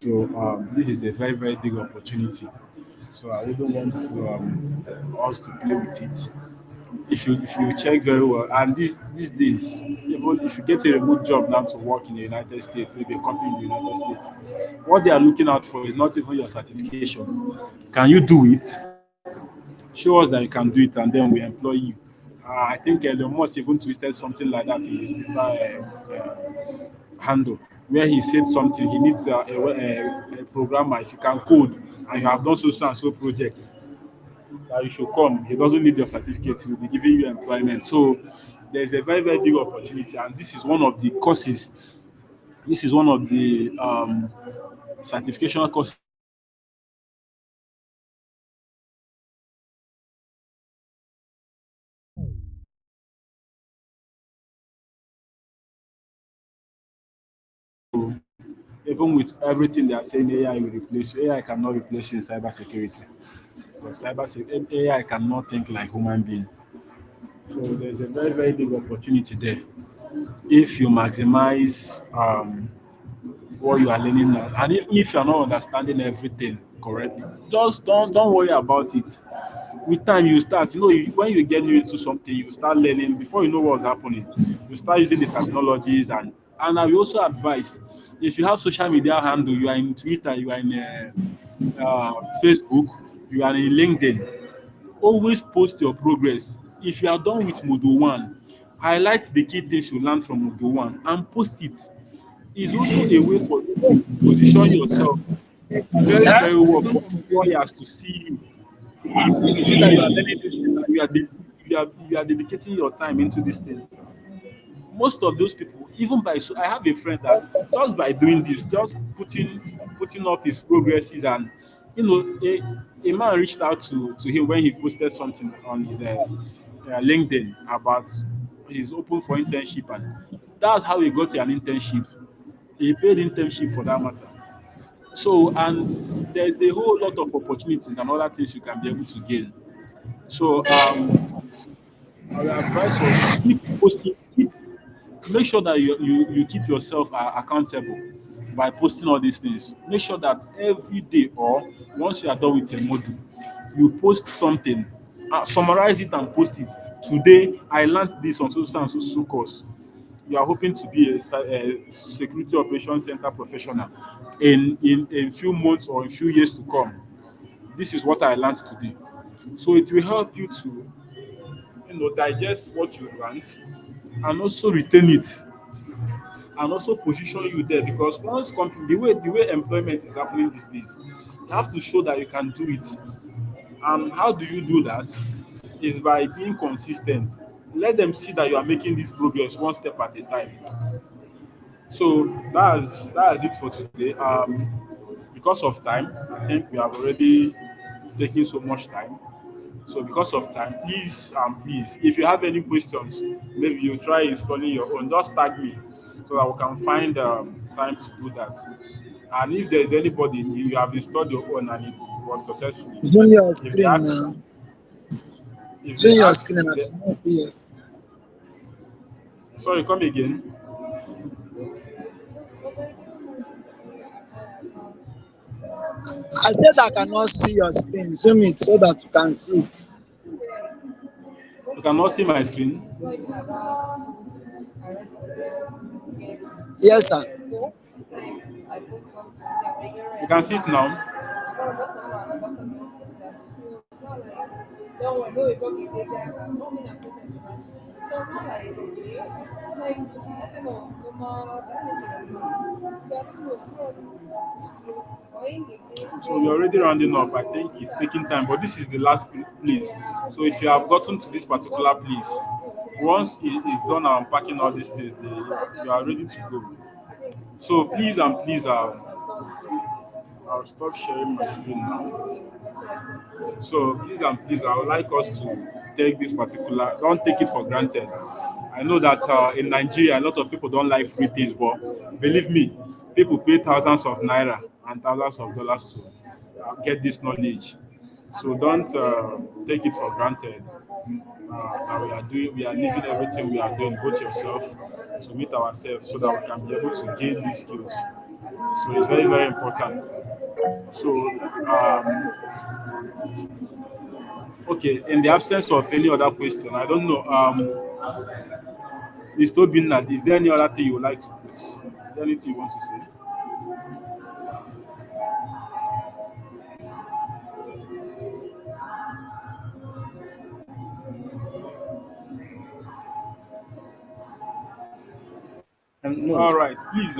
So this is a very, very big opportunity. So I wouldn't want to us to play with it. If you check very well, and these days, even if you get a remote job now to work in the United States, maybe a company in the United States, what they are looking out for is not even your certification. Can you do it? Show us that you can do it, and then we employ you. I think Elon Musk even twisted something like that in his Twitter handle, where he said something. He needs a programmer. If you can code and you have done so and so projects, that you should come. He doesn't need your certificate. He will be giving you employment. So there's a very, very big opportunity, and this is one of the courses. This is one of the certification courses even with everything they are saying AI will replace you. AI cannot replace you in cybersecurity. Because AI cannot think like human being. So there's a very, very big opportunity there. If you maximize what you are learning now, and even if you're not understanding everything correctly, just don't worry about it. With time you start, when you get new into something, you start learning. Before you know what's happening, you start using the terminologies. And I will also advise, if you have social media handle, you are in Twitter, you are in Facebook, you are in LinkedIn, always post your progress. If you are done with module 1, highlight the key things you learned from module 1 and post it. It's also a way for you to position yourself very, very well for employers to see that you are learning this thing, and you are dedicating your time into this thing. Most of those people, even I have a friend that just by doing this, just putting up his progresses, and a man reached out to him when he posted something on his LinkedIn about he's open for internship, and that's how he got an internship. He paid internship for that matter. So, and there's a whole lot of opportunities and other things you can be able to gain. So, I will advise us, keep posting, make sure that you keep yourself accountable by posting all these things. Make sure that every day, or once you are done with a module, you post something, summarize it and post it. Today, I learned this on so and so course. You are hoping to be a security operations center professional in few months or in few years to come. This is what I learned today. So it will help you to digest what you learned, and also retain it, and also position you there, because once company, the way employment is happening these days, you have to show that you can do it. And how do you do that? Is by being consistent. let them see that you are making this progress one step at a time. So that's it for today. Because of time, I think we have already taken so much time. So because of time, please, if you have any questions, maybe you try installing your own, just tag me so that we can find time to do that. And if there is anybody you have installed your own and it was successfully, Zoom your if they screen ask, now. if they Zoom your ask, screen. if I they, cannot see your screen. sorry, come again. I said I cannot see your screen. Zoom it so that you can see it. You cannot see my screen. Yes, sir. You can see it now. So we're already rounding up. I think it's taking time, but this is the last place. So if you have gotten to this particular place, once it is done and unpacking all these things, you are ready to go. So please and please, I'll stop sharing my screen now. So please and please, I would like us to take this particular, don't take it for granted. I know that in Nigeria, a lot of people don't like free things, but believe me, people pay thousands of naira and thousands of dollars to get this knowledge. So don't take it for granted that we are leaving everything we are doing, both yourself, to meet ourselves so that we can be able to gain these skills. So it's very, very important. So, okay, in the absence of any other question, I don't know. Mr. Obinna, is there any other thing you would like to put? Is there anything you want to say? No, All right, please.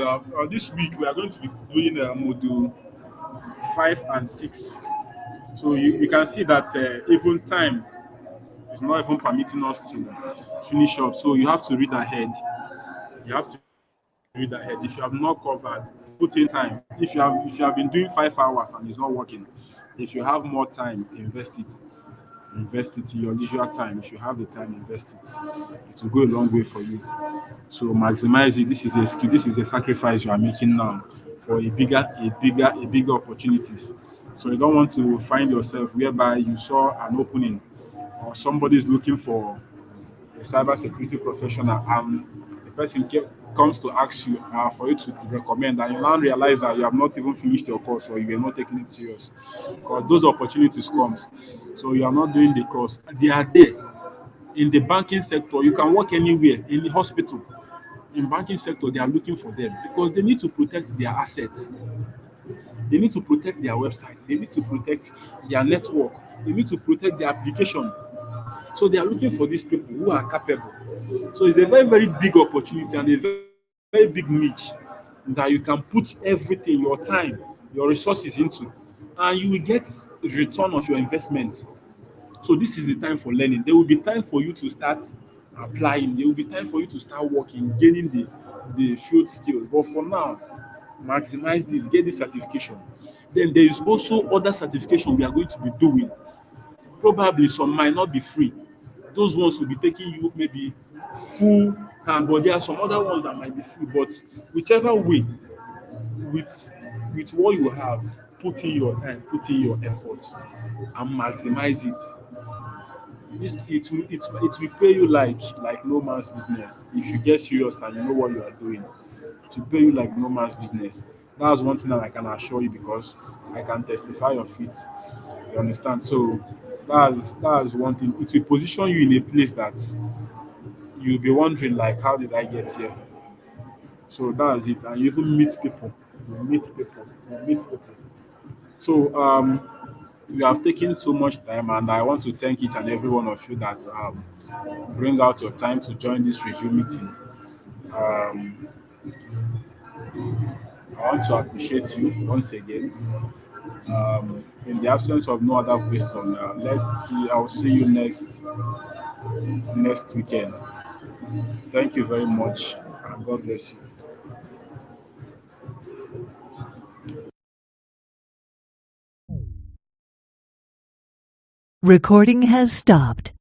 This week we are going to be doing module 5 and 6. So you can see that even time is not even permitting us to finish up. So you have to read ahead. You have to read ahead. If you have not covered, put in time. If you have been doing 5 hours and it's not working, if you have more time, invest it. Invest it in your leisure time. If you have the time, invest it. It will go a long way for you. So maximize it. This is a skill. This is a sacrifice you are making now for a bigger opportunities. So you don't want to find yourself whereby you saw an opening or somebody is looking for a cybersecurity professional and the person comes to ask you for you to recommend, and you now realize that you have not even finished your course or you are not taking it serious because those opportunities comes. So you are not doing the course. They are there in the banking sector. You can work anywhere in the hospital. In banking sector, they are looking for them because they need to protect their assets. They need to protect their website. They need to protect their network. They need to protect their application. So they are looking for these people who are capable. So it's a very, very big opportunity and a very, very big niche that you can put everything, your time, your resources into, and you will get return of your investment. So this is the time for learning. There will be time for you to start applying. There will be time for you to start working, gaining the field skill. But for now, maximize this, get this certification. Then there is also other certification we are going to be doing. Probably some might not be free. Those ones will be taking you maybe full hand, but there are some other ones that might be free. But whichever way, with what you have, put in your time, put in your efforts, and maximize it. It will pay you like no man's business if you get serious and you know what you are doing. It will pay you like no man's business. That's one thing that I can assure you because I can testify of it. You understand? So that's one thing. It will position you in a place that you'll be wondering like, how did I get here? So that's it. And you even meet people. You meet people. You meet people. So you have taken so much time, and I want to thank each and every one of you that bring out your time to join this review meeting. Um, I want to appreciate you once again. In the absence of no other question, let's see. I'll see you next next weekend. Thank you very much, and God bless you. Recording has stopped.